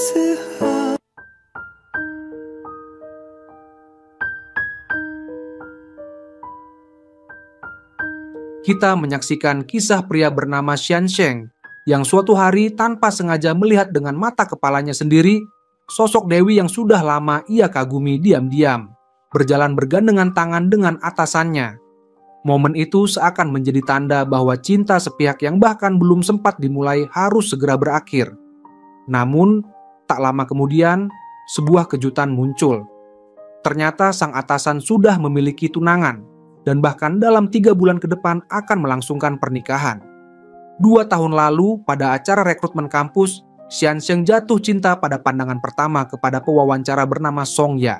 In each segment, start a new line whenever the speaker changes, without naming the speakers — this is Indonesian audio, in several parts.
Kita menyaksikan kisah pria bernama Xiansheng yang suatu hari tanpa sengaja melihat dengan mata kepalanya sendiri sosok Dewi yang sudah lama ia kagumi diam-diam, berjalan bergandengan tangan dengan atasannya. Momen itu seakan menjadi tanda bahwa cinta sepihak yang bahkan belum sempat dimulai harus segera berakhir. Namun, tak lama kemudian, sebuah kejutan muncul. Ternyata sang atasan sudah memiliki tunangan, dan bahkan dalam 3 bulan ke depan akan melangsungkan pernikahan. 2 tahun lalu, pada acara rekrutmen kampus, Xiansheng jatuh cinta pada pandangan pertama kepada pewawancara bernama Song Ya.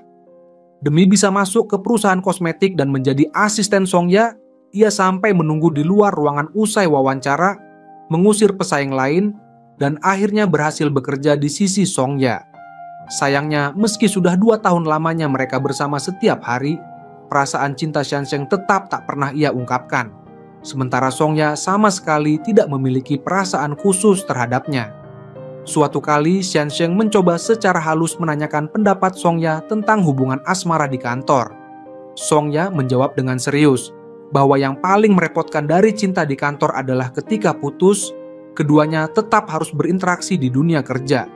Demi bisa masuk ke perusahaan kosmetik dan menjadi asisten Song Ya, ia sampai menunggu di luar ruangan usai wawancara, mengusir pesaing lain, dan akhirnya berhasil bekerja di sisi Song Ya. Sayangnya, meski sudah 2 tahun lamanya mereka bersama setiap hari, perasaan cinta Xiansheng tetap tak pernah ia ungkapkan. Sementara Song Ya sama sekali tidak memiliki perasaan khusus terhadapnya. Suatu kali Xiansheng mencoba secara halus menanyakan pendapat Song Ya tentang hubungan asmara di kantor. Song Ya menjawab dengan serius bahwa yang paling merepotkan dari cinta di kantor adalah ketika putus, keduanya tetap harus berinteraksi di dunia kerja.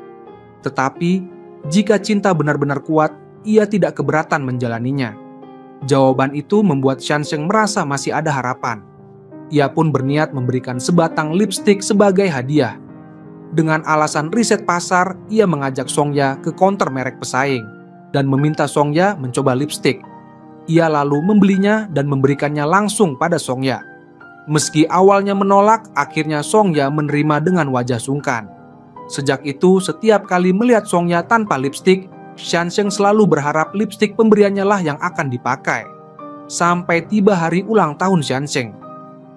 Tetapi, jika cinta benar-benar kuat, ia tidak keberatan menjalaninya. Jawaban itu membuat Xiansheng merasa masih ada harapan. Ia pun berniat memberikan sebatang lipstik sebagai hadiah. Dengan alasan riset pasar, ia mengajak Song Ya ke counter merek pesaing dan meminta Song Ya mencoba lipstik. Ia lalu membelinya dan memberikannya langsung pada Song Ya. Meski awalnya menolak, akhirnya Song Ya menerima dengan wajah sungkan. Sejak itu, setiap kali melihat Song Ya tanpa lipstik, Xiansheng selalu berharap lipstik pemberiannya lah yang akan dipakai. Sampai tiba hari ulang tahun Xiansheng.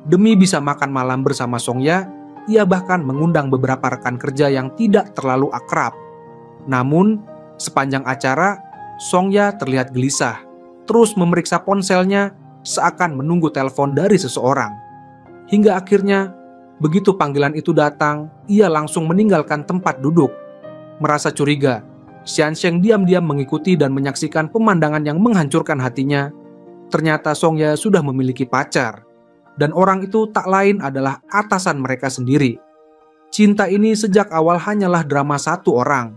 Demi bisa makan malam bersama Song Ya, ia bahkan mengundang beberapa rekan kerja yang tidak terlalu akrab. Namun, sepanjang acara, Song Ya terlihat gelisah, terus memeriksa ponselnya seakan menunggu telepon dari seseorang. Hingga akhirnya, begitu panggilan itu datang, ia langsung meninggalkan tempat duduk. Merasa curiga, Xiansheng diam-diam mengikuti dan menyaksikan pemandangan yang menghancurkan hatinya. Ternyata Song Ya sudah memiliki pacar, dan orang itu tak lain adalah atasan mereka sendiri. Cinta ini sejak awal hanyalah drama satu orang.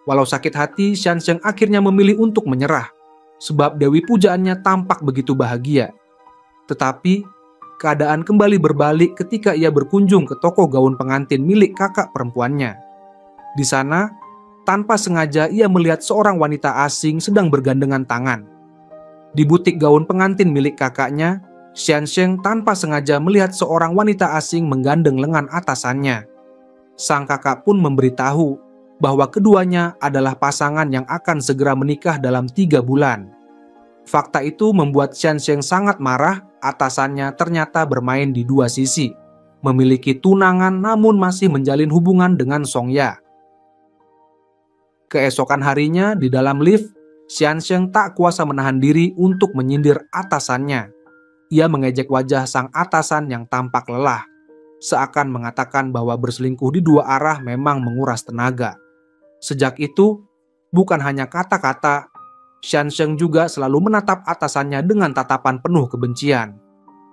Walau sakit hati, Xiansheng akhirnya memilih untuk menyerah, sebab Dewi pujaannya tampak begitu bahagia. Tetapi, keadaan kembali berbalik ketika ia berkunjung ke toko gaun pengantin milik kakak perempuannya. Di sana, tanpa sengaja ia melihat seorang wanita asing sedang bergandengan tangan. Di butik gaun pengantin milik kakaknya, Xiansheng tanpa sengaja melihat seorang wanita asing menggandeng lengan atasannya. Sang kakak pun memberitahu bahwa keduanya adalah pasangan yang akan segera menikah dalam 3 bulan. Fakta itu membuat Xiansheng sangat marah. Atasannya ternyata bermain di 2 sisi, memiliki tunangan namun masih menjalin hubungan dengan Song Ya. Keesokan harinya di dalam lift, Xiansheng tak kuasa menahan diri untuk menyindir atasannya. Ia mengejek wajah sang atasan yang tampak lelah, seakan mengatakan bahwa berselingkuh di 2 arah memang menguras tenaga. Sejak itu, bukan hanya kata-kata, Xiansheng juga selalu menatap atasannya dengan tatapan penuh kebencian.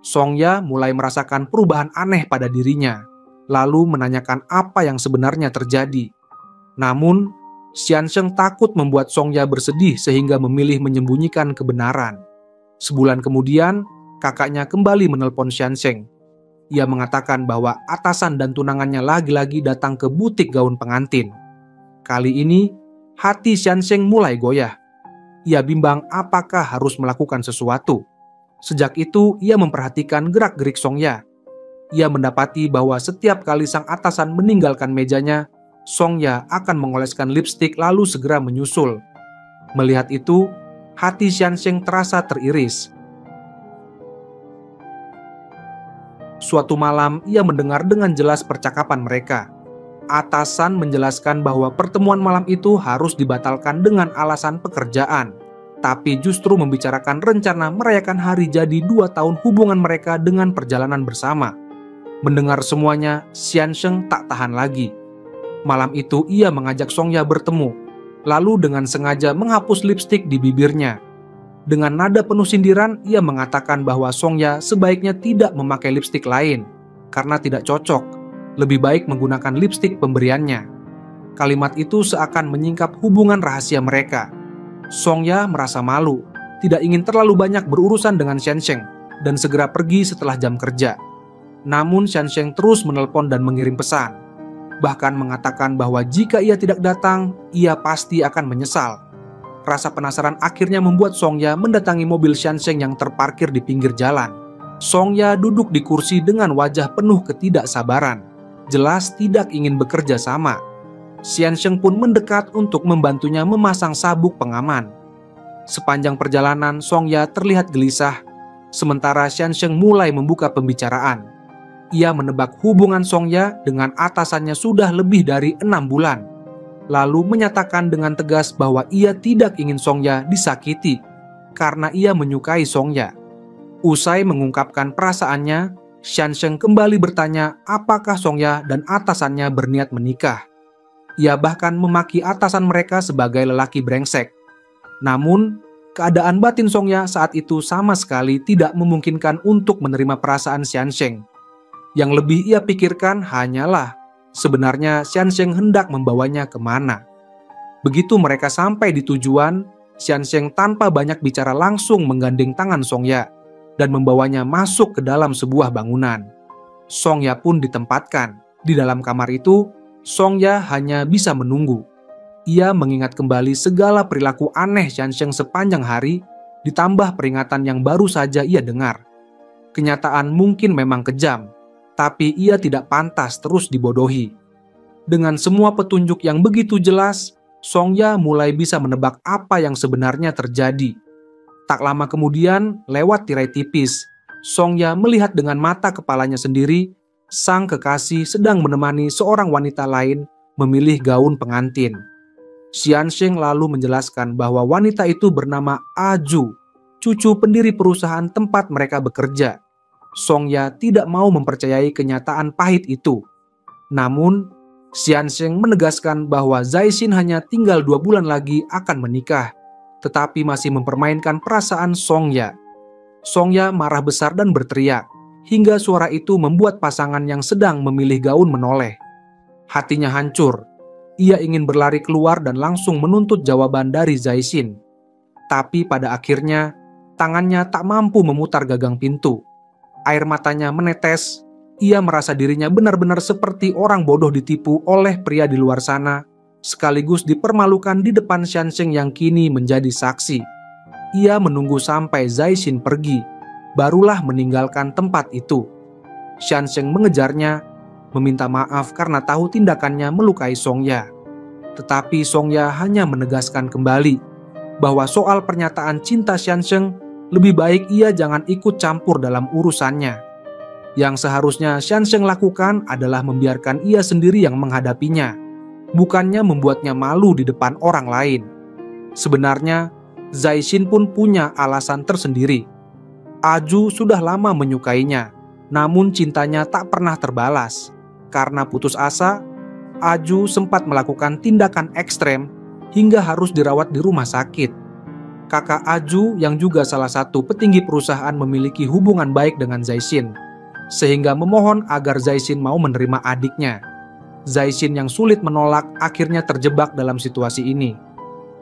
Song Ya mulai merasakan perubahan aneh pada dirinya, lalu menanyakan apa yang sebenarnya terjadi. Namun, Xiansheng takut membuat Song Ya bersedih sehingga memilih menyembunyikan kebenaran. Sebulan kemudian, kakaknya kembali menelpon Xiansheng. Ia mengatakan bahwa atasan dan tunangannya lagi-lagi datang ke butik gaun pengantin. Kali ini, hati Xiansheng mulai goyah. Ia bimbang apakah harus melakukan sesuatu. Sejak itu, ia memperhatikan gerak-gerik Song Ya. Ia mendapati bahwa setiap kali sang atasan meninggalkan mejanya, Song Ya akan mengoleskan lipstik lalu segera menyusul. Melihat itu, hati Xiansheng terasa teriris. Suatu malam, ia mendengar dengan jelas percakapan mereka. Atasan menjelaskan bahwa pertemuan malam itu harus dibatalkan dengan alasan pekerjaan, tapi justru membicarakan rencana merayakan hari jadi 2 tahun hubungan mereka dengan perjalanan bersama. Mendengar semuanya, Xiansheng tak tahan lagi. Malam itu ia mengajak Songya bertemu, lalu dengan sengaja menghapus lipstik di bibirnya. Dengan nada penuh sindiran, ia mengatakan bahwa Songya sebaiknya tidak memakai lipstik lain karena tidak cocok, lebih baik menggunakan lipstik pemberiannya. Kalimat itu seakan menyingkap hubungan rahasia mereka. Songya merasa malu, tidak ingin terlalu banyak berurusan dengan Xiansheng dan segera pergi setelah jam kerja. Namun Xiansheng terus menelpon dan mengirim pesan, bahkan mengatakan bahwa jika ia tidak datang, ia pasti akan menyesal. Rasa penasaran akhirnya membuat Songya mendatangi mobil Xiansheng yang terparkir di pinggir jalan. Songya duduk di kursi dengan wajah penuh ketidaksabaran, jelas tidak ingin bekerja sama. Xiansheng pun mendekat untuk membantunya memasang sabuk pengaman. Sepanjang perjalanan, Songya terlihat gelisah, sementara Xiansheng mulai membuka pembicaraan. Ia menebak hubungan Songya dengan atasannya sudah lebih dari 6 bulan, lalu menyatakan dengan tegas bahwa ia tidak ingin Songya disakiti karena ia menyukai Songya. Usai mengungkapkan perasaannya, Xiansheng kembali bertanya apakah Songya dan atasannya berniat menikah. Ia bahkan memaki atasan mereka sebagai lelaki brengsek. Namun, keadaan batin Songya saat itu sama sekali tidak memungkinkan untuk menerima perasaan Xiansheng. Yang lebih ia pikirkan hanyalah sebenarnya Xiansheng hendak membawanya kemana. Begitu mereka sampai di tujuan, Xiansheng tanpa banyak bicara langsung menggandeng tangan Songya dan membawanya masuk ke dalam sebuah bangunan. Songya pun ditempatkan. Di dalam kamar itu, Songya hanya bisa menunggu. Ia mengingat kembali segala perilaku aneh Xiansheng sepanjang hari, ditambah peringatan yang baru saja ia dengar. Kenyataan mungkin memang kejam, tapi ia tidak pantas terus dibodohi. Dengan semua petunjuk yang begitu jelas, Songya mulai bisa menebak apa yang sebenarnya terjadi. Tak lama kemudian, lewat tirai tipis, Songya melihat dengan mata kepalanya sendiri, sang kekasih sedang menemani seorang wanita lain memilih gaun pengantin. Xiansheng lalu menjelaskan bahwa wanita itu bernama Aju, cucu pendiri perusahaan tempat mereka bekerja. Songya tidak mau mempercayai kenyataan pahit itu. Namun, Xiansheng menegaskan bahwa Zaixin hanya tinggal 2 bulan lagi akan menikah, tetapi masih mempermainkan perasaan Songya. Songya marah besar dan berteriak, hingga suara itu membuat pasangan yang sedang memilih gaun menoleh. Hatinya hancur. Ia ingin berlari keluar dan langsung menuntut jawaban dari Zaixin. Tapi pada akhirnya, tangannya tak mampu memutar gagang pintu. Air matanya menetes. Ia merasa dirinya benar-benar seperti orang bodoh ditipu oleh pria di luar sana, sekaligus dipermalukan di depan Xiansheng yang kini menjadi saksi. Ia menunggu sampai Zaixin pergi, barulah meninggalkan tempat itu. Xiansheng mengejarnya, meminta maaf karena tahu tindakannya melukai Songya. Tetapi Songya hanya menegaskan kembali bahwa soal pernyataan cinta Xiansheng, lebih baik ia jangan ikut campur dalam urusannya. Yang seharusnya Xiansheng lakukan adalah membiarkan ia sendiri yang menghadapinya, bukannya membuatnya malu di depan orang lain. Sebenarnya, Zaixin pun punya alasan tersendiri. Aju sudah lama menyukainya, namun cintanya tak pernah terbalas. Karena putus asa, Aju sempat melakukan tindakan ekstrem hingga harus dirawat di rumah sakit. Kakak Aju yang juga salah satu petinggi perusahaan memiliki hubungan baik dengan Zaixin, sehingga memohon agar Zaixin mau menerima adiknya. Zaixin yang sulit menolak akhirnya terjebak dalam situasi ini.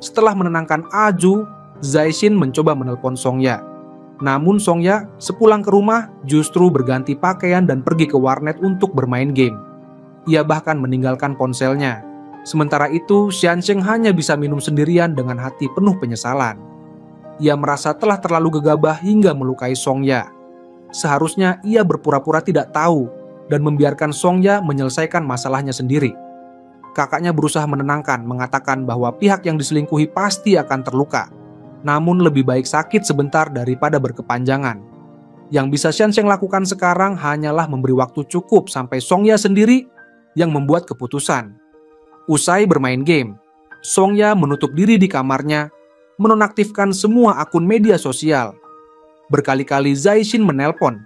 Setelah menenangkan Aju, Zaixin mencoba menelpon Songya. Namun Songya sepulang ke rumah justru berganti pakaian dan pergi ke warnet untuk bermain game. Ia bahkan meninggalkan ponselnya. Sementara itu, Xiansheng hanya bisa minum sendirian dengan hati penuh penyesalan. Ia merasa telah terlalu gegabah hingga melukai Songya. Seharusnya ia berpura-pura tidak tahu dan membiarkan Songya menyelesaikan masalahnya sendiri. Kakaknya berusaha menenangkan, mengatakan bahwa pihak yang diselingkuhi pasti akan terluka. Namun lebih baik sakit sebentar daripada berkepanjangan. Yang bisa Xiansheng lakukan sekarang hanyalah memberi waktu cukup sampai Songya sendiri yang membuat keputusan. Usai bermain game, Songya menutup diri di kamarnya, menonaktifkan semua akun media sosial. Berkali-kali Zaixin menelpon,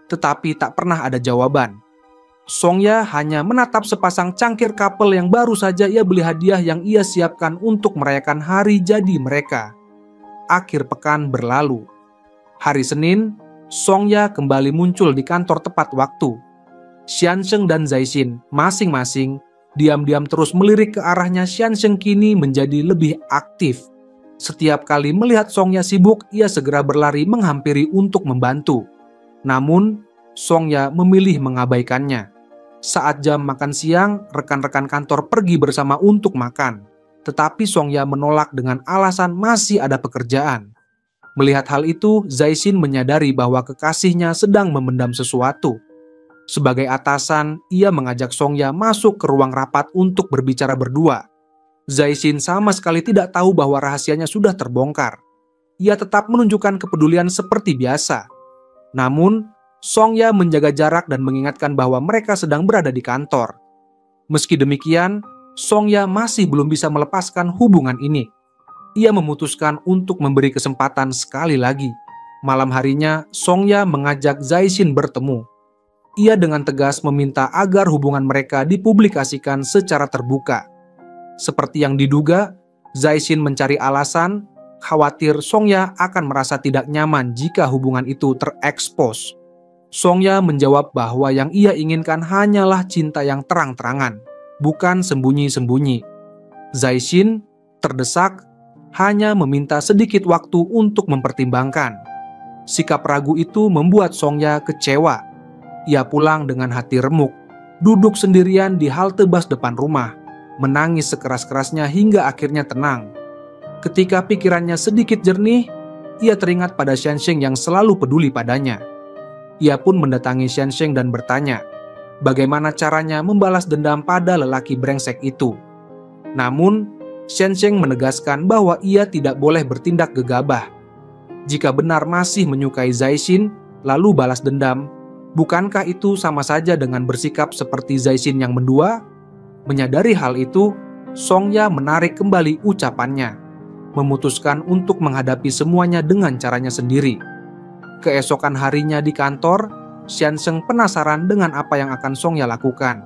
tetapi tak pernah ada jawaban. Songya hanya menatap sepasang cangkir kapel yang baru saja ia beli hadiah yang ia siapkan untuk merayakan hari jadi mereka. Akhir pekan berlalu. Hari Senin, Songya kembali muncul di kantor tepat waktu. Xiansheng dan Zaixin masing-masing diam-diam terus melirik ke arahnya. Xiansheng kini menjadi lebih aktif. Setiap kali melihat Songya sibuk, ia segera berlari menghampiri untuk membantu. Namun, Songya memilih mengabaikannya. Saat jam makan siang, rekan-rekan kantor pergi bersama untuk makan. Tetapi Songya menolak dengan alasan masih ada pekerjaan. Melihat hal itu, Zaixin menyadari bahwa kekasihnya sedang memendam sesuatu. Sebagai atasan, ia mengajak Songya masuk ke ruang rapat untuk berbicara berdua. Zaixin sama sekali tidak tahu bahwa rahasianya sudah terbongkar. Ia tetap menunjukkan kepedulian seperti biasa. Namun, Songya menjaga jarak dan mengingatkan bahwa mereka sedang berada di kantor. Meski demikian, Songya masih belum bisa melepaskan hubungan ini. Ia memutuskan untuk memberi kesempatan sekali lagi. Malam harinya, Songya mengajak Zaixin bertemu. Ia dengan tegas meminta agar hubungan mereka dipublikasikan secara terbuka. Seperti yang diduga, Zaixin mencari alasan, khawatir Songya akan merasa tidak nyaman jika hubungan itu terekspos. Songya menjawab bahwa yang ia inginkan hanyalah cinta yang terang-terangan, bukan sembunyi-sembunyi. Zaixin, terdesak, hanya meminta sedikit waktu untuk mempertimbangkan. Sikap ragu itu membuat Songya kecewa. Ia pulang dengan hati remuk, duduk sendirian di halte bus depan rumah, menangis sekeras-kerasnya hingga akhirnya tenang. Ketika pikirannya sedikit jernih, ia teringat pada Xiansheng yang selalu peduli padanya. Ia pun mendatangi Xiansheng dan bertanya, bagaimana caranya membalas dendam pada lelaki brengsek itu. Namun, Xiansheng menegaskan bahwa ia tidak boleh bertindak gegabah. Jika benar masih menyukai Zaixin, lalu balas dendam, bukankah itu sama saja dengan bersikap seperti Zaixin yang mendua? Menyadari hal itu, Songya menarik kembali ucapannya, memutuskan untuk menghadapi semuanya dengan caranya sendiri. Keesokan harinya di kantor, Xiansheng penasaran dengan apa yang akan Songya lakukan.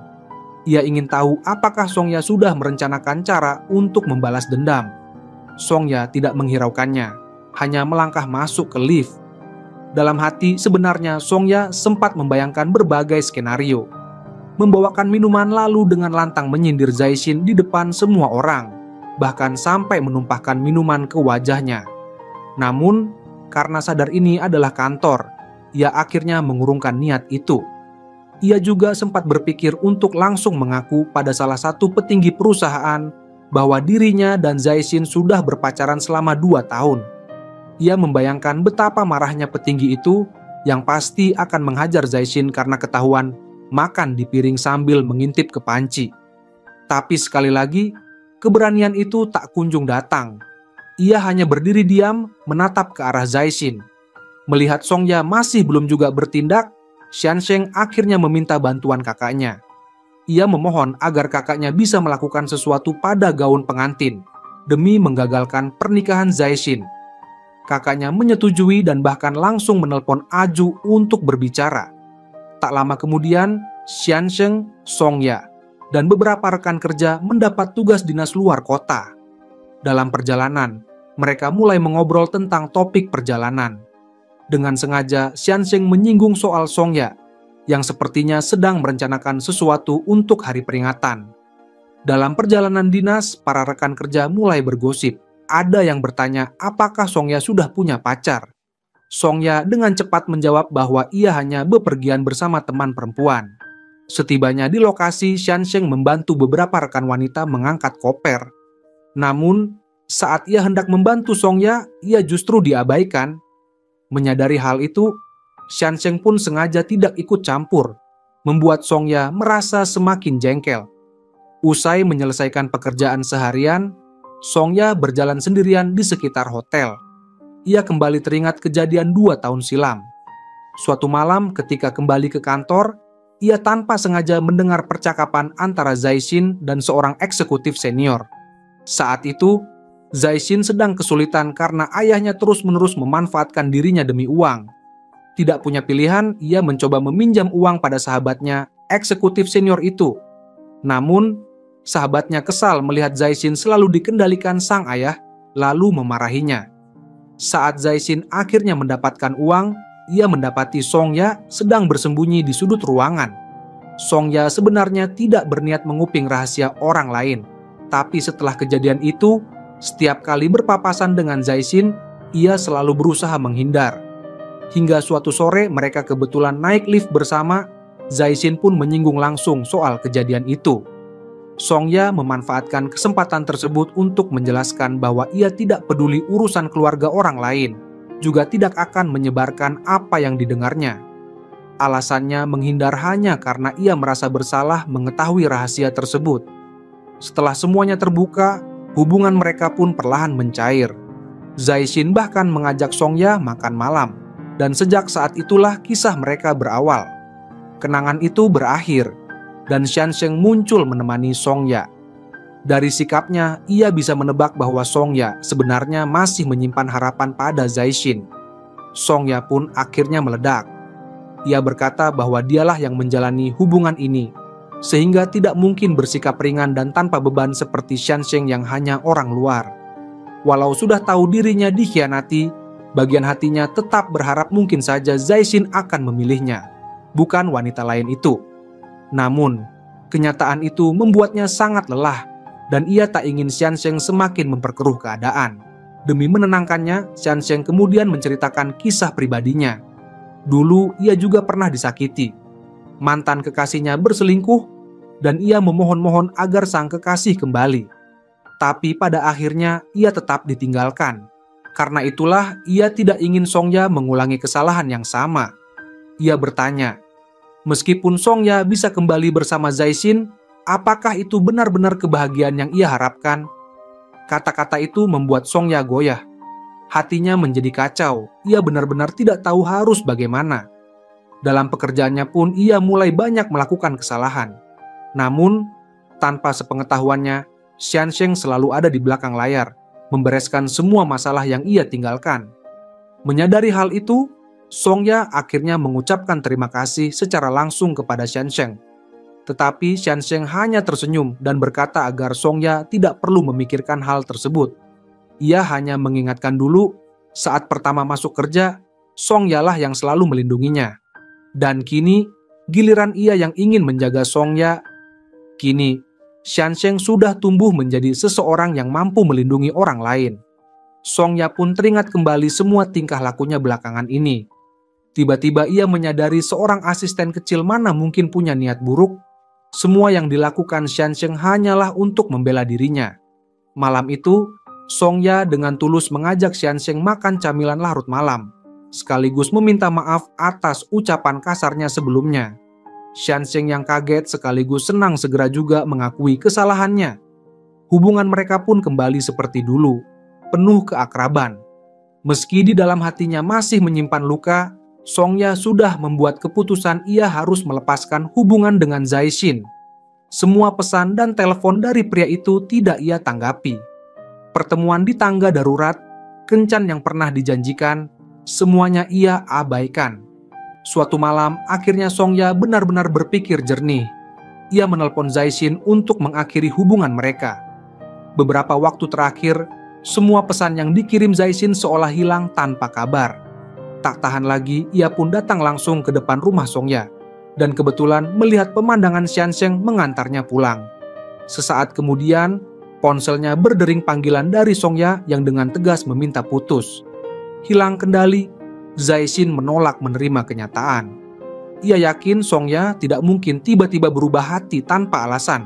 Ia ingin tahu apakah Songya sudah merencanakan cara untuk membalas dendam. Songya tidak menghiraukannya, hanya melangkah masuk ke lift. Dalam hati sebenarnya Songya sempat membayangkan berbagai skenario. Membawakan minuman lalu dengan lantang menyindir Zaixin di depan semua orang, bahkan sampai menumpahkan minuman ke wajahnya. Namun, karena sadar ini adalah kantor, ia akhirnya mengurungkan niat itu. Ia juga sempat berpikir untuk langsung mengaku pada salah satu petinggi perusahaan bahwa dirinya dan Zaixin sudah berpacaran selama 2 tahun. Ia membayangkan betapa marahnya petinggi itu yang pasti akan menghajar Zaixin karena ketahuan makan di piring sambil mengintip ke panci. Tapi sekali lagi, keberanian itu tak kunjung datang. Ia hanya berdiri diam menatap ke arah Zaixin. Melihat Songya masih belum juga bertindak, Xiansheng akhirnya meminta bantuan kakaknya. Ia memohon agar kakaknya bisa melakukan sesuatu pada gaun pengantin demi menggagalkan pernikahan Zaixin. Kakaknya menyetujui dan bahkan langsung menelpon Aju untuk berbicara. Tak lama kemudian, Xiansheng, Songya, dan beberapa rekan kerja mendapat tugas dinas luar kota. Dalam perjalanan, mereka mulai mengobrol tentang topik perjalanan. Dengan sengaja, Xiansheng menyinggung soal Songya, yang sepertinya sedang merencanakan sesuatu untuk hari peringatan. Dalam perjalanan dinas, para rekan kerja mulai bergosip. Ada yang bertanya apakah Songya sudah punya pacar. Songya dengan cepat menjawab bahwa ia hanya bepergian bersama teman perempuan. Setibanya di lokasi, Xiansheng membantu beberapa rekan wanita mengangkat koper. Namun, saat ia hendak membantu Songya, ia justru diabaikan. Menyadari hal itu, Xiansheng pun sengaja tidak ikut campur, membuat Songya merasa semakin jengkel. Usai menyelesaikan pekerjaan seharian, Songya berjalan sendirian di sekitar hotel. Ia kembali teringat kejadian 2 tahun silam. Suatu malam ketika kembali ke kantor, ia tanpa sengaja mendengar percakapan antara Zaixin dan seorang eksekutif senior. Saat itu, Zaixin sedang kesulitan karena ayahnya terus-menerus memanfaatkan dirinya demi uang. Tidak punya pilihan, ia mencoba meminjam uang pada sahabatnya eksekutif senior itu. Namun, sahabatnya kesal melihat Zaishin selalu dikendalikan sang ayah, lalu memarahinya. Saat Zaishin akhirnya mendapatkan uang, ia mendapati Songya sedang bersembunyi di sudut ruangan. Songya sebenarnya tidak berniat menguping rahasia orang lain, tapi setelah kejadian itu, setiap kali berpapasan dengan Zaishin, ia selalu berusaha menghindar. Hingga suatu sore mereka kebetulan naik lift bersama, Zaishin pun menyinggung langsung soal kejadian itu. Songya memanfaatkan kesempatan tersebut untuk menjelaskan bahwa ia tidak peduli urusan keluarga orang lain, juga tidak akan menyebarkan apa yang didengarnya. Alasannya menghindar hanya karena ia merasa bersalah mengetahui rahasia tersebut. Setelah semuanya terbuka, hubungan mereka pun perlahan mencair. Zaishin bahkan mengajak Songya makan malam, dan sejak saat itulah kisah mereka berawal. Kenangan itu berakhir, dan Xiansheng muncul menemani Songya. Dari sikapnya, ia bisa menebak bahwa Songya sebenarnya masih menyimpan harapan pada Zaishin. Songya pun akhirnya meledak. Ia berkata bahwa dialah yang menjalani hubungan ini, sehingga tidak mungkin bersikap ringan dan tanpa beban seperti Xiansheng yang hanya orang luar. Walau sudah tahu dirinya dikhianati, bagian hatinya tetap berharap mungkin saja Zaishin akan memilihnya, bukan wanita lain itu. Namun, kenyataan itu membuatnya sangat lelah, dan ia tak ingin Xiansheng semakin memperkeruh keadaan. Demi menenangkannya, Xiansheng kemudian menceritakan kisah pribadinya. Dulu ia juga pernah disakiti. Mantan kekasihnya berselingkuh, dan ia memohon-mohon agar sang kekasih kembali. Tapi pada akhirnya ia tetap ditinggalkan. Karena itulah ia tidak ingin Songya mengulangi kesalahan yang sama. Ia bertanya, meskipun Songya bisa kembali bersama Zaishin, apakah itu benar-benar kebahagiaan yang ia harapkan? Kata-kata itu membuat Songya goyah. Hatinya menjadi kacau, ia benar-benar tidak tahu harus bagaimana. Dalam pekerjaannya pun ia mulai banyak melakukan kesalahan. Namun, tanpa sepengetahuannya, Xiansheng selalu ada di belakang layar, membereskan semua masalah yang ia tinggalkan. Menyadari hal itu, Songya akhirnya mengucapkan terima kasih secara langsung kepada Xiansheng. Tetapi Xiansheng hanya tersenyum dan berkata agar Songya tidak perlu memikirkan hal tersebut. Ia hanya mengingatkan dulu, saat pertama masuk kerja, Songya lah yang selalu melindunginya. Dan kini, giliran ia yang ingin menjaga Songya. Kini, Xiansheng sudah tumbuh menjadi seseorang yang mampu melindungi orang lain. Songya pun teringat kembali semua tingkah lakunya belakangan ini. Tiba-tiba ia menyadari seorang asisten kecil mana mungkin punya niat buruk. Semua yang dilakukan Xiansheng hanyalah untuk membela dirinya. Malam itu, Songya dengan tulus mengajak Xiansheng makan camilan larut malam, sekaligus meminta maaf atas ucapan kasarnya sebelumnya. Xiansheng yang kaget sekaligus senang segera juga mengakui kesalahannya. Hubungan mereka pun kembali seperti dulu, penuh keakraban. Meski di dalam hatinya masih menyimpan luka, Songya sudah membuat keputusan ia harus melepaskan hubungan dengan Zaishin. Semua pesan dan telepon dari pria itu tidak ia tanggapi. Pertemuan di tangga darurat, kencan yang pernah dijanjikan, semuanya ia abaikan. Suatu malam, akhirnya Songya benar-benar berpikir jernih. Ia menelpon Zaishin untuk mengakhiri hubungan mereka. Beberapa waktu terakhir, semua pesan yang dikirim Zaishin seolah hilang tanpa kabar. Tak tahan lagi, ia pun datang langsung ke depan rumah Songya, dan kebetulan melihat pemandangan Xiansheng mengantarnya pulang. Sesaat kemudian, ponselnya berdering panggilan dari Songya yang dengan tegas meminta putus. Hilang kendali, Zaishin menolak menerima kenyataan. Ia yakin Songya tidak mungkin tiba-tiba berubah hati tanpa alasan,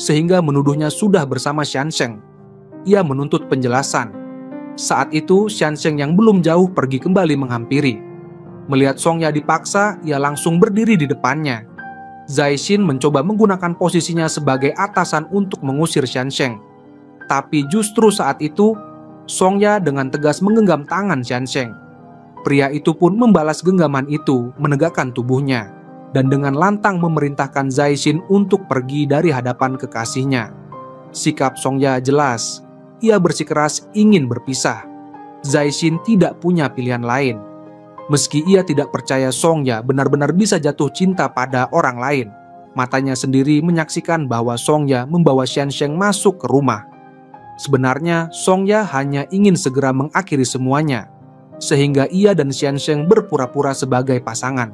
sehingga menuduhnya sudah bersama Xiansheng. Ia menuntut penjelasan. Saat itu, Xiansheng yang belum jauh pergi kembali menghampiri. Melihat Songya dipaksa, ia langsung berdiri di depannya. Zaishin mencoba menggunakan posisinya sebagai atasan untuk mengusir Xiansheng. Tapi justru saat itu, Songya dengan tegas menggenggam tangan Xiansheng. Pria itu pun membalas genggaman itu, menegakkan tubuhnya, dan dengan lantang memerintahkan Zaishin untuk pergi dari hadapan kekasihnya. Sikap Songya jelas, ia bersikeras ingin berpisah. Zaishin tidak punya pilihan lain. Meski ia tidak percaya Songya benar-benar bisa jatuh cinta pada orang lain, Matanya sendiri menyaksikan bahwa Songya membawa Xiansheng masuk ke rumah. Sebenarnya Songya hanya ingin segera mengakhiri semuanya, sehingga ia dan Xiansheng berpura-pura sebagai pasangan.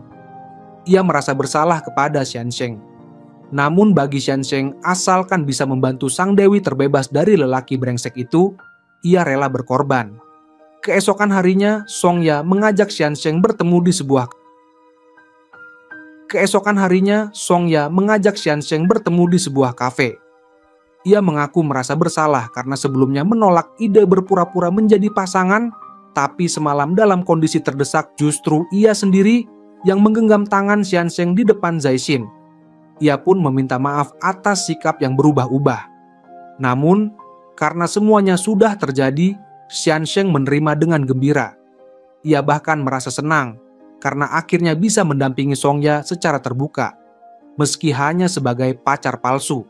Ia merasa bersalah kepada Xiansheng. Namun bagi Xiansheng, asalkan bisa membantu sang dewi terbebas dari lelaki brengsek itu, ia rela berkorban. Keesokan harinya, Songya mengajak Xiansheng bertemu di sebuah kafe. Ia mengaku merasa bersalah karena sebelumnya menolak ide berpura-pura menjadi pasangan, tapi semalam dalam kondisi terdesak justru ia sendiri yang menggenggam tangan Xiansheng di depan Zaixin. Ia pun meminta maaf atas sikap yang berubah-ubah. Namun, karena semuanya sudah terjadi, Xiansheng menerima dengan gembira. Ia bahkan merasa senang karena akhirnya bisa mendampingi Songya secara terbuka, meski hanya sebagai pacar palsu.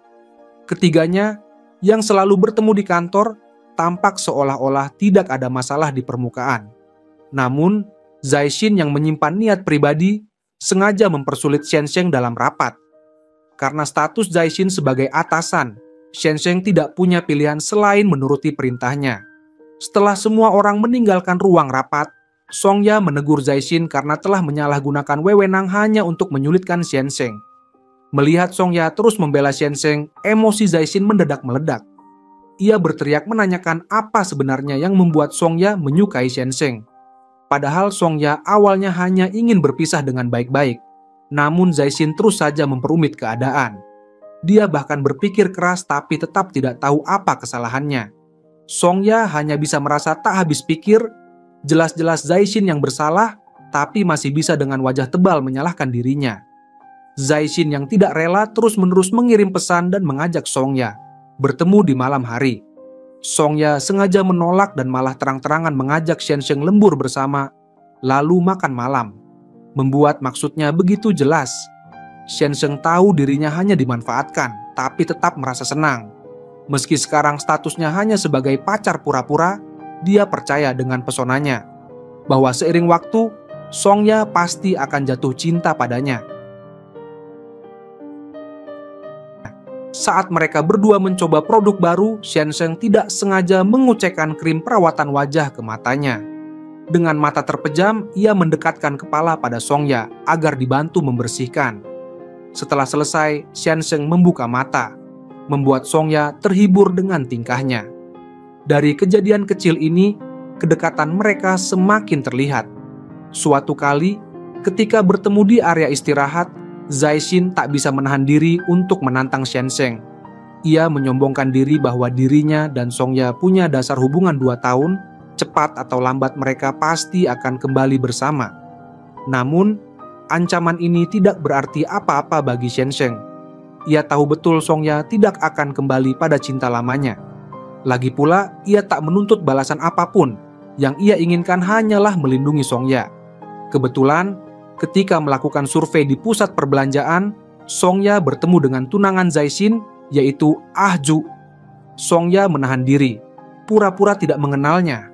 Ketiganya yang selalu bertemu di kantor tampak seolah-olah tidak ada masalah di permukaan. Namun, Zaixin yang menyimpan niat pribadi sengaja mempersulit Xiansheng dalam rapat. Karena status Zaixin sebagai atasan, Xiansheng tidak punya pilihan selain menuruti perintahnya. Setelah semua orang meninggalkan ruang rapat, Songya menegur Zaixin karena telah menyalahgunakan wewenang hanya untuk menyulitkan Xiansheng. Melihat Songya terus membela Xiansheng, emosi Zaixin mendadak meledak. Ia berteriak menanyakan apa sebenarnya yang membuat Songya menyukai Xiansheng. Padahal Songya awalnya hanya ingin berpisah dengan baik-baik. Namun Zaixin terus saja memperumit keadaan. Dia bahkan berpikir keras tapi tetap tidak tahu apa kesalahannya. Songya hanya bisa merasa tak habis pikir. Jelas-jelas Zaixin yang bersalah, tapi masih bisa dengan wajah tebal menyalahkan dirinya. Zaixin yang tidak rela terus-menerus mengirim pesan dan mengajak Songya bertemu di malam hari. Songya sengaja menolak dan malah terang-terangan mengajak Xiansheng lembur bersama, lalu makan malam. Membuat maksudnya begitu jelas. Xiansheng tahu dirinya hanya dimanfaatkan, tapi tetap merasa senang. Meski sekarang statusnya hanya sebagai pacar pura-pura, dia percaya dengan pesonanya, bahwa seiring waktu, Songya pasti akan jatuh cinta padanya. Saat mereka berdua mencoba produk baru, Xiansheng tidak sengaja mengucekkan krim perawatan wajah ke matanya. Dengan mata terpejam, ia mendekatkan kepala pada Songya agar dibantu membersihkan. Setelah selesai, Xiansheng membuka mata, membuat Songya terhibur dengan tingkahnya. Dari kejadian kecil ini, kedekatan mereka semakin terlihat. Suatu kali, ketika bertemu di area istirahat, Zaixin tak bisa menahan diri untuk menantang Xiansheng. Ia menyombongkan diri bahwa dirinya dan Songya punya dasar hubungan 2 tahun, cepat atau lambat mereka pasti akan kembali bersama. Namun, ancaman ini tidak berarti apa-apa bagi Xiansheng. Ia tahu betul Songya tidak akan kembali pada cinta lamanya. Lagi pula, ia tak menuntut balasan apapun. Yang ia inginkan hanyalah melindungi Songya. Kebetulan, ketika melakukan survei di pusat perbelanjaan, Songya bertemu dengan tunangan Zaixin, yaitu Ah Ju. Songya menahan diri, pura-pura tidak mengenalnya.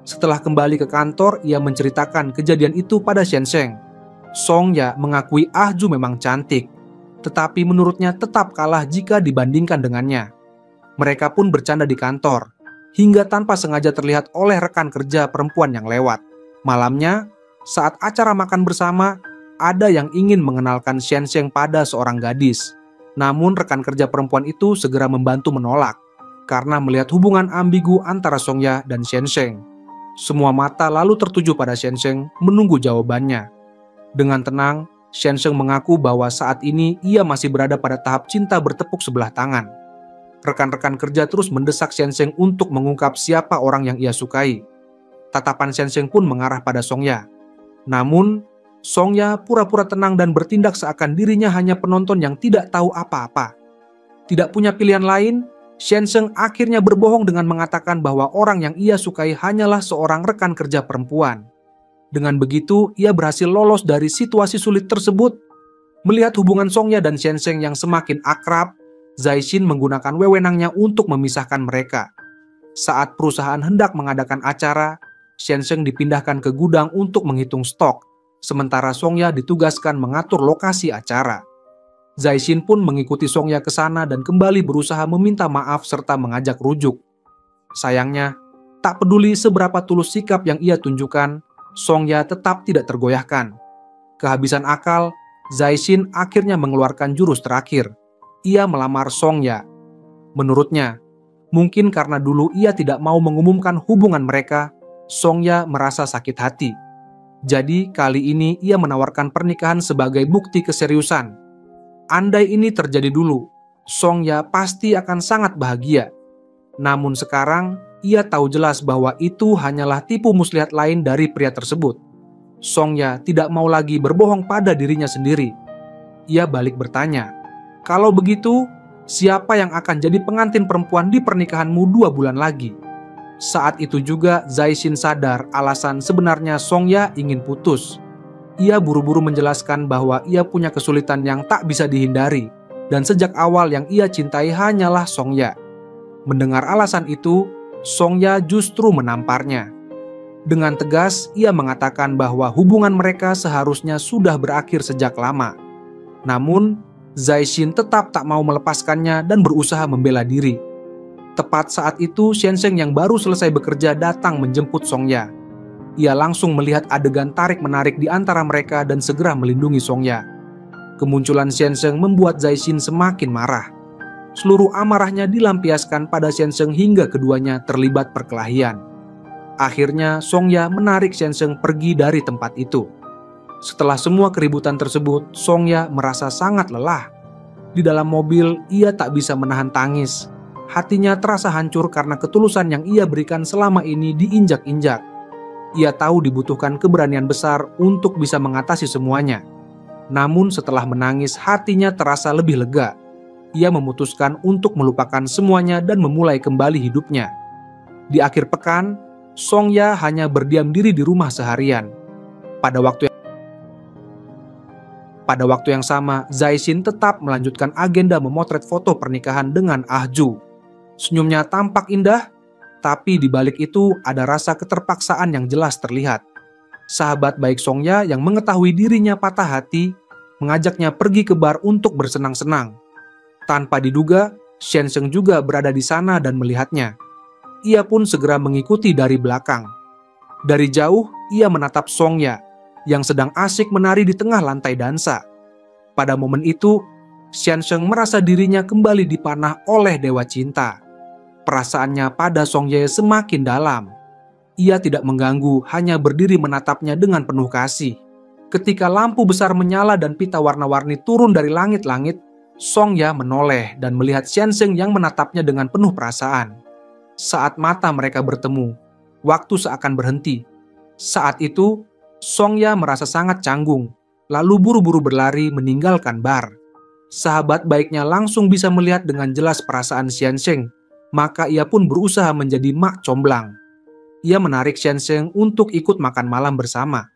Setelah kembali ke kantor, ia menceritakan kejadian itu pada Xiansheng. Songya mengakui Ah Ju memang cantik, tetapi menurutnya tetap kalah jika dibandingkan dengannya. Mereka pun bercanda di kantor, hingga tanpa sengaja terlihat oleh rekan kerja perempuan yang lewat. Malamnya, saat acara makan bersama, ada yang ingin mengenalkan Xiansheng pada seorang gadis. Namun rekan kerja perempuan itu segera membantu menolak, karena melihat hubungan ambigu antara Songya dan Xiansheng. Semua mata lalu tertuju pada Xiansheng menunggu jawabannya. Dengan tenang, Xiansheng mengaku bahwa saat ini ia masih berada pada tahap cinta bertepuk sebelah tangan. Rekan-rekan kerja terus mendesak Xiansheng untuk mengungkap siapa orang yang ia sukai. Tatapan Xiansheng pun mengarah pada Songya. Namun, Songya pura-pura tenang dan bertindak seakan dirinya hanya penonton yang tidak tahu apa-apa. Tidak punya pilihan lain, Xiansheng akhirnya berbohong dengan mengatakan bahwa orang yang ia sukai hanyalah seorang rekan kerja perempuan. Dengan begitu, ia berhasil lolos dari situasi sulit tersebut. Melihat hubungan Songya dan Xiansheng yang semakin akrab, Zaixin menggunakan wewenangnya untuk memisahkan mereka. Saat perusahaan hendak mengadakan acara, Xiansheng dipindahkan ke gudang untuk menghitung stok, sementara Songya ditugaskan mengatur lokasi acara. Zaishin pun mengikuti Songya ke sana dan kembali berusaha meminta maaf serta mengajak rujuk. Sayangnya, tak peduli seberapa tulus sikap yang ia tunjukkan, Songya tetap tidak tergoyahkan. Kehabisan akal, Zaishin akhirnya mengeluarkan jurus terakhir. Ia melamar Songya. Menurutnya, mungkin karena dulu ia tidak mau mengumumkan hubungan mereka, Songya merasa sakit hati. Jadi kali ini ia menawarkan pernikahan sebagai bukti keseriusan. Andai ini terjadi dulu, Songya pasti akan sangat bahagia. Namun sekarang, ia tahu jelas bahwa itu hanyalah tipu muslihat lain dari pria tersebut. Songya tidak mau lagi berbohong pada dirinya sendiri. Ia balik bertanya, "Kalau begitu, siapa yang akan jadi pengantin perempuan di pernikahanmu 2 bulan lagi?" Saat itu juga Zaishin sadar alasan sebenarnya Songya ingin putus. Ia buru-buru menjelaskan bahwa ia punya kesulitan yang tak bisa dihindari, dan sejak awal yang ia cintai hanyalah Songya. Mendengar alasan itu, Songya justru menamparnya. Dengan tegas, ia mengatakan bahwa hubungan mereka seharusnya sudah berakhir sejak lama. Namun, Zaishin tetap tak mau melepaskannya dan berusaha membela diri. Tepat saat itu, Xiansheng yang baru selesai bekerja datang menjemput Songya. Ia langsung melihat adegan tarik-menarik di antara mereka dan segera melindungi Songya. Kemunculan Xiansheng membuat Zaishin semakin marah. Seluruh amarahnya dilampiaskan pada Xiansheng hingga keduanya terlibat perkelahian. Akhirnya Songya menarik Xiansheng pergi dari tempat itu. Setelah semua keributan tersebut, Songya merasa sangat lelah. Di dalam mobil, ia tak bisa menahan tangis. Hatinya terasa hancur karena ketulusan yang ia berikan selama ini diinjak-injak. Ia tahu dibutuhkan keberanian besar untuk bisa mengatasi semuanya. Namun setelah menangis, hatinya terasa lebih lega. Ia memutuskan untuk melupakan semuanya dan memulai kembali hidupnya. Di akhir pekan, Songya hanya berdiam diri di rumah seharian. Pada waktu yang sama, Zaishin tetap melanjutkan agenda memotret foto pernikahan dengan Ah-ju. Senyumnya tampak indah, tapi di balik itu ada rasa keterpaksaan yang jelas terlihat. Sahabat baik Songya yang mengetahui dirinya patah hati, mengajaknya pergi ke bar untuk bersenang-senang. Tanpa diduga, Xiansheng juga berada di sana dan melihatnya. Ia pun segera mengikuti dari belakang. Dari jauh, ia menatap Songya yang sedang asik menari di tengah lantai dansa. Pada momen itu, Xiansheng merasa dirinya kembali dipanah oleh dewa cinta. Perasaannya pada Songye semakin dalam. Ia tidak mengganggu, hanya berdiri menatapnya dengan penuh kasih. Ketika lampu besar menyala dan pita warna-warni turun dari langit-langit, Songya menoleh dan melihat Xiansheng yang menatapnya dengan penuh perasaan. Saat mata mereka bertemu, waktu seakan berhenti. Saat itu, Songya merasa sangat canggung, lalu buru-buru berlari meninggalkan bar. Sahabat baiknya langsung bisa melihat dengan jelas perasaan Xiansheng. Maka ia pun berusaha menjadi mak comblang. Ia menarik Xiansheng untuk ikut makan malam bersama.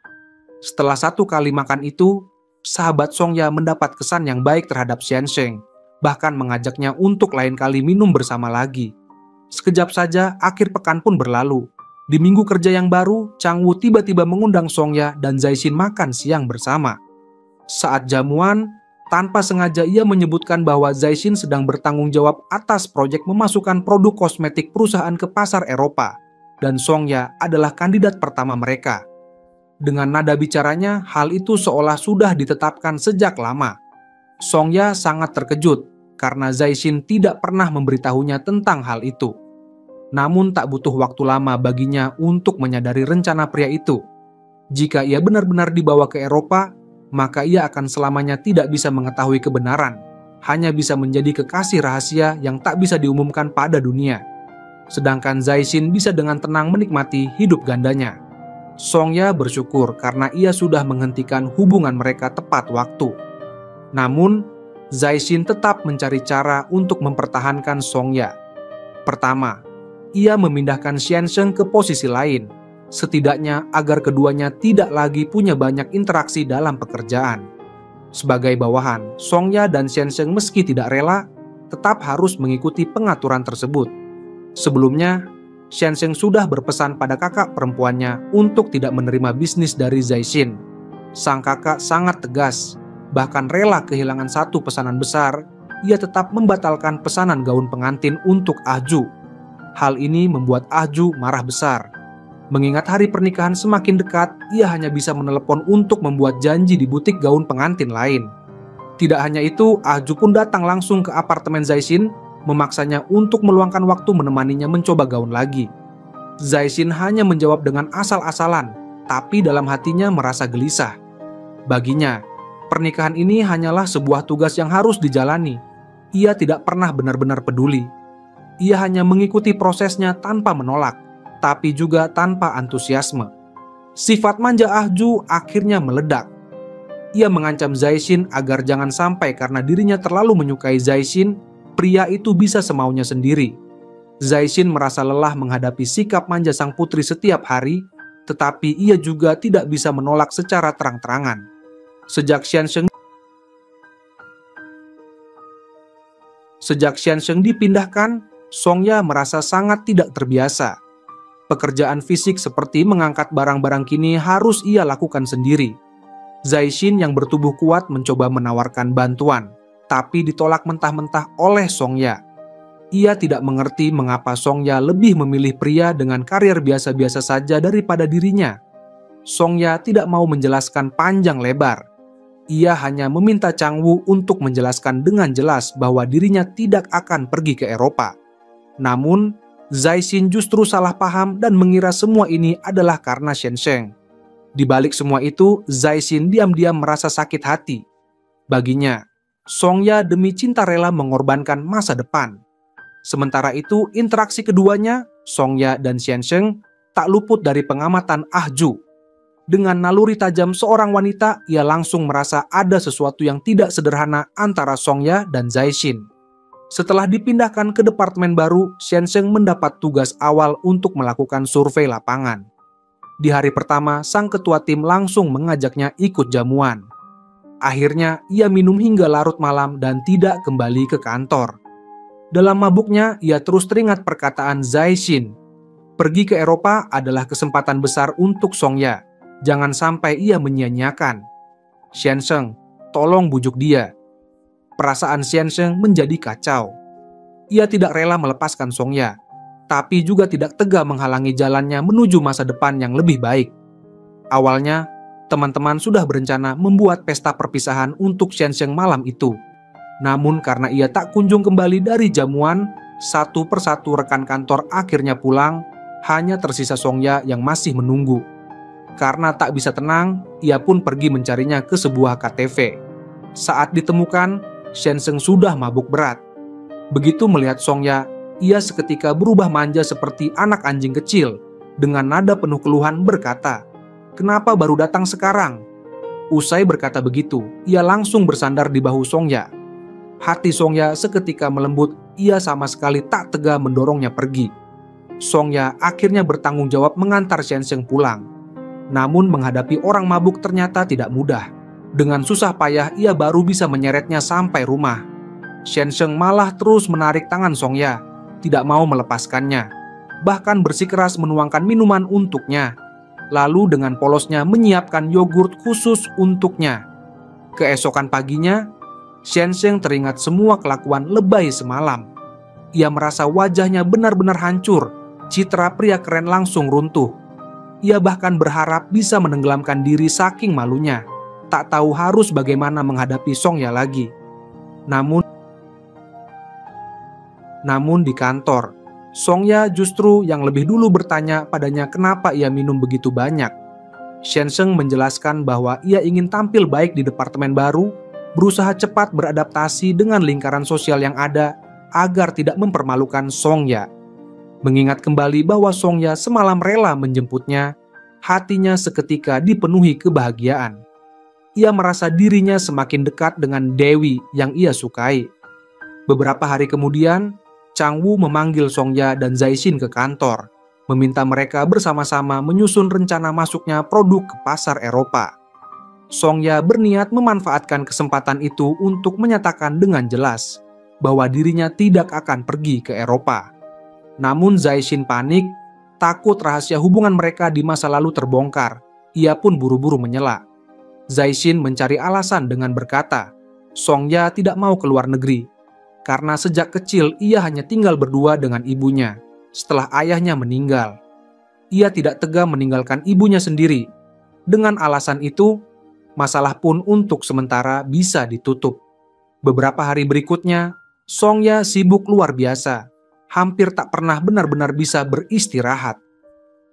Setelah 1 kali makan itu, sahabat Songya mendapat kesan yang baik terhadap Xiansheng, bahkan mengajaknya untuk lain kali minum bersama lagi. Sekejap saja, akhir pekan pun berlalu. Di minggu kerja yang baru, Changwu tiba-tiba mengundang Songya dan Zaishin makan siang bersama. Saat jamuan, tanpa sengaja ia menyebutkan bahwa Zaishin sedang bertanggung jawab atas proyek memasukkan produk kosmetik perusahaan ke pasar Eropa, dan Songya adalah kandidat pertama mereka. Dengan nada bicaranya, hal itu seolah sudah ditetapkan sejak lama. Songya sangat terkejut karena Zaishin tidak pernah memberitahunya tentang hal itu. Namun tak butuh waktu lama baginya untuk menyadari rencana pria itu. Jika ia benar-benar dibawa ke Eropa, maka ia akan selamanya tidak bisa mengetahui kebenaran, hanya bisa menjadi kekasih rahasia yang tak bisa diumumkan pada dunia. Sedangkan Zaishin bisa dengan tenang menikmati hidup gandanya. Songya bersyukur karena ia sudah menghentikan hubungan mereka tepat waktu. Namun, Zaishin tetap mencari cara untuk mempertahankan Songya. Pertama, ia memindahkan Xiansheng ke posisi lain, setidaknya agar keduanya tidak lagi punya banyak interaksi dalam pekerjaan. Sebagai bawahan, Songya dan Xiansheng meski tidak rela, tetap harus mengikuti pengaturan tersebut. Sebelumnya, Xiansheng sudah berpesan pada kakak perempuannya untuk tidak menerima bisnis dari Zaishin. Sang kakak sangat tegas, bahkan rela kehilangan satu pesanan besar. Ia tetap membatalkan pesanan gaun pengantin untuk Ahju. Hal ini membuat Ahju marah besar. Mengingat hari pernikahan semakin dekat, ia hanya bisa menelepon untuk membuat janji di butik gaun pengantin lain. Tidak hanya itu, Ahju pun datang langsung ke apartemen Zaishin, memaksanya untuk meluangkan waktu menemaninya mencoba gaun lagi. Zaishin hanya menjawab dengan asal-asalan, tapi dalam hatinya merasa gelisah. Baginya, pernikahan ini hanyalah sebuah tugas yang harus dijalani. Ia tidak pernah benar-benar peduli. Ia hanya mengikuti prosesnya tanpa menolak, tapi juga tanpa antusiasme. Sifat manja Ahju akhirnya meledak. Ia mengancam Zaishin agar jangan sampai karena dirinya terlalu menyukai Zaishin, pria itu bisa semaunya sendiri. Zaishin merasa lelah menghadapi sikap manja sang putri setiap hari, tetapi ia juga tidak bisa menolak secara terang-terangan. Sejak Xiansheng dipindahkan, Songya merasa sangat tidak terbiasa. Pekerjaan fisik seperti mengangkat barang-barang kini harus ia lakukan sendiri. Zaishin yang bertubuh kuat mencoba menawarkan bantuan, tapi ditolak mentah-mentah oleh Songya. Ia tidak mengerti mengapa Songya lebih memilih pria dengan karir biasa-biasa saja daripada dirinya. Songya tidak mau menjelaskan panjang lebar. Ia hanya meminta Changwoo untuk menjelaskan dengan jelas bahwa dirinya tidak akan pergi ke Eropa. Namun, Zaishin justru salah paham dan mengira semua ini adalah karena Xiansheng. Di balik semua itu, Zaishin diam-diam merasa sakit hati. Baginya, Songya demi cinta rela mengorbankan masa depan. Sementara itu, interaksi keduanya, Songya dan Xiansheng, tak luput dari pengamatan Ahju. Dengan naluri tajam seorang wanita, ia langsung merasa ada sesuatu yang tidak sederhana antara Songya dan Zaishin. Setelah dipindahkan ke departemen baru, Xiansheng mendapat tugas awal untuk melakukan survei lapangan. Di hari pertama, sang ketua tim langsung mengajaknya ikut jamuan. Akhirnya, ia minum hingga larut malam dan tidak kembali ke kantor. Dalam mabuknya, ia terus teringat perkataan Zaishin. Pergi ke Eropa adalah kesempatan besar untuk Songya. Jangan sampai ia menyia-nyiakan. Xiansheng, tolong bujuk dia. Perasaan Xiansheng menjadi kacau. Ia tidak rela melepaskan Songya, tapi juga tidak tega menghalangi jalannya menuju masa depan yang lebih baik. Awalnya, teman-teman sudah berencana membuat pesta perpisahan untuk Xiansheng malam itu. Namun karena ia tak kunjung kembali dari jamuan, satu persatu rekan kantor akhirnya pulang, hanya tersisa Songya yang masih menunggu. Karena tak bisa tenang, ia pun pergi mencarinya ke sebuah KTV. Saat ditemukan, Xiansheng sudah mabuk berat. Begitu melihat Songya, ia seketika berubah manja seperti anak anjing kecil. Dengan nada penuh keluhan berkata, "Kenapa baru datang sekarang?" Usai berkata begitu, ia langsung bersandar di bahu Songya. Hati Songya seketika melembut, ia sama sekali tak tega mendorongnya pergi. Songya akhirnya bertanggung jawab mengantar Xiansheng pulang. Namun menghadapi orang mabuk ternyata tidak mudah. Dengan susah payah ia baru bisa menyeretnya sampai rumah. Xiansheng malah terus menarik tangan Songya, tidak mau melepaskannya. Bahkan bersikeras menuangkan minuman untuknya. Lalu dengan polosnya menyiapkan yogurt khusus untuknya. Keesokan paginya, Xiansheng teringat semua kelakuan lebay semalam. Ia merasa wajahnya benar-benar hancur, citra pria keren langsung runtuh. Ia bahkan berharap bisa menenggelamkan diri saking malunya, tak tahu harus bagaimana menghadapi Songya lagi. Namun di kantor, Songya justru yang lebih dulu bertanya padanya kenapa ia minum begitu banyak. Xiansheng menjelaskan bahwa ia ingin tampil baik di departemen baru, berusaha cepat beradaptasi dengan lingkaran sosial yang ada agar tidak mempermalukan Songya. Mengingat kembali bahwa Songya semalam rela menjemputnya, hatinya seketika dipenuhi kebahagiaan. Ia merasa dirinya semakin dekat dengan Dewi yang ia sukai. Beberapa hari kemudian, Changwoo memanggil Songya dan Zaishin ke kantor, meminta mereka bersama-sama menyusun rencana masuknya produk ke pasar Eropa. Songya berniat memanfaatkan kesempatan itu untuk menyatakan dengan jelas bahwa dirinya tidak akan pergi ke Eropa. Namun Zaishin panik, takut rahasia hubungan mereka di masa lalu terbongkar. Ia pun buru-buru menyela. Zaishin mencari alasan dengan berkata, Songya tidak mau keluar negeri, karena sejak kecil ia hanya tinggal berdua dengan ibunya setelah ayahnya meninggal. Ia tidak tega meninggalkan ibunya sendiri. Dengan alasan itu, masalah pun untuk sementara bisa ditutup. Beberapa hari berikutnya, Songya sibuk luar biasa, hampir tak pernah benar-benar bisa beristirahat.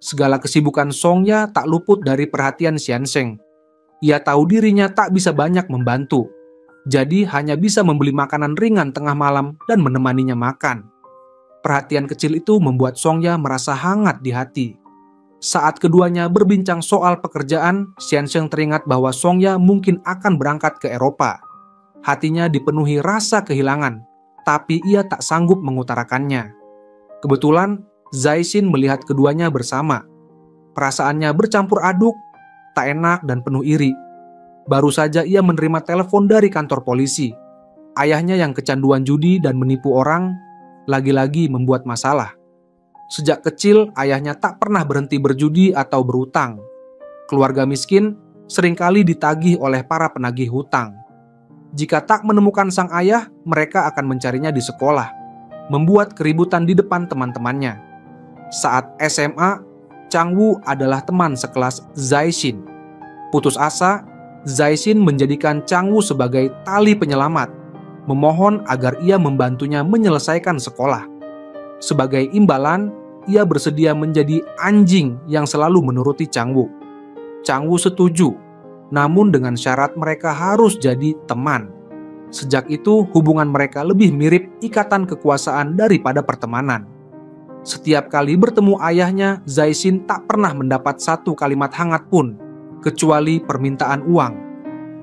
Segala kesibukan Songya tak luput dari perhatian Xiansheng. Ia tahu dirinya tak bisa banyak membantu, jadi hanya bisa membeli makanan ringan tengah malam dan menemaninya makan. Perhatian kecil itu membuat Songya merasa hangat di hati. Saat keduanya berbincang soal pekerjaan, Xiansheng teringat bahwa Songya mungkin akan berangkat ke Eropa. Hatinya dipenuhi rasa kehilangan, tapi ia tak sanggup mengutarakannya. Kebetulan, Zaishin melihat keduanya bersama. Perasaannya bercampur aduk, tak enak dan penuh iri. Baru saja ia menerima telepon dari kantor polisi. Ayahnya yang kecanduan judi dan menipu orang, lagi-lagi membuat masalah. Sejak kecil, ayahnya tak pernah berhenti berjudi atau berutang. Keluarga miskin seringkali ditagih oleh para penagih hutang. Jika tak menemukan sang ayah, mereka akan mencarinya di sekolah, membuat keributan di depan teman-temannya. Saat SMA, Changwu adalah teman sekelas Zaishin. Putus asa, Zaishin menjadikan Changwu sebagai tali penyelamat, memohon agar ia membantunya menyelesaikan sekolah. Sebagai imbalan, ia bersedia menjadi anjing yang selalu menuruti Changwu. Changwu setuju, namun dengan syarat mereka harus jadi teman. Sejak itu, hubungan mereka lebih mirip ikatan kekuasaan daripada pertemanan. Setiap kali bertemu ayahnya, Zaishin tak pernah mendapat satu kalimat hangat pun, kecuali permintaan uang.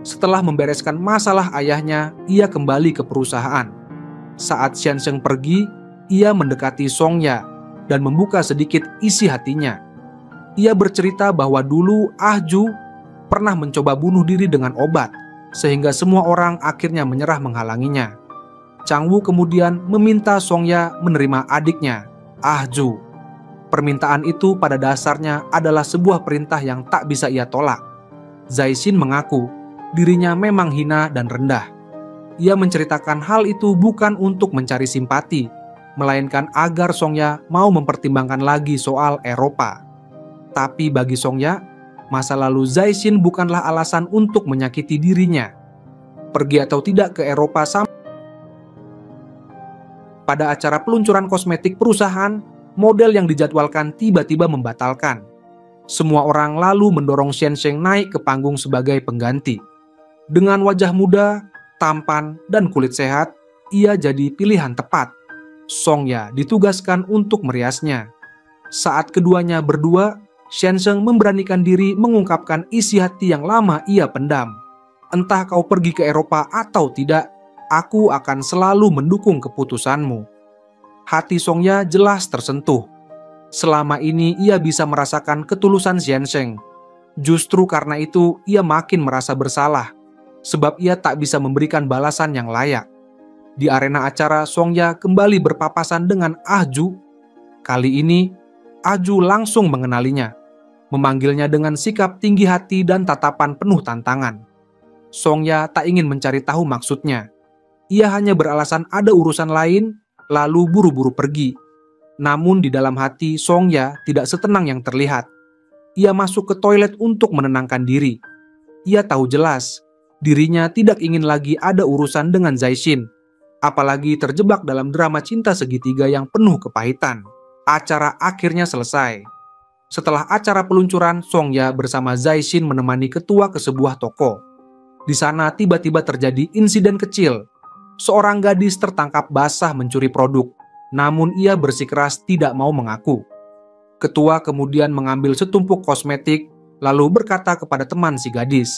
Setelah membereskan masalah ayahnya, ia kembali ke perusahaan. Saat Xiansheng pergi, ia mendekati Songya dan membuka sedikit isi hatinya. Ia bercerita bahwa dulu Ahju pernah mencoba bunuh diri dengan obat, sehingga semua orang akhirnya menyerah menghalanginya. Changwu kemudian meminta Songya menerima adiknya, Ahju. Permintaan itu pada dasarnya adalah sebuah perintah yang tak bisa ia tolak. Zaishin mengaku dirinya memang hina dan rendah. Ia menceritakan hal itu bukan untuk mencari simpati, melainkan agar Songya mau mempertimbangkan lagi soal Eropa. Tapi bagi Songya, masa lalu Zaishin bukanlah alasan untuk menyakiti dirinya. Pergi atau tidak ke Eropa sama. Pada acara peluncuran kosmetik perusahaan, model yang dijadwalkan tiba-tiba membatalkan. Semua orang lalu mendorong Xiansheng naik ke panggung sebagai pengganti. Dengan wajah muda, tampan, dan kulit sehat, ia jadi pilihan tepat. Songya ditugaskan untuk meriasnya. Saat keduanya berdua, Xiansheng memberanikan diri mengungkapkan isi hati yang lama ia pendam. Entah kau pergi ke Eropa atau tidak, aku akan selalu mendukung keputusanmu. Hati Songya jelas tersentuh. Selama ini ia bisa merasakan ketulusan Xiansheng. Justru karena itu ia makin merasa bersalah, sebab ia tak bisa memberikan balasan yang layak. Di arena acara, Songya kembali berpapasan dengan Ahju. Kali ini, Ahju langsung mengenalinya, memanggilnya dengan sikap tinggi hati dan tatapan penuh tantangan. Songya tak ingin mencari tahu maksudnya. Ia hanya beralasan ada urusan lain, lalu buru-buru pergi. Namun di dalam hati, Songya tidak setenang yang terlihat. Ia masuk ke toilet untuk menenangkan diri. Ia tahu jelas, dirinya tidak ingin lagi ada urusan dengan Zaishin, apalagi terjebak dalam drama cinta segitiga yang penuh kepahitan. Acara akhirnya selesai. Setelah acara peluncuran, Songya bersama Zaishin menemani ketua ke sebuah toko. Di sana tiba-tiba terjadi insiden kecil. Seorang gadis tertangkap basah mencuri produk, namun ia bersikeras tidak mau mengaku. Ketua kemudian mengambil setumpuk kosmetik, lalu berkata kepada teman si gadis,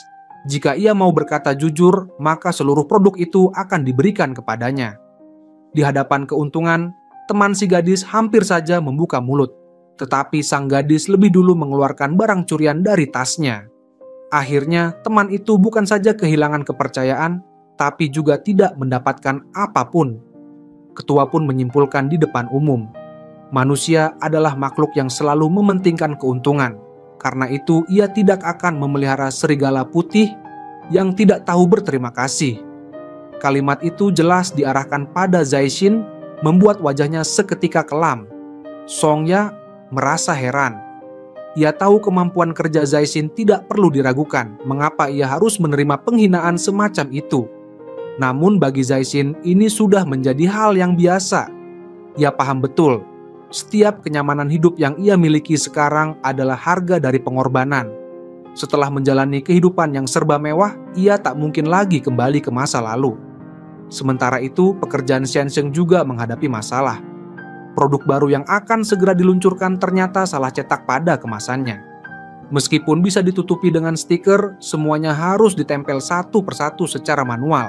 jika ia mau berkata jujur, maka seluruh produk itu akan diberikan kepadanya. Di hadapan keuntungan, teman si gadis hampir saja membuka mulut, tetapi sang gadis lebih dulu mengeluarkan barang curian dari tasnya. Akhirnya, teman itu bukan saja kehilangan kepercayaan, tapi juga tidak mendapatkan apapun. Ketua pun menyimpulkan di depan umum, manusia adalah makhluk yang selalu mementingkan keuntungan. Karena itu ia tidak akan memelihara serigala putih yang tidak tahu berterima kasih. Kalimat itu jelas diarahkan pada Zaishin, membuat wajahnya seketika kelam. Songya merasa heran. Ia tahu kemampuan kerja Zaishin tidak perlu diragukan mengapa ia harus menerima penghinaan semacam itu. Namun bagi Zaishin ini sudah menjadi hal yang biasa. Ia paham betul, setiap kenyamanan hidup yang ia miliki sekarang adalah harga dari pengorbanan. Setelah menjalani kehidupan yang serba mewah, ia tak mungkin lagi kembali ke masa lalu. Sementara itu, pekerjaan Xiansheng juga menghadapi masalah. Produk baru yang akan segera diluncurkan ternyata salah cetak pada kemasannya. Meskipun bisa ditutupi dengan stiker, semuanya harus ditempel satu persatu secara manual.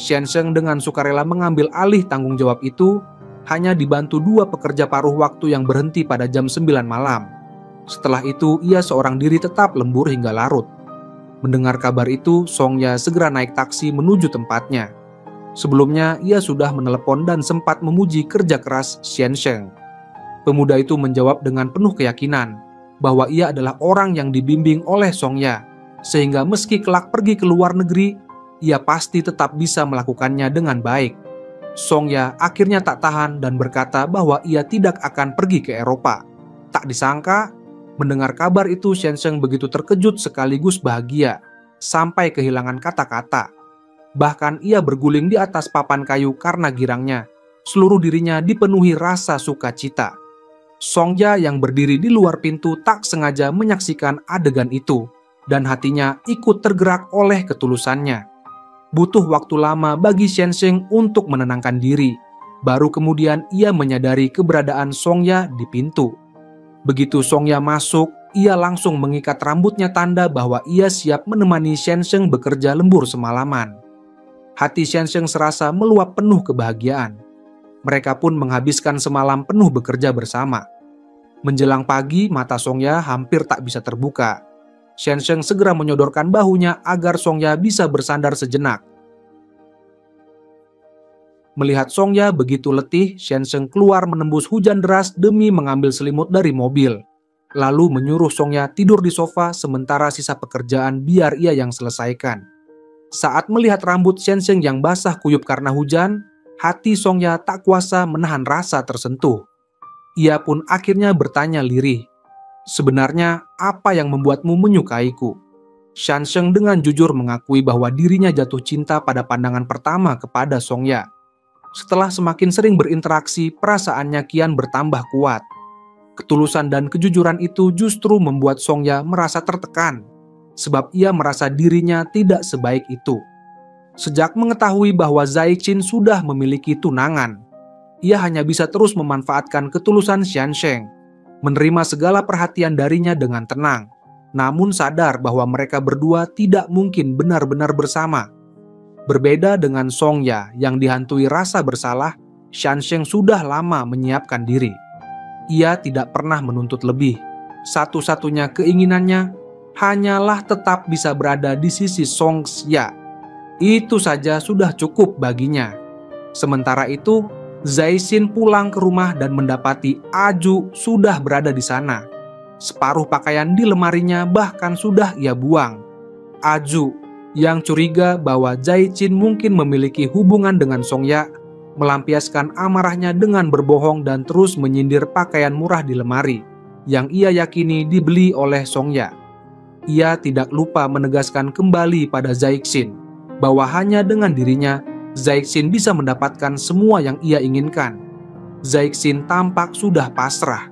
Xiansheng dengan sukarela mengambil alih tanggung jawab itu, hanya dibantu 2 pekerja paruh waktu yang berhenti pada jam 9 malam. Setelah itu, ia seorang diri tetap lembur hingga larut. Mendengar kabar itu, Songya segera naik taksi menuju tempatnya. Sebelumnya, ia sudah menelepon dan sempat memuji kerja keras Xiansheng. Pemuda itu menjawab dengan penuh keyakinan bahwa ia adalah orang yang dibimbing oleh Songya, sehingga meski kelak pergi ke luar negeri, ia pasti tetap bisa melakukannya dengan baik. Songya akhirnya tak tahan dan berkata bahwa ia tidak akan pergi ke Eropa. Tak disangka, mendengar kabar itu Xiansheng begitu terkejut sekaligus bahagia, sampai kehilangan kata-kata. Bahkan ia berguling di atas papan kayu karena girangnya. Seluruh dirinya dipenuhi rasa sukacita. Songya yang berdiri di luar pintu tak sengaja menyaksikan adegan itu, dan hatinya ikut tergerak oleh ketulusannya. Butuh waktu lama bagi Xiansheng untuk menenangkan diri. Baru kemudian ia menyadari keberadaan Songya di pintu. Begitu Songya masuk, ia langsung mengikat rambutnya tanda bahwa ia siap menemani Xiansheng bekerja lembur semalaman. Hati Xiansheng serasa meluap penuh kebahagiaan. Mereka pun menghabiskan semalam penuh bekerja bersama. Menjelang pagi, mata Songya hampir tak bisa terbuka. Xiansheng segera menyodorkan bahunya agar Songya bisa bersandar sejenak. Melihat Songya begitu letih, Xiansheng keluar menembus hujan deras demi mengambil selimut dari mobil. Lalu menyuruh Songya tidur di sofa sementara sisa pekerjaan biar ia yang selesaikan. Saat melihat rambut Xiansheng yang basah kuyup karena hujan, hati Songya tak kuasa menahan rasa tersentuh. Ia pun akhirnya bertanya lirih, "Sebenarnya apa yang membuatmu menyukaiku?" Xiansheng dengan jujur mengakui bahwa dirinya jatuh cinta pada pandangan pertama kepada Songya. Setelah semakin sering berinteraksi, perasaannya kian bertambah kuat. Ketulusan dan kejujuran itu justru membuat Songya merasa tertekan, sebab ia merasa dirinya tidak sebaik itu. Sejak mengetahui bahwa Zaishin sudah memiliki tunangan, ia hanya bisa terus memanfaatkan ketulusan Xiansheng, menerima segala perhatian darinya dengan tenang, namun sadar bahwa mereka berdua tidak mungkin benar-benar bersama. Berbeda dengan Songya yang dihantui rasa bersalah, Xiansheng sudah lama menyiapkan diri. Ia tidak pernah menuntut lebih. Satu-satunya keinginannya hanyalah tetap bisa berada di sisi Songya. Itu saja sudah cukup baginya. Sementara itu, Zaishin pulang ke rumah dan mendapati Aju sudah berada di sana. Separuh pakaian di lemarinya bahkan sudah ia buang. Aju yang curiga bahwa Zaishin mungkin memiliki hubungan dengan Songya, melampiaskan amarahnya dengan berbohong dan terus menyindir pakaian murah di lemari yang ia yakini dibeli oleh Songya. Ia tidak lupa menegaskan kembali pada Zaishin bahwa hanya dengan dirinya Zaishin bisa mendapatkan semua yang ia inginkan. Zaishin tampak sudah pasrah.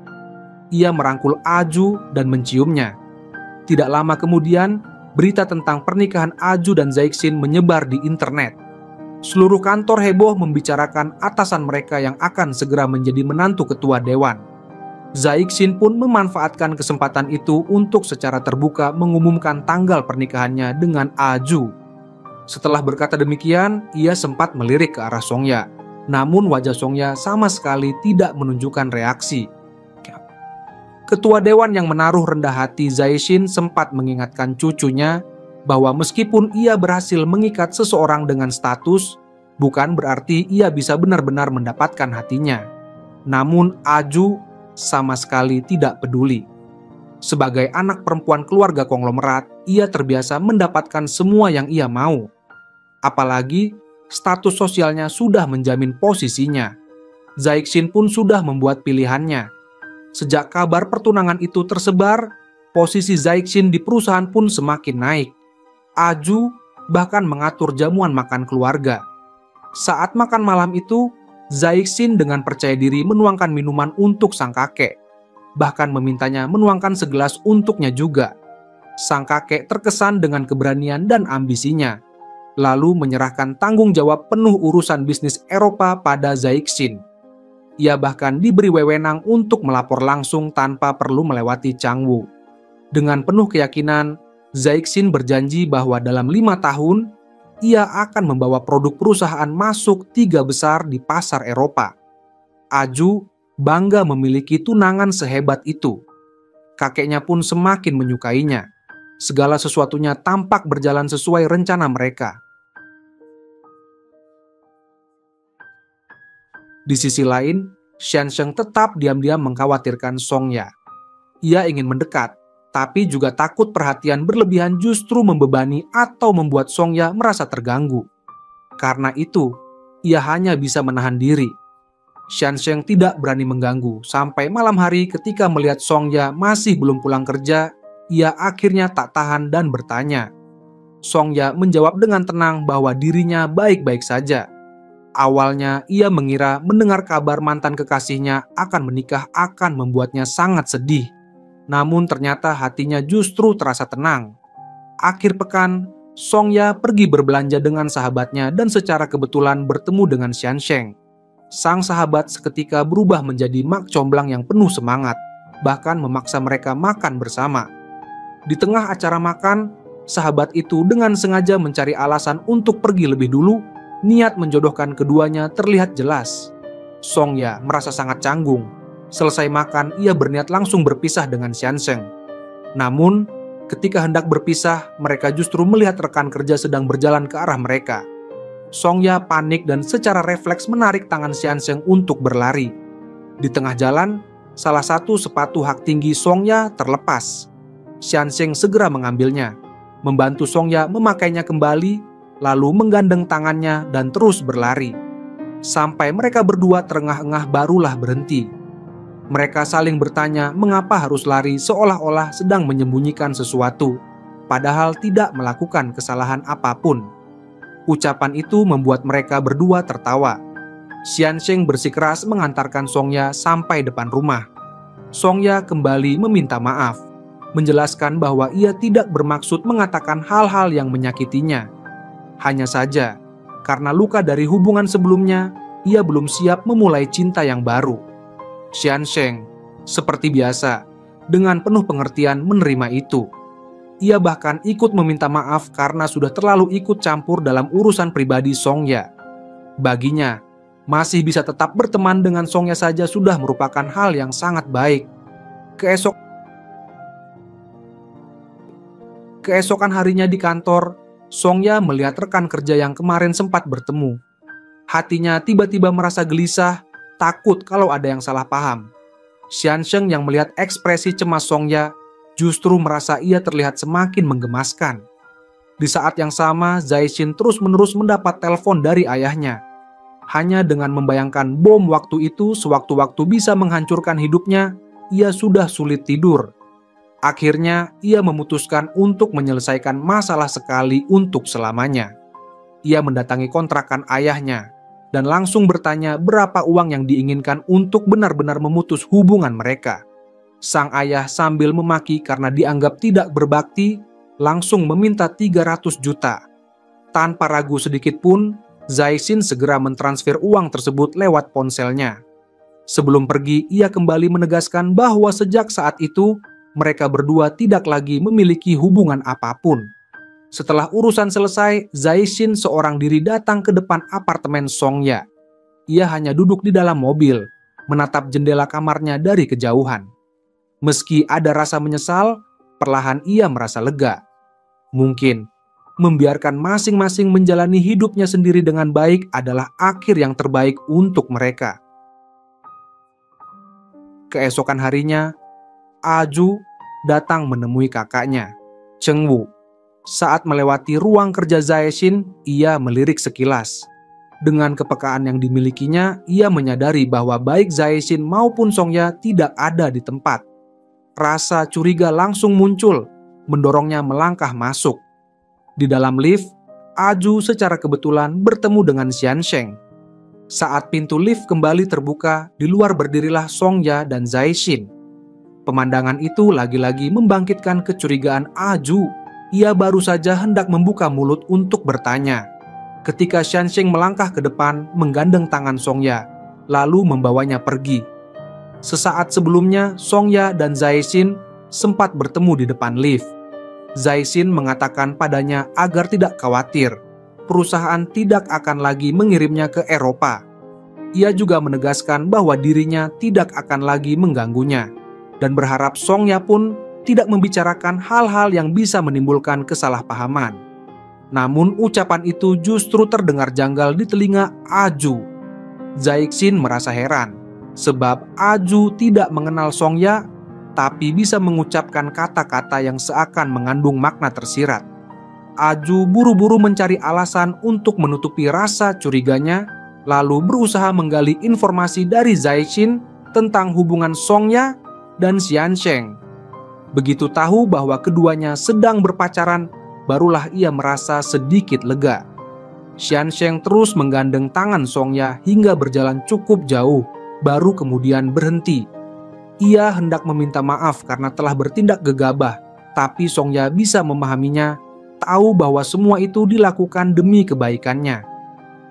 Ia merangkul Aju dan menciumnya. Tidak lama kemudian, berita tentang pernikahan Aju dan Zaishin menyebar di internet. Seluruh kantor heboh membicarakan atasan mereka yang akan segera menjadi menantu ketua dewan. Zaishin pun memanfaatkan kesempatan itu untuk secara terbuka mengumumkan tanggal pernikahannya dengan Aju. Setelah berkata demikian, ia sempat melirik ke arah Songya. Namun wajah Songya sama sekali tidak menunjukkan reaksi. Ketua dewan yang menaruh rendah hati Zaishin sempat mengingatkan cucunya bahwa meskipun ia berhasil mengikat seseorang dengan status, bukan berarti ia bisa benar-benar mendapatkan hatinya. Namun Aju sama sekali tidak peduli. Sebagai anak perempuan keluarga konglomerat, ia terbiasa mendapatkan semua yang ia mau. Apalagi status sosialnya sudah menjamin posisinya. Zaixin pun sudah membuat pilihannya. Sejak kabar pertunangan itu tersebar, posisi Zaixin di perusahaan pun semakin naik. Aju bahkan mengatur jamuan makan keluarga. Saat makan malam itu, Zaixin dengan percaya diri menuangkan minuman untuk sang kakek. Bahkan memintanya menuangkan segelas untuknya juga. Sang kakek terkesan dengan keberanian dan ambisinya, lalu menyerahkan tanggung jawab penuh urusan bisnis Eropa pada Zaixin. Ia bahkan diberi wewenang untuk melapor langsung tanpa perlu melewati Changwu. Dengan penuh keyakinan, Zaixin berjanji bahwa dalam 5 tahun, ia akan membawa produk perusahaan masuk 3 besar di pasar Eropa. Aju bangga memiliki tunangan sehebat itu. Kakeknya pun semakin menyukainya. Segala sesuatunya tampak berjalan sesuai rencana mereka. Di sisi lain, Xiansheng tetap diam-diam mengkhawatirkan Songya. Ia ingin mendekat, tapi juga takut perhatian berlebihan justru membebani atau membuat Songya merasa terganggu. Karena itu, ia hanya bisa menahan diri. Xiansheng tidak berani mengganggu sampai malam hari ketika melihat Songya masih belum pulang kerja, ia akhirnya tak tahan dan bertanya. Songya menjawab dengan tenang bahwa dirinya baik-baik saja. Awalnya ia mengira mendengar kabar mantan kekasihnya akan menikah akan membuatnya sangat sedih. Namun ternyata hatinya justru terasa tenang. Akhir pekan, Songya pergi berbelanja dengan sahabatnya dan secara kebetulan bertemu dengan Xiansheng. Sang sahabat seketika berubah menjadi mak comblang yang penuh semangat, bahkan memaksa mereka makan bersama. Di tengah acara makan, sahabat itu dengan sengaja mencari alasan untuk pergi lebih dulu. Niat menjodohkan keduanya terlihat jelas. Songya merasa sangat canggung. Selesai makan, ia berniat langsung berpisah dengan Xiansheng. Namun, ketika hendak berpisah, mereka justru melihat rekan kerja sedang berjalan ke arah mereka. Songya panik dan secara refleks menarik tangan Xiansheng untuk berlari. Di tengah jalan, salah satu sepatu hak tinggi Songya terlepas. Xiansheng segera mengambilnya, membantu Songya memakainya kembali, lalu menggandeng tangannya dan terus berlari. Sampai mereka berdua terengah-engah barulah berhenti. Mereka saling bertanya mengapa harus lari seolah-olah sedang menyembunyikan sesuatu, padahal tidak melakukan kesalahan apapun. Ucapan itu membuat mereka berdua tertawa. Xiansheng bersikeras mengantarkan Songya sampai depan rumah. Songya kembali meminta maaf, menjelaskan bahwa ia tidak bermaksud mengatakan hal-hal yang menyakitinya. Hanya saja, karena luka dari hubungan sebelumnya, ia belum siap memulai cinta yang baru. Xiansheng, seperti biasa, dengan penuh pengertian menerima itu. Ia bahkan ikut meminta maaf karena sudah terlalu ikut campur dalam urusan pribadi Songya. Baginya, masih bisa tetap berteman dengan Songya saja sudah merupakan hal yang sangat baik. Keesokan harinya di kantor, Songya melihat rekan kerja yang kemarin sempat bertemu. Hatinya tiba-tiba merasa gelisah, takut kalau ada yang salah paham. Xiansheng yang melihat ekspresi cemas Songya justru merasa ia terlihat semakin menggemaskan. Di saat yang sama, Zaixin terus-menerus mendapat telepon dari ayahnya. Hanya dengan membayangkan bom waktu itu sewaktu-waktu bisa menghancurkan hidupnya, ia sudah sulit tidur. Akhirnya, ia memutuskan untuk menyelesaikan masalah sekali untuk selamanya. Ia mendatangi kontrakan ayahnya dan langsung bertanya berapa uang yang diinginkan untuk benar-benar memutus hubungan mereka. Sang ayah sambil memaki karena dianggap tidak berbakti, langsung meminta 300 juta. Tanpa ragu sedikit pun, Zaixin segera mentransfer uang tersebut lewat ponselnya. Sebelum pergi, ia kembali menegaskan bahwa sejak saat itu, mereka berdua tidak lagi memiliki hubungan apapun. Setelah urusan selesai, Zaixin seorang diri datang ke depan apartemen Songya. Ia hanya duduk di dalam mobil, menatap jendela kamarnya dari kejauhan. Meski ada rasa menyesal, perlahan ia merasa lega. Mungkin, membiarkan masing-masing menjalani hidupnya sendiri dengan baik adalah akhir yang terbaik untuk mereka. Keesokan harinya, Aju datang menemui kakaknya, Cheng Wu. Saat melewati ruang kerja Zaishin, ia melirik sekilas. Dengan kepekaan yang dimilikinya, ia menyadari bahwa baik Zaishin maupun Songya tidak ada di tempat. Rasa curiga langsung muncul, mendorongnya melangkah masuk. Di dalam lift, Aju secara kebetulan bertemu dengan Xiansheng. Saat pintu lift kembali terbuka, di luar berdirilah Songya dan Zaishin. Pemandangan itu lagi-lagi membangkitkan kecurigaan Aju. Ia baru saja hendak membuka mulut untuk bertanya, ketika Xiansheng melangkah ke depan menggandeng tangan Songya, lalu membawanya pergi. Sesaat sebelumnya, Songya dan Zaishin sempat bertemu di depan lift. Zaishin mengatakan padanya agar tidak khawatir, perusahaan tidak akan lagi mengirimnya ke Eropa. Ia juga menegaskan bahwa dirinya tidak akan lagi mengganggunya, dan berharap Songya pun tidak membicarakan hal-hal yang bisa menimbulkan kesalahpahaman. Namun ucapan itu justru terdengar janggal di telinga Aju. Zaishin merasa heran, sebab Aju tidak mengenal Songya, tapi bisa mengucapkan kata-kata yang seakan mengandung makna tersirat. Aju buru-buru mencari alasan untuk menutupi rasa curiganya, lalu berusaha menggali informasi dari Zaishin tentang hubungan Songya dan Xiansheng. Begitu tahu bahwa keduanya sedang berpacaran, barulah ia merasa sedikit lega. Xiansheng terus menggandeng tangan Songya hingga berjalan cukup jauh, baru kemudian berhenti. Ia hendak meminta maaf karena telah bertindak gegabah, tapi Songya bisa memahaminya, tahu bahwa semua itu dilakukan demi kebaikannya.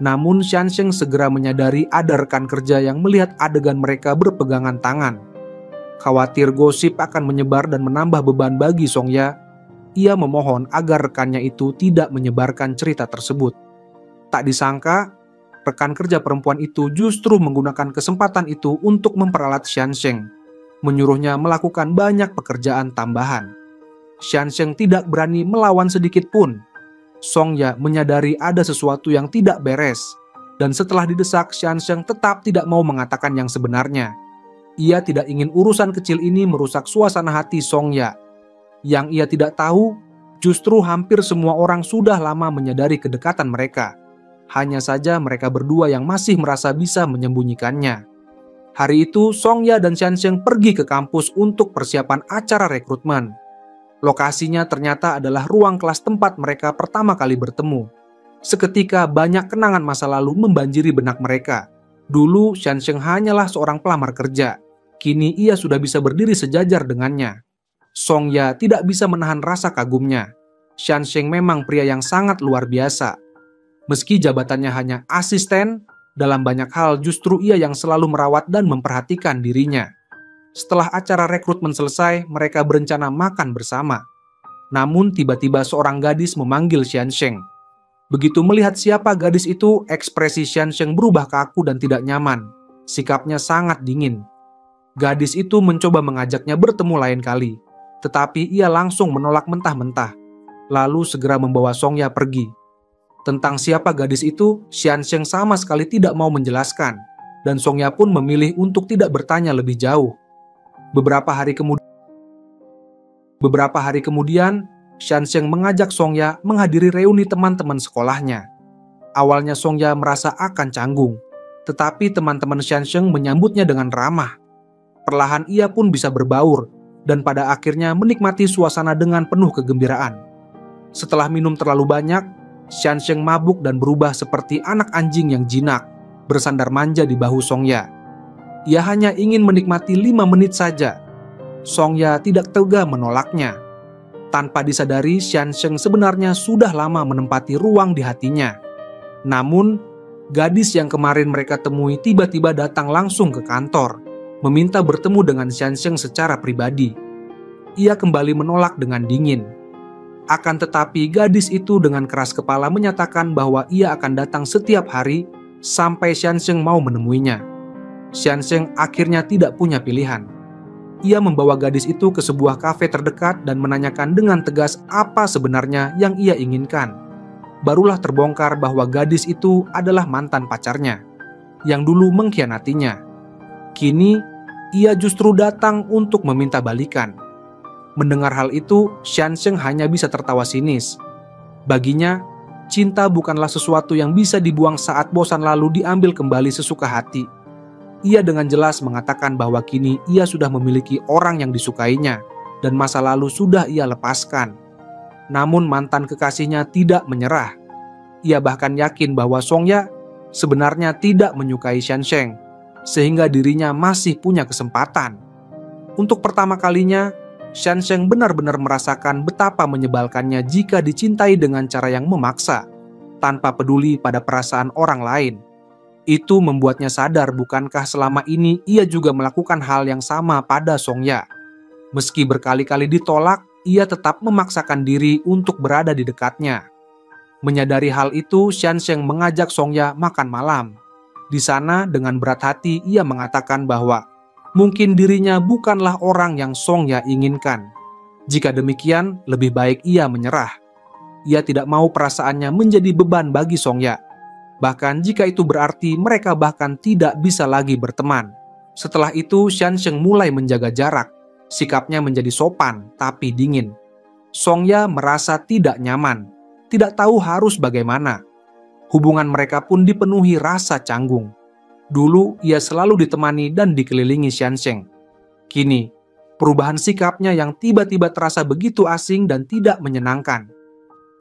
Namun Xiansheng segera menyadari ada rekan kerja yang melihat adegan mereka berpegangan tangan. Khawatir gosip akan menyebar dan menambah beban bagi Songya, ia memohon agar rekannya itu tidak menyebarkan cerita tersebut. Tak disangka, rekan kerja perempuan itu justru menggunakan kesempatan itu untuk memperalat Xiansheng, menyuruhnya melakukan banyak pekerjaan tambahan. Xiansheng tidak berani melawan sedikit pun. Songya menyadari ada sesuatu yang tidak beres, dan setelah didesak, Xiansheng tetap tidak mau mengatakan yang sebenarnya. Ia tidak ingin urusan kecil ini merusak suasana hati Songya. Yang ia tidak tahu, justru hampir semua orang sudah lama menyadari kedekatan mereka. Hanya saja mereka berdua yang masih merasa bisa menyembunyikannya. Hari itu, Songya dan Xiansheng pergi ke kampus untuk persiapan acara rekrutmen. Lokasinya ternyata adalah ruang kelas tempat mereka pertama kali bertemu. Seketika banyak kenangan masa lalu membanjiri benak mereka. Dulu Xiansheng hanyalah seorang pelamar kerja. Kini ia sudah bisa berdiri sejajar dengannya. Songya tidak bisa menahan rasa kagumnya. Xiansheng memang pria yang sangat luar biasa. Meski jabatannya hanya asisten, dalam banyak hal justru ia yang selalu merawat dan memperhatikan dirinya. Setelah acara rekrutmen selesai, mereka berencana makan bersama. Namun tiba-tiba seorang gadis memanggil Xiansheng. Begitu melihat siapa gadis itu, ekspresi Xiansheng berubah kaku dan tidak nyaman. Sikapnya sangat dingin. Gadis itu mencoba mengajaknya bertemu lain kali, tetapi ia langsung menolak mentah-mentah, lalu segera membawa Songya pergi. Tentang siapa gadis itu, Xiansheng sama sekali tidak mau menjelaskan, dan Songya pun memilih untuk tidak bertanya lebih jauh. Beberapa hari kemudian, Xiansheng mengajak Songya menghadiri reuni teman-teman sekolahnya. Awalnya Songya merasa akan canggung, tetapi teman-teman Xiansheng menyambutnya dengan ramah. Perlahan ia pun bisa berbaur, dan pada akhirnya menikmati suasana dengan penuh kegembiraan. Setelah minum terlalu banyak, Xiansheng mabuk dan berubah seperti anak anjing yang jinak, bersandar manja di bahu Songya. Ia hanya ingin menikmati 5 menit saja. Songya tidak tega menolaknya. Tanpa disadari, Xiansheng sebenarnya sudah lama menempati ruang di hatinya. Namun, gadis yang kemarin mereka temui tiba-tiba datang langsung ke kantor, meminta bertemu dengan Xiansheng secara pribadi. Ia kembali menolak dengan dingin. Akan tetapi gadis itu dengan keras kepala menyatakan bahwa ia akan datang setiap hari sampai Xiansheng mau menemuinya. Xiansheng akhirnya tidak punya pilihan. Ia membawa gadis itu ke sebuah kafe terdekat dan menanyakan dengan tegas apa sebenarnya yang ia inginkan. Barulah terbongkar bahwa gadis itu adalah mantan pacarnya, yang dulu mengkhianatinya. Kini, ia justru datang untuk meminta balikan. Mendengar hal itu, Xiansheng hanya bisa tertawa sinis. Baginya, cinta bukanlah sesuatu yang bisa dibuang saat bosan lalu diambil kembali sesuka hati. Ia dengan jelas mengatakan bahwa kini ia sudah memiliki orang yang disukainya dan masa lalu sudah ia lepaskan. Namun mantan kekasihnya tidak menyerah. Ia bahkan yakin bahwa Songya sebenarnya tidak menyukai Xiansheng, sehingga dirinya masih punya kesempatan. Untuk pertama kalinya, Xiansheng benar-benar merasakan betapa menyebalkannya jika dicintai dengan cara yang memaksa, tanpa peduli pada perasaan orang lain. Itu membuatnya sadar bukankah selama ini ia juga melakukan hal yang sama pada Songya. Meski berkali-kali ditolak, ia tetap memaksakan diri untuk berada di dekatnya. Menyadari hal itu, Xiansheng mengajak Songya makan malam. Di sana dengan berat hati ia mengatakan bahwa mungkin dirinya bukanlah orang yang Songya inginkan. Jika demikian, lebih baik ia menyerah. Ia tidak mau perasaannya menjadi beban bagi Songya. Bahkan jika itu berarti mereka bahkan tidak bisa lagi berteman. Setelah itu, Xiansheng mulai menjaga jarak. Sikapnya menjadi sopan tapi dingin. Songya merasa tidak nyaman, tidak tahu harus bagaimana. Hubungan mereka pun dipenuhi rasa canggung. Dulu ia selalu ditemani dan dikelilingi Xiansheng. Kini, perubahan sikapnya yang tiba-tiba terasa begitu asing dan tidak menyenangkan.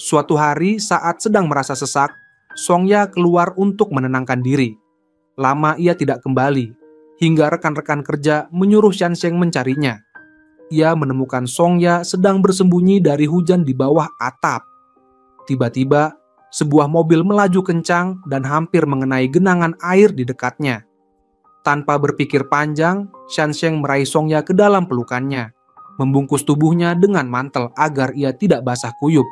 Suatu hari saat sedang merasa sesak, Songya keluar untuk menenangkan diri. Lama ia tidak kembali, hingga rekan-rekan kerja menyuruh Xiansheng mencarinya. Ia menemukan Songya sedang bersembunyi dari hujan di bawah atap. Tiba-tiba, sebuah mobil melaju kencang dan hampir mengenai genangan air di dekatnya. Tanpa berpikir panjang, Xiansheng meraih Songya ke dalam pelukannya, membungkus tubuhnya dengan mantel agar ia tidak basah kuyup.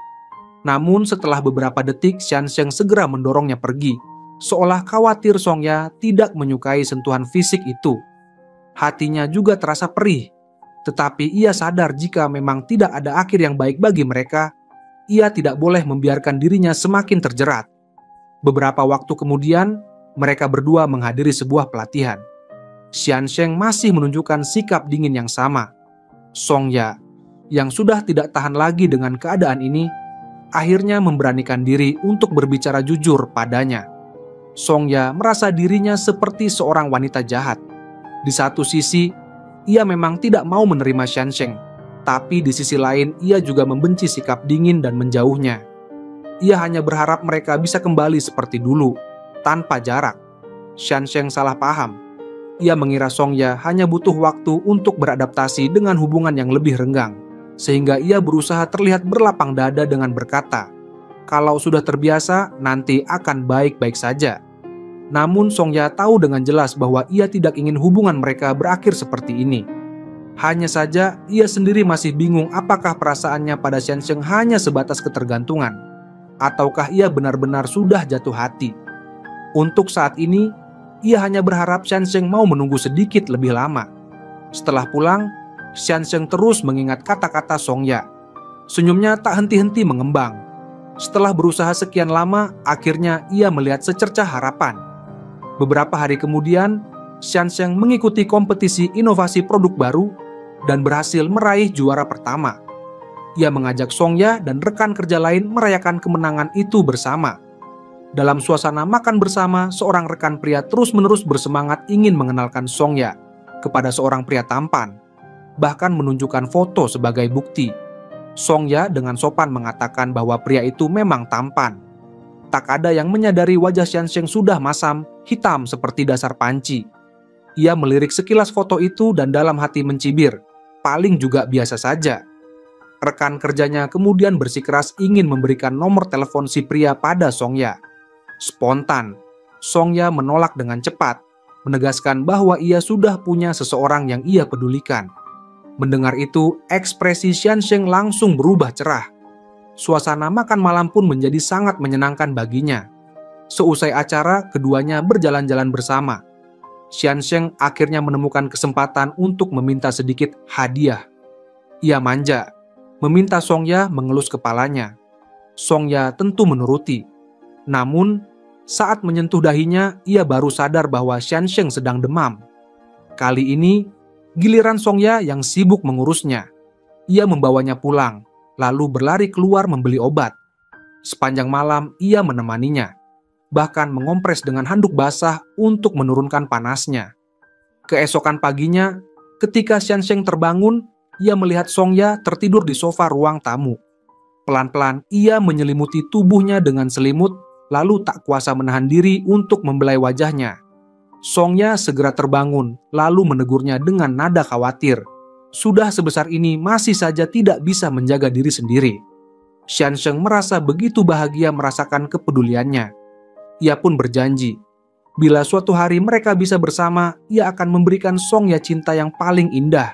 Namun setelah beberapa detik, Xiansheng segera mendorongnya pergi, seolah khawatir Songya tidak menyukai sentuhan fisik itu. Hatinya juga terasa perih, tetapi ia sadar jika memang tidak ada akhir yang baik bagi mereka, ia tidak boleh membiarkan dirinya semakin terjerat. Beberapa waktu kemudian, mereka berdua menghadiri sebuah pelatihan. Xiansheng masih menunjukkan sikap dingin yang sama. Songya, yang sudah tidak tahan lagi dengan keadaan ini, akhirnya memberanikan diri untuk berbicara jujur padanya. Songya merasa dirinya seperti seorang wanita jahat. Di satu sisi, ia memang tidak mau menerima Xiansheng, tapi di sisi lain ia juga membenci sikap dingin dan menjauhnya. Ia hanya berharap mereka bisa kembali seperti dulu, tanpa jarak. Xiansheng salah paham. Ia mengira Songya hanya butuh waktu untuk beradaptasi dengan hubungan yang lebih renggang, sehingga ia berusaha terlihat berlapang dada dengan berkata, kalau sudah terbiasa, nanti akan baik-baik saja. Namun Songya tahu dengan jelas bahwa ia tidak ingin hubungan mereka berakhir seperti ini. Hanya saja, ia sendiri masih bingung apakah perasaannya pada Xiansheng hanya sebatas ketergantungan, ataukah ia benar-benar sudah jatuh hati. Untuk saat ini, ia hanya berharap Xiansheng mau menunggu sedikit lebih lama. Setelah pulang, Xiansheng terus mengingat kata-kata Songya. Senyumnya tak henti-henti mengembang. Setelah berusaha sekian lama, akhirnya ia melihat secercah harapan. Beberapa hari kemudian, Xiansheng mengikuti kompetisi inovasi produk baru dan berhasil meraih juara pertama. Ia mengajak Songya dan rekan kerja lain merayakan kemenangan itu bersama. Dalam suasana makan bersama, seorang rekan pria terus-menerus bersemangat ingin mengenalkan Songya kepada seorang pria tampan, bahkan menunjukkan foto sebagai bukti. Songya dengan sopan mengatakan bahwa pria itu memang tampan. Tak ada yang menyadari wajah Xiansheng sudah masam, hitam seperti dasar panci. Ia melirik sekilas foto itu dan dalam hati mencibir, paling juga biasa saja. Rekan kerjanya kemudian bersikeras ingin memberikan nomor telepon si pria pada Songya. Spontan, Songya menolak dengan cepat, menegaskan bahwa ia sudah punya seseorang yang ia pedulikan. Mendengar itu, ekspresi Xiansheng langsung berubah cerah. Suasana makan malam pun menjadi sangat menyenangkan baginya. Seusai acara, keduanya berjalan-jalan bersama. Xiansheng akhirnya menemukan kesempatan untuk meminta sedikit hadiah. Ia manja, meminta Songya mengelus kepalanya. Songya tentu menuruti. Namun, saat menyentuh dahinya, ia baru sadar bahwa Xiansheng sedang demam. Kali ini, giliran Songya yang sibuk mengurusnya. ia membawanya pulang, lalu berlari keluar membeli obat. Sepanjang malam ia menemaninya, bahkan mengompres dengan handuk basah untuk menurunkan panasnya. Keesokan paginya, ketika Xiansheng terbangun, ia melihat Songya tertidur di sofa ruang tamu. Pelan-pelan ia menyelimuti tubuhnya dengan selimut, lalu tak kuasa menahan diri untuk membelai wajahnya. Songya segera terbangun, lalu menegurnya dengan nada khawatir. Sudah sebesar ini masih saja tidak bisa menjaga diri sendiri. Xiansheng merasa begitu bahagia merasakan kepeduliannya. Ia pun berjanji, bila suatu hari mereka bisa bersama, ia akan memberikan Songya cinta yang paling indah.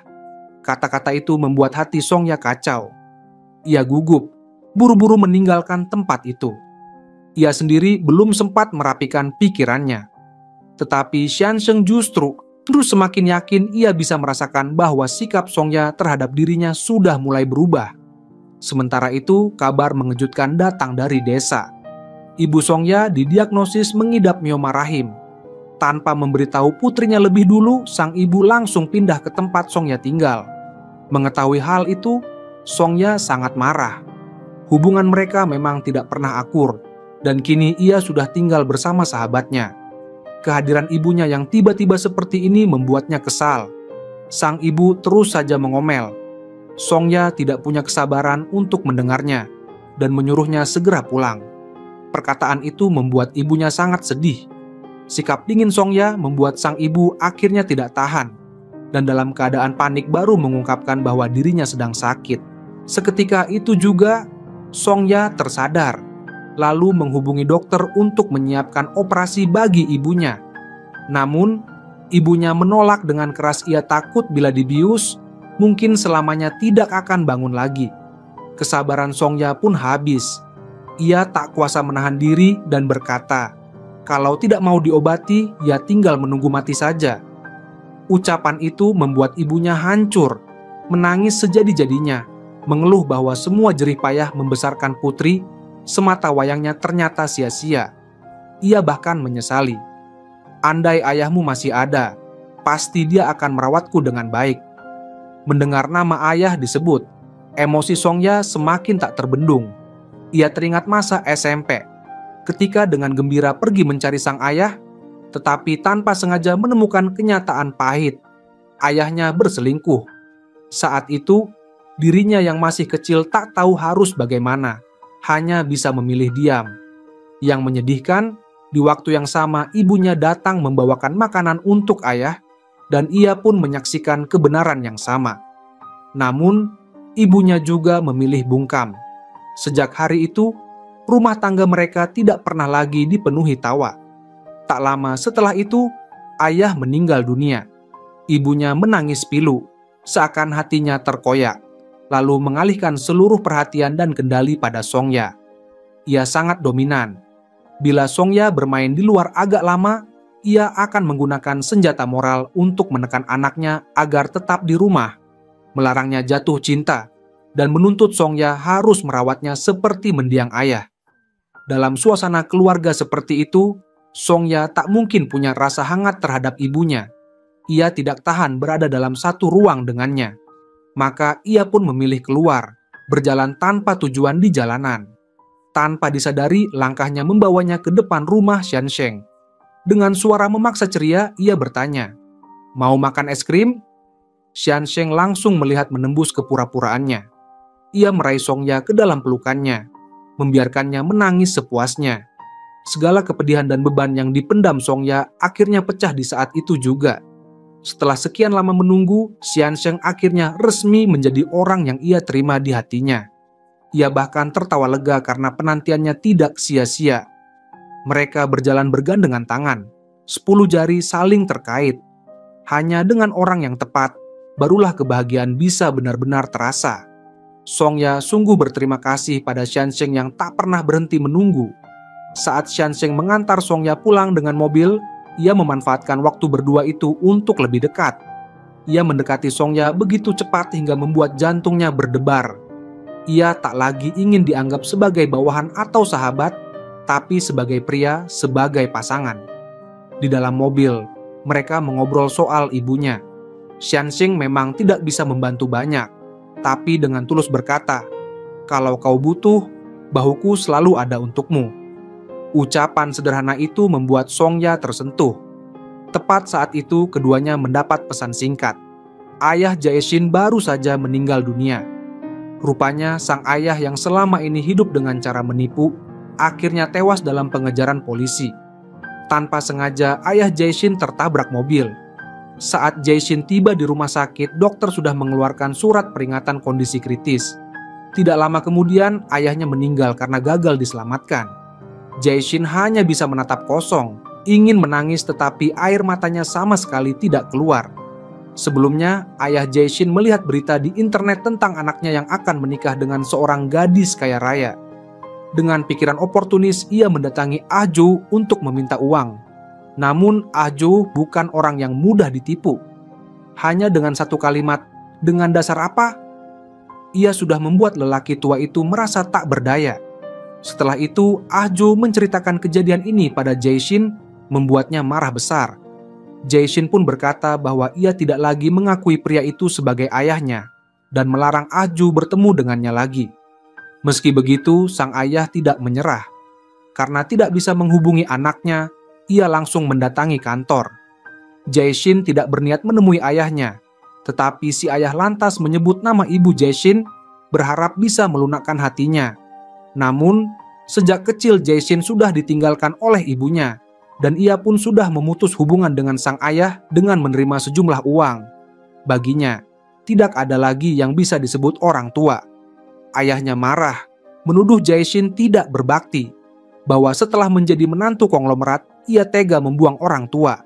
Kata-kata itu membuat hati Songya kacau. Ia gugup, buru-buru meninggalkan tempat itu. Ia sendiri belum sempat merapikan pikirannya. Tetapi Xiansheng justru terus semakin yakin ia bisa merasakan bahwa sikap Songya terhadap dirinya sudah mulai berubah. Sementara itu, kabar mengejutkan datang dari desa. Ibu Songya didiagnosis mengidap mioma rahim. Tanpa memberitahu putrinya lebih dulu, sang ibu langsung pindah ke tempat Songya tinggal. Mengetahui hal itu, Songya sangat marah. Hubungan mereka memang tidak pernah akur, dan kini ia sudah tinggal bersama sahabatnya. Kehadiran ibunya yang tiba-tiba seperti ini membuatnya kesal. Sang ibu terus saja mengomel. Songya tidak punya kesabaran untuk mendengarnya dan menyuruhnya segera pulang. Perkataan itu membuat ibunya sangat sedih. Sikap dingin Songya membuat sang ibu akhirnya tidak tahan dan dalam keadaan panik baru mengungkapkan bahwa dirinya sedang sakit. Seketika itu juga Songya tersadar, lalu menghubungi dokter untuk menyiapkan operasi bagi ibunya. Namun, ibunya menolak dengan keras. Ia takut bila dibius, mungkin selamanya tidak akan bangun lagi. Kesabaran Songya pun habis. Ia tak kuasa menahan diri dan berkata, kalau tidak mau diobati, ya tinggal menunggu mati saja. Ucapan itu membuat ibunya hancur, menangis sejadi-jadinya, mengeluh bahwa semua jerih payah membesarkan putri semata wayangnya ternyata sia-sia. Ia bahkan menyesali. Andai ayahmu masih ada, pasti dia akan merawatku dengan baik. Mendengar nama ayah disebut, emosi Songya semakin tak terbendung. Ia teringat masa SMP, ketika dengan gembira pergi mencari sang ayah, tetapi tanpa sengaja menemukan kenyataan pahit. Ayahnya berselingkuh. Saat itu, dirinya yang masih kecil tak tahu harus bagaimana. Hanya bisa memilih diam. Yang menyedihkan, di waktu yang sama ibunya datang membawakan makanan untuk ayah dan ia pun menyaksikan kebenaran yang sama. Namun, ibunya juga memilih bungkam. Sejak hari itu, rumah tangga mereka tidak pernah lagi dipenuhi tawa. Tak lama setelah itu, ayah meninggal dunia. Ibunya menangis pilu, seakan hatinya terkoyak, lalu mengalihkan seluruh perhatian dan kendali pada Songya. Ia sangat dominan. Bila Songya bermain di luar agak lama, ia akan menggunakan senjata moral untuk menekan anaknya agar tetap di rumah, melarangnya jatuh cinta, dan menuntut Songya harus merawatnya seperti mendiang ayah. Dalam suasana keluarga seperti itu, Songya tak mungkin punya rasa hangat terhadap ibunya. Ia tidak tahan berada dalam satu ruang dengannya. Maka ia pun memilih keluar, berjalan tanpa tujuan di jalanan. Tanpa disadari, langkahnya membawanya ke depan rumah Xiansheng. Dengan suara memaksa ceria, ia bertanya, "Mau makan es krim?" Xiansheng langsung melihat menembus kepura-puraannya. Ia meraih Songya ke dalam pelukannya, membiarkannya menangis sepuasnya. Segala kepedihan dan beban yang dipendam Songya akhirnya pecah di saat itu juga. Setelah sekian lama menunggu, Xiansheng akhirnya resmi menjadi orang yang ia terima di hatinya. Ia bahkan tertawa lega karena penantiannya tidak sia-sia. Mereka berjalan bergandengan tangan, 10 jari saling terkait. Hanya dengan orang yang tepat, barulah kebahagiaan bisa benar-benar terasa. Songya sungguh berterima kasih pada Xiansheng yang tak pernah berhenti menunggu. Saat Xiansheng mengantar Songya pulang dengan mobil, ia memanfaatkan waktu berdua itu untuk lebih dekat. Ia mendekati Songya begitu cepat hingga membuat jantungnya berdebar. Ia tak lagi ingin dianggap sebagai bawahan atau sahabat, tapi sebagai pria, sebagai pasangan. Di dalam mobil, mereka mengobrol soal ibunya. Xiansheng memang tidak bisa membantu banyak. tapi dengan tulus berkata, "Kalau kau butuh, bahuku selalu ada untukmu." Ucapan sederhana itu membuat Song-ya tersentuh. Tepat saat itu keduanya mendapat pesan singkat. Ayah Jae-shin baru saja meninggal dunia. Rupanya sang ayah yang selama ini hidup dengan cara menipu, akhirnya tewas dalam pengejaran polisi. Tanpa sengaja, ayah Jae-shin tertabrak mobil. Saat Jae-shin tiba di rumah sakit, dokter sudah mengeluarkan surat peringatan kondisi kritis. Tidak lama kemudian, ayahnya meninggal karena gagal diselamatkan. Jae-shin hanya bisa menatap kosong, ingin menangis tetapi air matanya sama sekali tidak keluar. Sebelumnya, ayah Jae-shin melihat berita di internet tentang anaknya yang akan menikah dengan seorang gadis kaya raya. Dengan pikiran oportunis, ia mendatangi Ah-jo untuk meminta uang. Namun Ah-jo bukan orang yang mudah ditipu. Hanya dengan satu kalimat, "Dengan dasar apa?" ia sudah membuat lelaki tua itu merasa tak berdaya. Setelah itu, Ah-jo menceritakan kejadian ini pada Jae-shin, membuatnya marah besar. Jae-shin pun berkata bahwa ia tidak lagi mengakui pria itu sebagai ayahnya dan melarang Ah-jo bertemu dengannya lagi. Meski begitu, sang ayah tidak menyerah. Karena tidak bisa menghubungi anaknya, ia langsung mendatangi kantor. Jae-shin tidak berniat menemui ayahnya, tetapi si ayah lantas menyebut nama ibu Jae-shin, berharap bisa melunakkan hatinya. Namun, sejak kecil Jae-shin sudah ditinggalkan oleh ibunya, dan ia pun sudah memutus hubungan dengan sang ayah dengan menerima sejumlah uang. Baginya, tidak ada lagi yang bisa disebut orang tua. Ayahnya marah, menuduh Jae-shin tidak berbakti, bahwa setelah menjadi menantu konglomerat, ia tega membuang orang tua.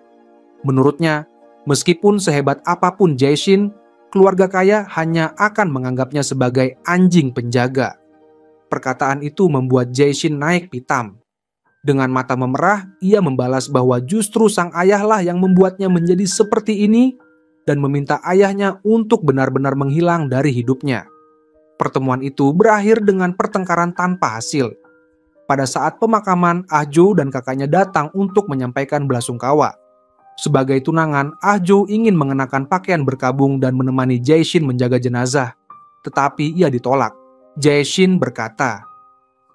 Menurutnya, meskipun sehebat apapun Jae-shin, keluarga kaya hanya akan menganggapnya sebagai anjing penjaga. Perkataan itu membuat Jae-shin naik pitam. Dengan mata memerah, ia membalas bahwa justru sang ayahlah yang membuatnya menjadi seperti ini dan meminta ayahnya untuk benar-benar menghilang dari hidupnya. Pertemuan itu berakhir dengan pertengkaran tanpa hasil. Pada saat pemakaman, Ah-jo dan kakaknya datang untuk menyampaikan belasungkawa. Sebagai tunangan, Ah-jo ingin mengenakan pakaian berkabung dan menemani Jae-shin menjaga jenazah. Tetapi ia ditolak. Jae-shin berkata,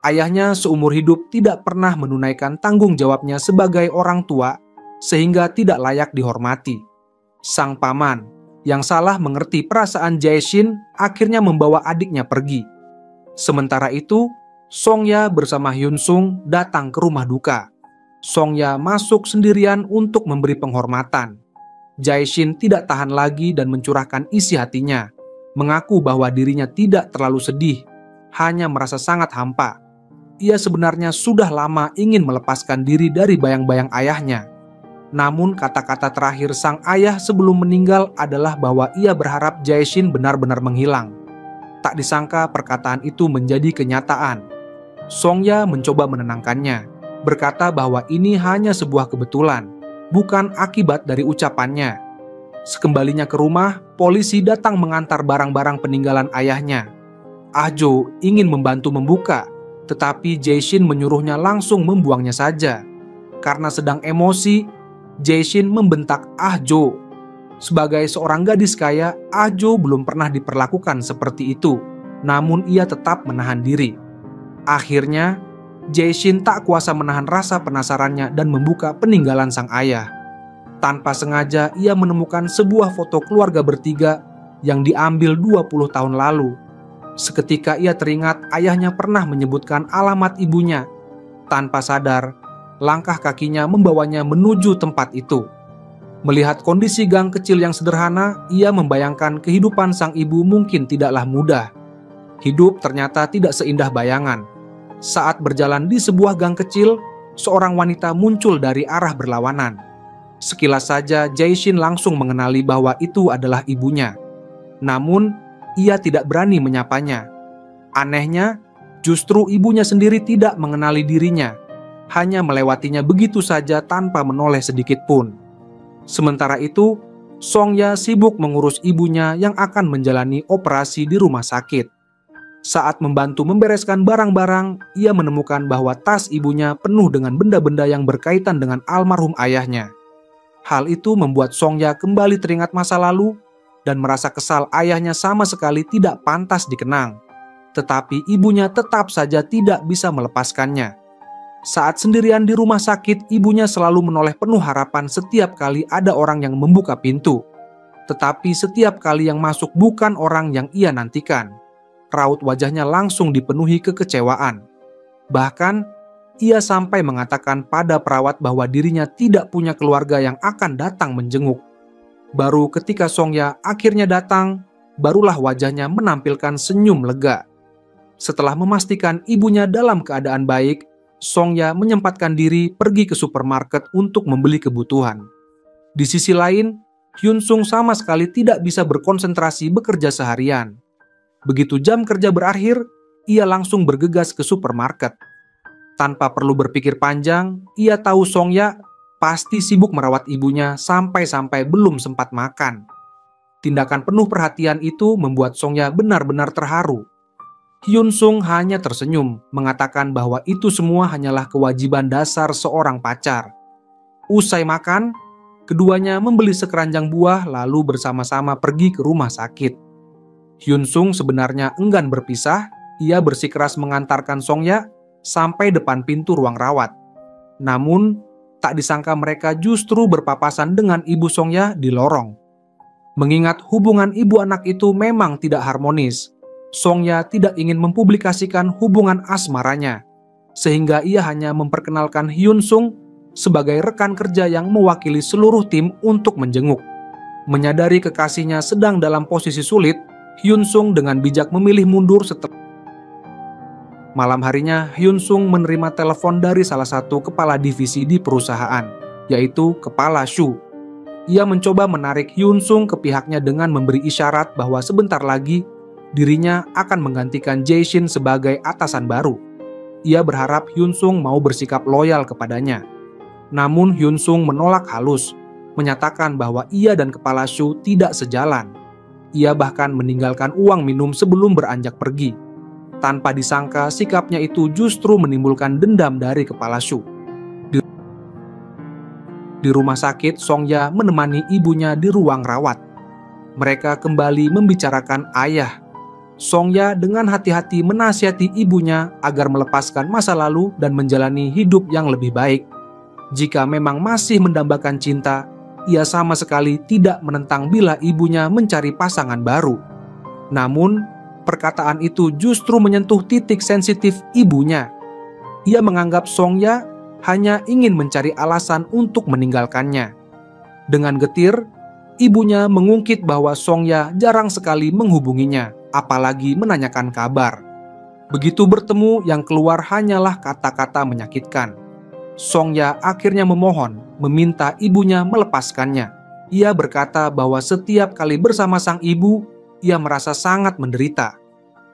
ayahnya seumur hidup tidak pernah menunaikan tanggung jawabnya sebagai orang tua, sehingga tidak layak dihormati. Sang paman, yang salah mengerti perasaan Jae-shin, akhirnya membawa adiknya pergi. Sementara itu, Song-ya bersama Hyun-sung datang ke rumah duka. Song-ya masuk sendirian untuk memberi penghormatan. Jae-shin tidak tahan lagi dan mencurahkan isi hatinya, mengaku bahwa dirinya tidak terlalu sedih, hanya merasa sangat hampa. Ia sebenarnya sudah lama ingin melepaskan diri dari bayang-bayang ayahnya. Namun kata-kata terakhir sang ayah sebelum meninggal adalah bahwa ia berharap Jae-shin benar-benar menghilang. Tak disangka perkataan itu menjadi kenyataan. Song-ya mencoba menenangkannya, berkata bahwa ini hanya sebuah kebetulan, bukan akibat dari ucapannya. Sekembalinya ke rumah, polisi datang mengantar barang-barang peninggalan ayahnya. Ah-jo ingin membantu membuka, tetapi Jae-shin menyuruhnya langsung membuangnya saja. Karena sedang emosi, Jae-shin membentak Ah-jo. Sebagai seorang gadis kaya, Ah-jo belum pernah diperlakukan seperti itu, namun ia tetap menahan diri. Akhirnya, Jae-shin tak kuasa menahan rasa penasarannya dan membuka peninggalan sang ayah. Tanpa sengaja, ia menemukan sebuah foto keluarga bertiga yang diambil 20 tahun lalu. Seketika ia teringat ayahnya pernah menyebutkan alamat ibunya. Tanpa sadar, langkah kakinya membawanya menuju tempat itu. Melihat kondisi gang kecil yang sederhana, ia membayangkan kehidupan sang ibu mungkin tidaklah mudah. Hidup ternyata tidak seindah bayangan. Saat berjalan di sebuah gang kecil, seorang wanita muncul dari arah berlawanan. Sekilas saja Jae-shin langsung mengenali bahwa itu adalah ibunya. Namun, ia tidak berani menyapanya. Anehnya, justru ibunya sendiri tidak mengenali dirinya, hanya melewatinya begitu saja tanpa menoleh sedikit pun. Sementara itu, Song-ya sibuk mengurus ibunya yang akan menjalani operasi di rumah sakit. Saat membantu membereskan barang-barang, ia menemukan bahwa tas ibunya penuh dengan benda-benda yang berkaitan dengan almarhum ayahnya. Hal itu membuat Song-ya kembali teringat masa lalu dan merasa kesal ayahnya sama sekali tidak pantas dikenang. Tetapi ibunya tetap saja tidak bisa melepaskannya. Saat sendirian di rumah sakit, ibunya selalu menoleh penuh harapan setiap kali ada orang yang membuka pintu. Tetapi setiap kali yang masuk bukan orang yang ia nantikan. Raut wajahnya langsung dipenuhi kekecewaan. Bahkan, ia sampai mengatakan pada perawat bahwa dirinya tidak punya keluarga yang akan datang menjenguk. Baru ketika Songya akhirnya datang, barulah wajahnya menampilkan senyum lega. Setelah memastikan ibunya dalam keadaan baik, Songya menyempatkan diri pergi ke supermarket untuk membeli kebutuhan. Di sisi lain, Hyunsung sama sekali tidak bisa berkonsentrasi bekerja seharian. Begitu jam kerja berakhir, ia langsung bergegas ke supermarket. Tanpa perlu berpikir panjang, ia tahu Songya pasti sibuk merawat ibunya sampai-sampai belum sempat makan. Tindakan penuh perhatian itu membuat Songya benar-benar terharu. Hyunsung hanya tersenyum, mengatakan bahwa itu semua hanyalah kewajiban dasar seorang pacar. Usai makan, keduanya membeli sekeranjang buah lalu bersama-sama pergi ke rumah sakit. Hyunsung sebenarnya enggan berpisah, ia bersikeras mengantarkan Songya sampai depan pintu ruang rawat. Namun, tak disangka mereka justru berpapasan dengan ibu Songya di lorong. Mengingat hubungan ibu anak itu memang tidak harmonis, Songya tidak ingin mempublikasikan hubungan asmaranya, sehingga ia hanya memperkenalkan Hyunsung sebagai rekan kerja yang mewakili seluruh tim untuk menjenguk. Menyadari kekasihnya sedang dalam posisi sulit, Hyunsung dengan bijak memilih mundur setelah. Malam harinya, Hyunsung menerima telepon dari salah satu kepala divisi di perusahaan, yaitu Kepala Shu. Ia mencoba menarik Hyunsung ke pihaknya dengan memberi isyarat bahwa sebentar lagi dirinya akan menggantikan Jae-shin sebagai atasan baru. Ia berharap Hyunsung mau bersikap loyal kepadanya. Namun Hyunsung menolak halus, menyatakan bahwa ia dan Kepala Shu tidak sejalan. Ia bahkan meninggalkan uang minum sebelum beranjak pergi. Tanpa disangka, sikapnya itu justru menimbulkan dendam dari Kepala Shu. Di rumah sakit, Songya menemani ibunya di ruang rawat. Mereka kembali membicarakan ayah. Songya dengan hati-hati menasihati ibunya agar melepaskan masa lalu dan menjalani hidup yang lebih baik. Jika memang masih mendambakan cinta, ia sama sekali tidak menentang bila ibunya mencari pasangan baru. Namun, perkataan itu justru menyentuh titik sensitif ibunya. Ia menganggap Songya hanya ingin mencari alasan untuk meninggalkannya. Dengan getir, ibunya mengungkit bahwa Songya jarang sekali menghubunginya, apalagi menanyakan kabar. Begitu bertemu, yang keluar hanyalah kata-kata menyakitkan. Songya akhirnya memohon, meminta ibunya melepaskannya. Ia berkata bahwa setiap kali bersama sang ibu, ia merasa sangat menderita.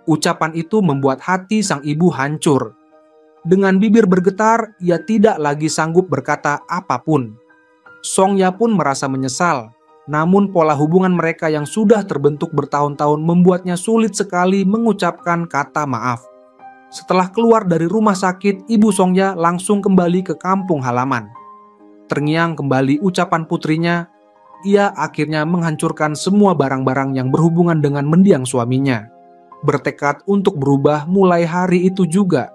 Ucapan itu membuat hati sang ibu hancur. Dengan bibir bergetar, ia tidak lagi sanggup berkata apapun. Songya pun merasa menyesal. Namun pola hubungan mereka yang sudah terbentuk bertahun-tahun membuatnya sulit sekali mengucapkan kata maaf. Setelah keluar dari rumah sakit, ibu Songya langsung kembali ke kampung halaman. Terngiang kembali ucapan putrinya, ia akhirnya menghancurkan semua barang-barang yang berhubungan dengan mendiang suaminya. Bertekad untuk berubah mulai hari itu juga.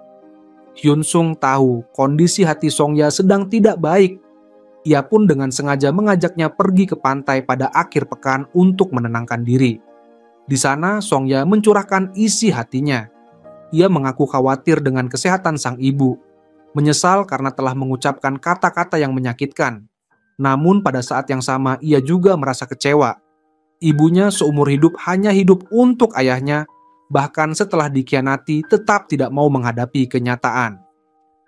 Hyunsung tahu kondisi hati Songya sedang tidak baik. Ia pun dengan sengaja mengajaknya pergi ke pantai pada akhir pekan untuk menenangkan diri. Di sana, Songya mencurahkan isi hatinya. Ia mengaku khawatir dengan kesehatan sang ibu, menyesal karena telah mengucapkan kata-kata yang menyakitkan. Namun pada saat yang sama, ia juga merasa kecewa. Ibunya seumur hidup hanya hidup untuk ayahnya, bahkan setelah dikhianati tetap tidak mau menghadapi kenyataan.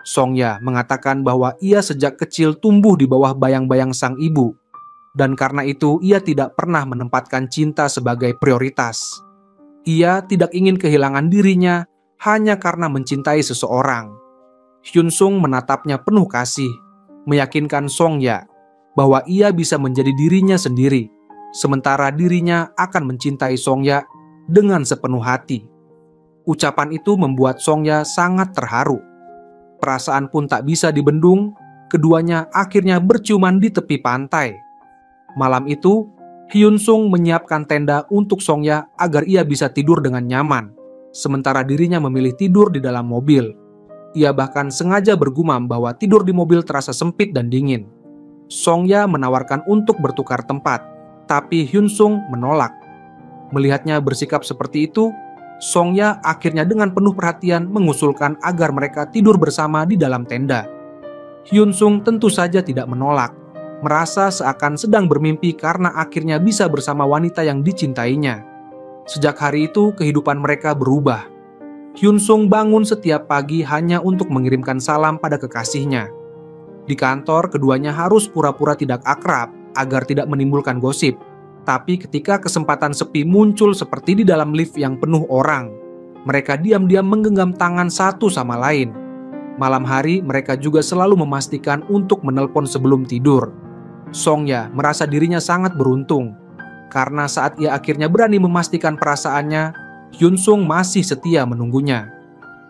Songya mengatakan bahwa ia sejak kecil tumbuh di bawah bayang-bayang sang ibu, dan karena itu ia tidak pernah menempatkan cinta sebagai prioritas. Ia tidak ingin kehilangan dirinya hanya karena mencintai seseorang. Hyunsung menatapnya penuh kasih, meyakinkan Songya bahwa ia bisa menjadi dirinya sendiri, sementara dirinya akan mencintai Songya dengan sepenuh hati. Ucapan itu membuat Songya sangat terharu. Perasaan pun tak bisa dibendung, keduanya akhirnya berciuman di tepi pantai. Malam itu, Hyun Sung menyiapkan tenda untuk Song-ya agar ia bisa tidur dengan nyaman, sementara dirinya memilih tidur di dalam mobil. Ia bahkan sengaja bergumam bahwa tidur di mobil terasa sempit dan dingin. Song-ya menawarkan untuk bertukar tempat, tapi Hyun Sung menolak. Melihatnya bersikap seperti itu, Song-ya akhirnya dengan penuh perhatian mengusulkan agar mereka tidur bersama di dalam tenda. Hyun Sung tentu saja tidak menolak, merasa seakan sedang bermimpi karena akhirnya bisa bersama wanita yang dicintainya. Sejak hari itu, kehidupan mereka berubah. Hyun Sung bangun setiap pagi hanya untuk mengirimkan salam pada kekasihnya. Di kantor, keduanya harus pura-pura tidak akrab agar tidak menimbulkan gosip. Tapi ketika kesempatan sepi muncul seperti di dalam lift yang penuh orang, mereka diam-diam menggenggam tangan satu sama lain. Malam hari, mereka juga selalu memastikan untuk menelpon sebelum tidur. Song-ya merasa dirinya sangat beruntung, karena saat ia akhirnya berani memastikan perasaannya, Hyun Sung masih setia menunggunya.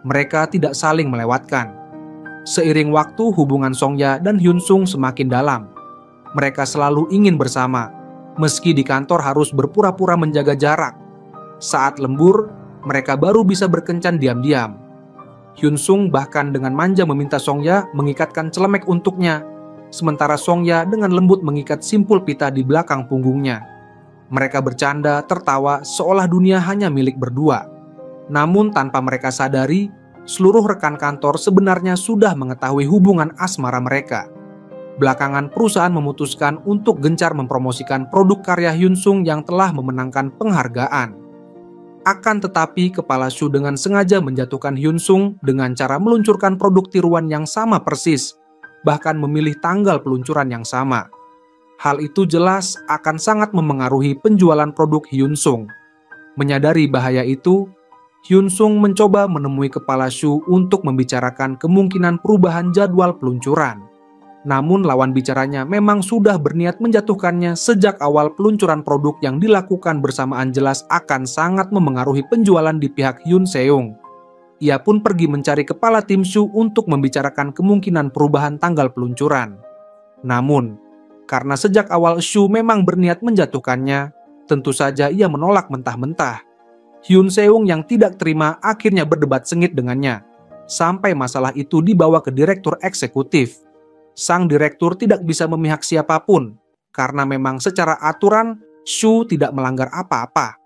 Mereka tidak saling melewatkan. Seiring waktu, hubungan Song-ya dan Hyun Sung semakin dalam. Mereka selalu ingin bersama, meski di kantor harus berpura-pura menjaga jarak. Saat lembur, mereka baru bisa berkencan diam-diam. Hyun Sung bahkan dengan manja meminta Song-ya mengikatkan celemek untuknya, sementara Song-ya dengan lembut mengikat simpul pita di belakang punggungnya. Mereka bercanda, tertawa, seolah dunia hanya milik berdua. Namun tanpa mereka sadari, seluruh rekan kantor sebenarnya sudah mengetahui hubungan asmara mereka. Belakangan perusahaan memutuskan untuk gencar mempromosikan produk karya Hyun Sung yang telah memenangkan penghargaan. Akan tetapi, kepala Shu dengan sengaja menjatuhkan Hyun Sung dengan cara meluncurkan produk tiruan yang sama persis, bahkan memilih tanggal peluncuran yang sama. Hal itu jelas akan sangat memengaruhi penjualan produk Hyun Sung. Menyadari bahaya itu, Hyun Sung mencoba menemui kepala Shu untuk membicarakan kemungkinan perubahan jadwal peluncuran. Namun lawan bicaranya memang sudah berniat menjatuhkannya sejak awal. Peluncuran produk yang dilakukan bersamaan jelas akan sangat memengaruhi penjualan di pihak Hyun Seung. Ia pun pergi mencari kepala tim Shu untuk membicarakan kemungkinan perubahan tanggal peluncuran. Namun, karena sejak awal Shu memang berniat menjatuhkannya, tentu saja ia menolak mentah-mentah. Hyun Seung yang tidak terima akhirnya berdebat sengit dengannya, sampai masalah itu dibawa ke direktur eksekutif. Sang direktur tidak bisa memihak siapapun, karena memang secara aturan Shu tidak melanggar apa-apa.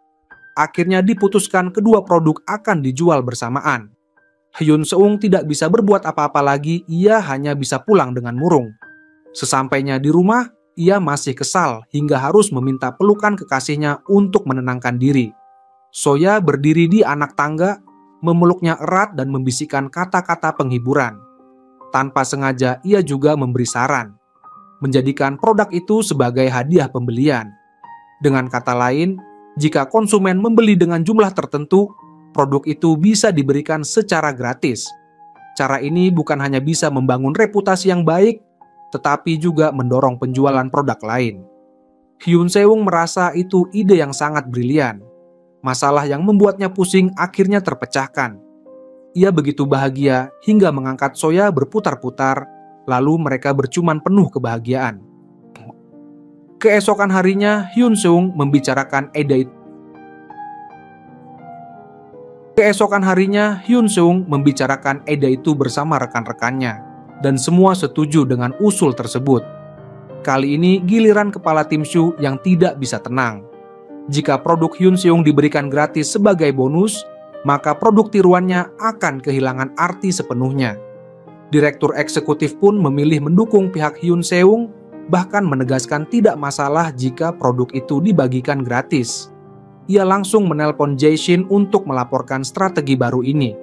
Akhirnya diputuskan kedua produk akan dijual bersamaan. Hyun Seung tidak bisa berbuat apa-apa lagi, ia hanya bisa pulang dengan murung. Sesampainya di rumah, ia masih kesal hingga harus meminta pelukan kekasihnya untuk menenangkan diri. Soya berdiri di anak tangga, memeluknya erat dan membisikkan kata-kata penghiburan. Tanpa sengaja, ia juga memberi saran, menjadikan produk itu sebagai hadiah pembelian. Dengan kata lain, jika konsumen membeli dengan jumlah tertentu, produk itu bisa diberikan secara gratis. Cara ini bukan hanya bisa membangun reputasi yang baik, tetapi juga mendorong penjualan produk lain. Hyun Seung merasa itu ide yang sangat brilian. Masalah yang membuatnya pusing akhirnya terpecahkan. Ia begitu bahagia hingga mengangkat Soya berputar-putar, lalu mereka berciuman penuh kebahagiaan. Keesokan harinya, Hyun Seung membicarakan ide itu. Bersama rekan-rekannya, dan semua setuju dengan usul tersebut. Kali ini giliran kepala tim Shu yang tidak bisa tenang. Jika produk Hyun Seung diberikan gratis sebagai bonus, maka produk tiruannya akan kehilangan arti sepenuhnya. Direktur eksekutif pun memilih mendukung pihak Hyun Seung, bahkan menegaskan tidak masalah jika produk itu dibagikan gratis. Ia langsung menelpon Jae-shin untuk melaporkan strategi baru ini.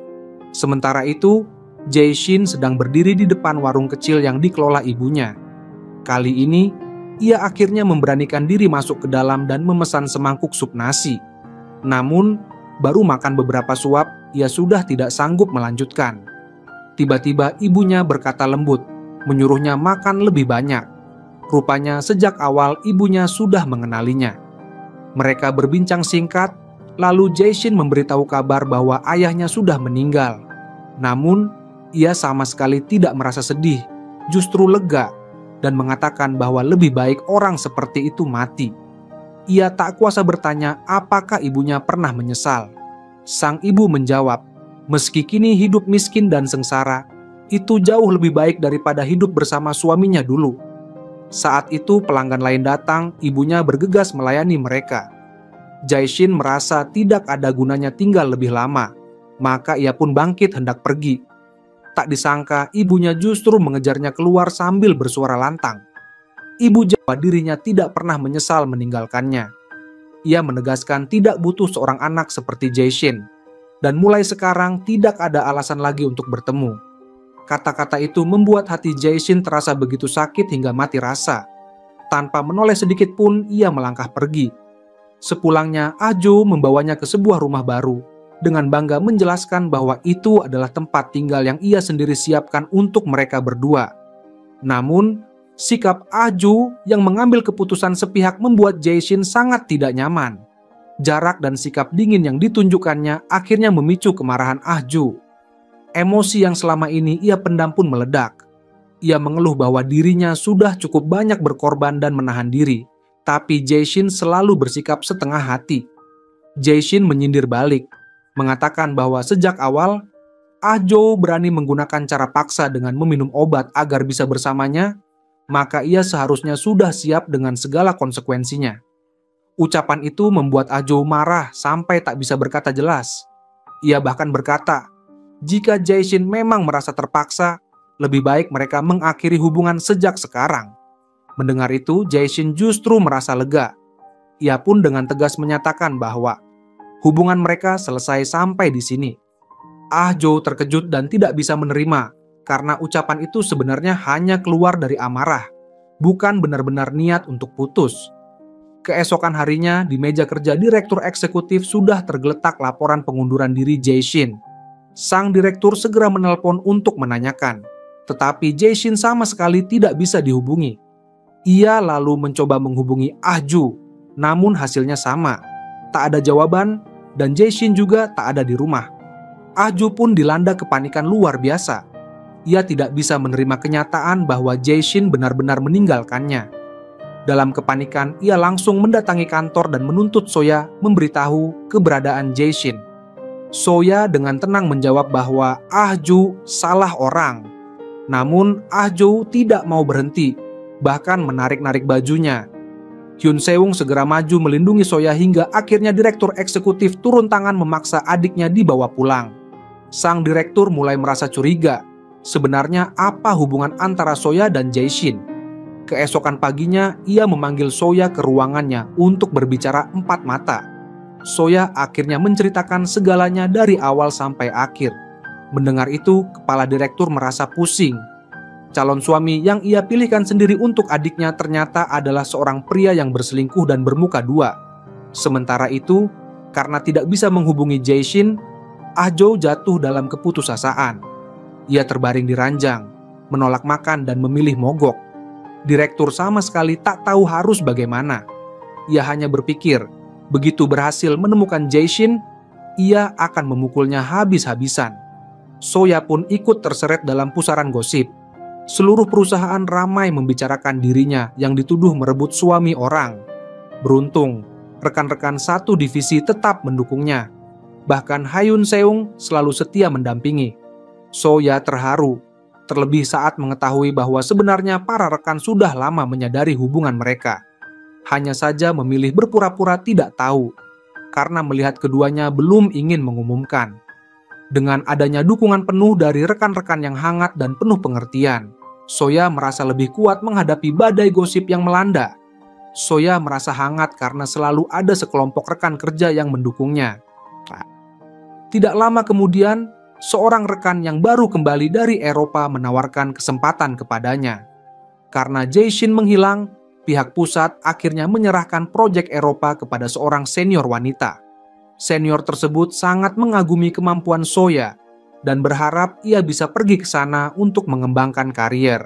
Sementara itu, Jae-shin sedang berdiri di depan warung kecil yang dikelola ibunya. Kali ini, ia akhirnya memberanikan diri masuk ke dalam dan memesan semangkuk sup nasi. Namun, baru makan beberapa suap, ia sudah tidak sanggup melanjutkan. Tiba-tiba ibunya berkata lembut, menyuruhnya makan lebih banyak. Rupanya sejak awal ibunya sudah mengenalinya. Mereka berbincang singkat, lalu Jae-shin memberitahu kabar bahwa ayahnya sudah meninggal. Namun, ia sama sekali tidak merasa sedih, justru lega, dan mengatakan bahwa lebih baik orang seperti itu mati. Ia tak kuasa bertanya apakah ibunya pernah menyesal. Sang ibu menjawab, meski kini hidup miskin dan sengsara, itu jauh lebih baik daripada hidup bersama suaminya dulu. Saat itu pelanggan lain datang, ibunya bergegas melayani mereka. Jae-shin merasa tidak ada gunanya tinggal lebih lama, maka ia pun bangkit hendak pergi. Tak disangka ibunya justru mengejarnya keluar sambil bersuara lantang. Ibu jawab dirinya tidak pernah menyesal meninggalkannya. Ia menegaskan tidak butuh seorang anak seperti Jae-shin, dan mulai sekarang tidak ada alasan lagi untuk bertemu. Kata-kata itu membuat hati Jae-shin terasa begitu sakit hingga mati rasa. Tanpa menoleh sedikit pun ia melangkah pergi. Sepulangnya, Ah-jo membawanya ke sebuah rumah baru, dengan bangga menjelaskan bahwa itu adalah tempat tinggal yang ia sendiri siapkan untuk mereka berdua. Namun, sikap Ah-jo yang mengambil keputusan sepihak membuat Jae-shin sangat tidak nyaman. Jarak dan sikap dingin yang ditunjukkannya akhirnya memicu kemarahan Ah-jo. Emosi yang selama ini ia pendam pun meledak. Ia mengeluh bahwa dirinya sudah cukup banyak berkorban dan menahan diri, tapi Jae-shin selalu bersikap setengah hati. Jae-shin menyindir balik, mengatakan bahwa sejak awal, Ah-jo berani menggunakan cara paksa dengan meminum obat agar bisa bersamanya, maka ia seharusnya sudah siap dengan segala konsekuensinya. Ucapan itu membuat Ah-jo marah sampai tak bisa berkata jelas. Ia bahkan berkata, jika Jae-shin memang merasa terpaksa, lebih baik mereka mengakhiri hubungan sejak sekarang. Mendengar itu, Jae-shin justru merasa lega. Ia pun dengan tegas menyatakan bahwa hubungan mereka selesai sampai di sini. Ah-jo terkejut dan tidak bisa menerima, karena ucapan itu sebenarnya hanya keluar dari amarah, bukan benar-benar niat untuk putus. Keesokan harinya, di meja kerja direktur eksekutif sudah tergeletak laporan pengunduran diri Jae-shin. Sang direktur segera menelpon untuk menanyakan, tetapi Jae-shin sama sekali tidak bisa dihubungi. Ia lalu mencoba menghubungi Ah-jo, namun hasilnya sama. Tak ada jawaban, dan Jae-shin juga tak ada di rumah. Ah-jo pun dilanda kepanikan luar biasa. Ia tidak bisa menerima kenyataan bahwa Jae-shin benar-benar meninggalkannya. Dalam kepanikan, ia langsung mendatangi kantor dan menuntut Soya memberitahu keberadaan Jae-shin. Soya dengan tenang menjawab bahwa Ah-jo salah orang. Namun Ah-jo tidak mau berhenti, bahkan menarik-narik bajunya. Hyun Seung segera maju melindungi Soya hingga akhirnya direktur eksekutif turun tangan memaksa adiknya dibawa pulang. Sang direktur mulai merasa curiga. Sebenarnya apa hubungan antara Soya dan Jae-shin? Keesokan paginya, ia memanggil Soya ke ruangannya untuk berbicara empat mata. Soya akhirnya menceritakan segalanya dari awal sampai akhir. Mendengar itu, kepala direktur merasa pusing. Calon suami yang ia pilihkan sendiri untuk adiknya ternyata adalah seorang pria yang berselingkuh dan bermuka dua. Sementara itu, karena tidak bisa menghubungi Jae-shin, Ah-jo jatuh dalam keputusasaan. Ia terbaring di ranjang, menolak makan dan memilih mogok. Direktur sama sekali tak tahu harus bagaimana. Ia hanya berpikir, begitu berhasil menemukan Jae-shin, ia akan memukulnya habis-habisan. Soya pun ikut terseret dalam pusaran gosip. Seluruh perusahaan ramai membicarakan dirinya yang dituduh merebut suami orang. Beruntung, rekan-rekan satu divisi tetap mendukungnya. Bahkan Hyun Seung selalu setia mendampingi. Soya terharu, terlebih saat mengetahui bahwa sebenarnya para rekan sudah lama menyadari hubungan mereka. Hanya saja memilih berpura-pura tidak tahu, karena melihat keduanya belum ingin mengumumkan. Dengan adanya dukungan penuh dari rekan-rekan yang hangat dan penuh pengertian, Soya merasa lebih kuat menghadapi badai gosip yang melanda. Soya merasa hangat karena selalu ada sekelompok rekan kerja yang mendukungnya. Tidak lama kemudian, seorang rekan yang baru kembali dari Eropa menawarkan kesempatan kepadanya. Karena Jae-shin menghilang, pihak pusat akhirnya menyerahkan proyek Eropa kepada seorang senior wanita. Senior tersebut sangat mengagumi kemampuan Soya dan berharap ia bisa pergi ke sana untuk mengembangkan karier.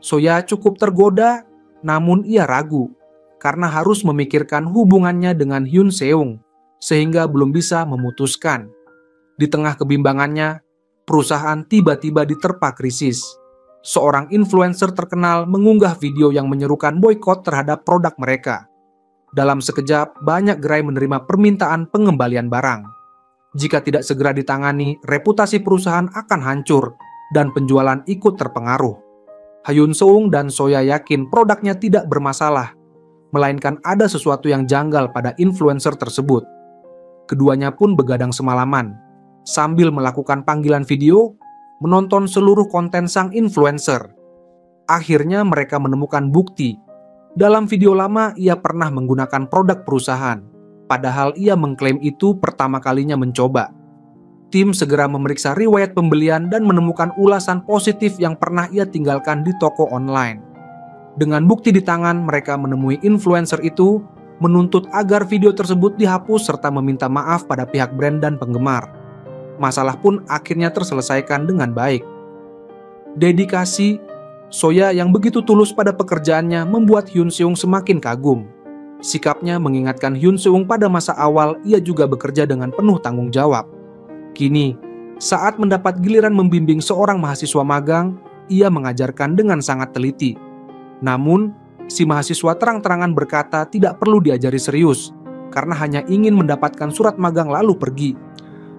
Soya cukup tergoda, namun ia ragu karena harus memikirkan hubungannya dengan Hyun Seung, sehingga belum bisa memutuskan. Di tengah kebimbangannya, perusahaan tiba-tiba diterpa krisis. Seorang influencer terkenal mengunggah video yang menyerukan boikot terhadap produk mereka. Dalam sekejap, banyak gerai menerima permintaan pengembalian barang. Jika tidak segera ditangani, reputasi perusahaan akan hancur dan penjualan ikut terpengaruh. Hyun Seung dan Soya yakin produknya tidak bermasalah, melainkan ada sesuatu yang janggal pada influencer tersebut. Keduanya pun begadang semalaman, sambil melakukan panggilan video, menonton seluruh konten sang influencer. Akhirnya mereka menemukan bukti. Dalam video lama, ia pernah menggunakan produk perusahaan, padahal ia mengklaim itu pertama kalinya mencoba. Tim segera memeriksa riwayat pembelian dan menemukan ulasan positif yang pernah ia tinggalkan di toko online. Dengan bukti di tangan, mereka menemui influencer itu, menuntut agar video tersebut dihapus serta meminta maaf pada pihak brand dan penggemar. Masalah pun akhirnya terselesaikan dengan baik. Dedikasi Soya yang begitu tulus pada pekerjaannya membuat Hyun Seung semakin kagum. Sikapnya mengingatkan Hyun Seung pada masa awal ia juga bekerja dengan penuh tanggung jawab. Kini, saat mendapat giliran membimbing seorang mahasiswa magang, ia mengajarkan dengan sangat teliti. Namun, si mahasiswa terang-terangan berkata tidak perlu diajari serius, karena hanya ingin mendapatkan surat magang lalu pergi.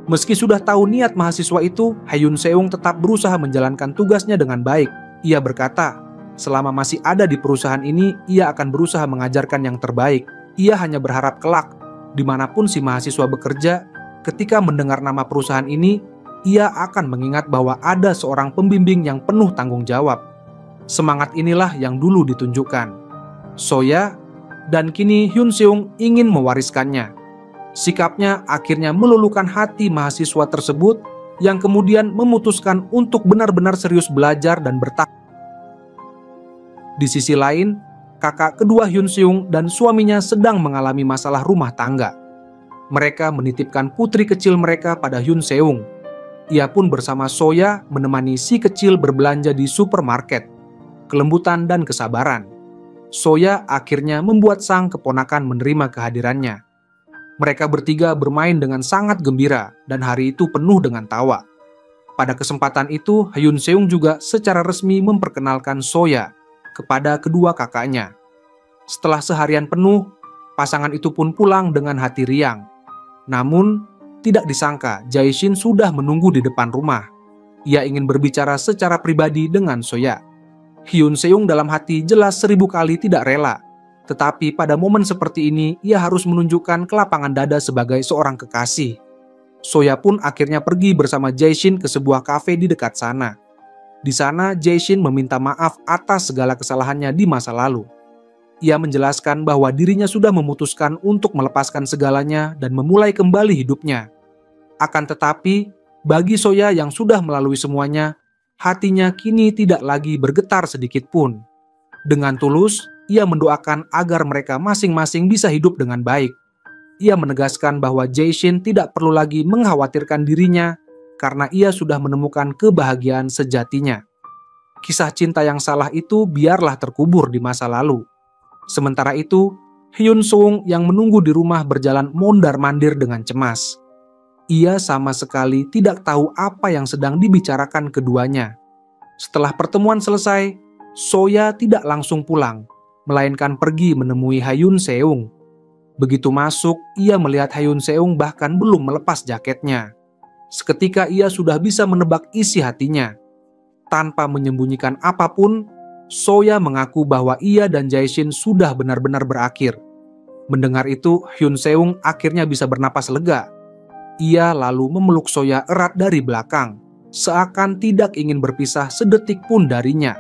Meski sudah tahu niat mahasiswa itu, Hyun Seung tetap berusaha menjalankan tugasnya dengan baik. Ia berkata, selama masih ada di perusahaan ini, ia akan berusaha mengajarkan yang terbaik. Ia hanya berharap kelak, dimanapun si mahasiswa bekerja, ketika mendengar nama perusahaan ini, ia akan mengingat bahwa ada seorang pembimbing yang penuh tanggung jawab. Semangat inilah yang dulu ditunjukkan Soya, dan kini Hyun Seung ingin mewariskannya. Sikapnya akhirnya meluluhkan hati mahasiswa tersebut yang kemudian memutuskan untuk benar-benar serius belajar dan bertahan. Di sisi lain, kakak kedua Hyun Seung dan suaminya sedang mengalami masalah rumah tangga. Mereka menitipkan putri kecil mereka pada Hyun Seung. Ia pun bersama Soya menemani si kecil berbelanja di supermarket. Kelembutan dan kesabaran, Soya akhirnya membuat sang keponakan menerima kehadirannya. Mereka bertiga bermain dengan sangat gembira dan hari itu penuh dengan tawa. Pada kesempatan itu, Hyun Seung juga secara resmi memperkenalkan Soya kepada kedua kakaknya. Setelah seharian penuh, pasangan itu pun pulang dengan hati riang. Namun, tidak disangka Jae-shin sudah menunggu di depan rumah. Ia ingin berbicara secara pribadi dengan Soya. Hyun Seung dalam hati jelas 1000 kali tidak rela. Tetapi pada momen seperti ini, ia harus menunjukkan kelapangan dada sebagai seorang kekasih. Soya pun akhirnya pergi bersama Jae-shin ke sebuah kafe di dekat sana. Di sana, Jae-shin meminta maaf atas segala kesalahannya di masa lalu. Ia menjelaskan bahwa dirinya sudah memutuskan untuk melepaskan segalanya dan memulai kembali hidupnya. Akan tetapi, bagi Soya yang sudah melalui semuanya, hatinya kini tidak lagi bergetar sedikit pun. Dengan tulus, ia mendoakan agar mereka masing-masing bisa hidup dengan baik. Ia menegaskan bahwa Jae-shin tidak perlu lagi mengkhawatirkan dirinya karena ia sudah menemukan kebahagiaan sejatinya. Kisah cinta yang salah itu biarlah terkubur di masa lalu. Sementara itu, Hyun Seung yang menunggu di rumah berjalan mondar-mandir dengan cemas. Ia sama sekali tidak tahu apa yang sedang dibicarakan keduanya. Setelah pertemuan selesai, Soya tidak langsung pulang, melainkan pergi menemui Hyun Seung. Begitu masuk, ia melihat Hyun Seung bahkan belum melepas jaketnya. Seketika ia sudah bisa menebak isi hatinya. Tanpa menyembunyikan apapun, Soya mengaku bahwa ia dan Jae-shin sudah benar-benar berakhir. Mendengar itu, Hyun Seung akhirnya bisa bernapas lega. Ia lalu memeluk Soya erat dari belakang, seakan tidak ingin berpisah sedetik pun darinya.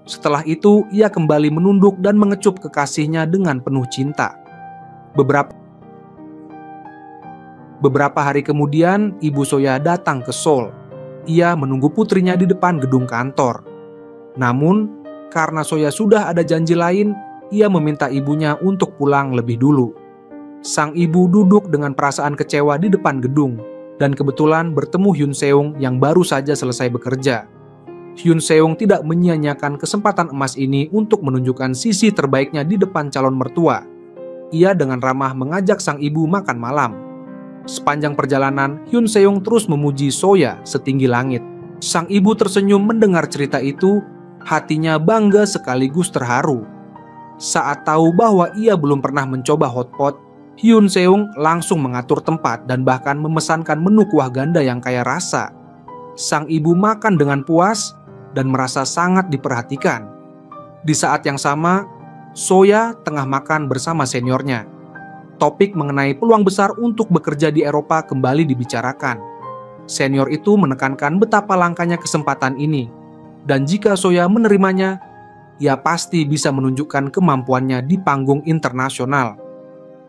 Setelah itu, ia kembali menunduk dan mengecup kekasihnya dengan penuh cinta. Beberapa hari kemudian, ibu Soya datang ke Seoul. Ia menunggu putrinya di depan gedung kantor. Namun, karena Soya sudah ada janji lain, ia meminta ibunya untuk pulang lebih dulu. Sang ibu duduk dengan perasaan kecewa di depan gedung, dan kebetulan bertemu Hyun Seung yang baru saja selesai bekerja. Hyun Seung tidak menyia-nyiakan kesempatan emas ini untuk menunjukkan sisi terbaiknya di depan calon mertua. Ia dengan ramah mengajak sang ibu makan malam. Sepanjang perjalanan, Hyun Seung terus memuji Soya setinggi langit. Sang ibu tersenyum mendengar cerita itu, hatinya bangga sekaligus terharu. Saat tahu bahwa ia belum pernah mencoba hotpot, Hyun Seung langsung mengatur tempat dan bahkan memesankan menu kuah ganda yang kaya rasa. Sang ibu makan dengan puas dan merasa sangat diperhatikan. Di saat yang sama, Soya tengah makan bersama seniornya. Topik mengenai peluang besar untuk bekerja di Eropa kembali dibicarakan. Senior itu menekankan betapa langkanya kesempatan ini, dan jika Soya menerimanya, ia pasti bisa menunjukkan kemampuannya di panggung internasional.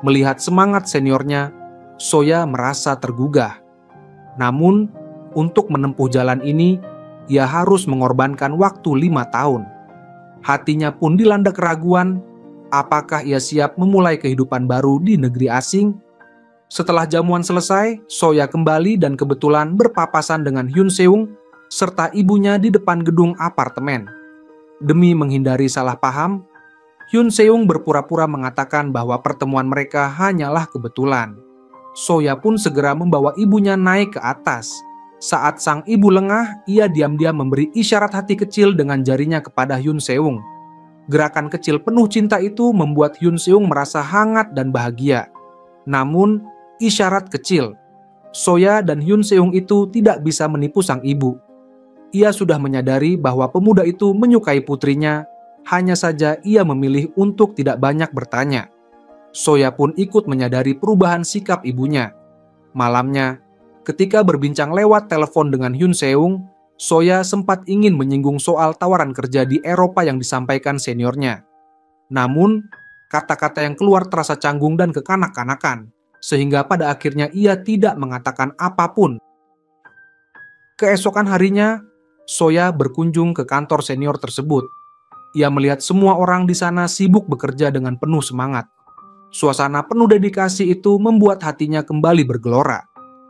Melihat semangat seniornya, Soya merasa tergugah. Namun, untuk menempuh jalan ini, ia harus mengorbankan waktu 5 tahun. Hatinya pun dilanda keraguan, apakah ia siap memulai kehidupan baru di negeri asing? Setelah jamuan selesai, Soya kembali dan kebetulan berpapasan dengan Hyun Seung serta ibunya di depan gedung apartemen. Demi menghindari salah paham, Hyun Seung berpura-pura mengatakan bahwa pertemuan mereka hanyalah kebetulan. Soya pun segera membawa ibunya naik ke atas. Saat sang ibu lengah, ia diam-diam memberi isyarat hati kecil dengan jarinya kepada Hyun Seung. Gerakan kecil penuh cinta itu membuat Hyun Seung merasa hangat dan bahagia. Namun, isyarat kecil, Soya dan Hyun Seung itu tidak bisa menipu sang ibu. Ia sudah menyadari bahwa pemuda itu menyukai putrinya, hanya saja ia memilih untuk tidak banyak bertanya. Soya pun ikut menyadari perubahan sikap ibunya. Malamnya, ketika berbincang lewat telepon dengan Hyun Seung, Soya sempat ingin menyinggung soal tawaran kerja di Eropa yang disampaikan seniornya. Namun, kata-kata yang keluar terasa canggung dan kekanak-kanakan, sehingga pada akhirnya ia tidak mengatakan apapun. Keesokan harinya, Soya berkunjung ke kantor senior tersebut. Ia melihat semua orang di sana sibuk bekerja dengan penuh semangat. Suasana penuh dedikasi itu membuat hatinya kembali bergelora.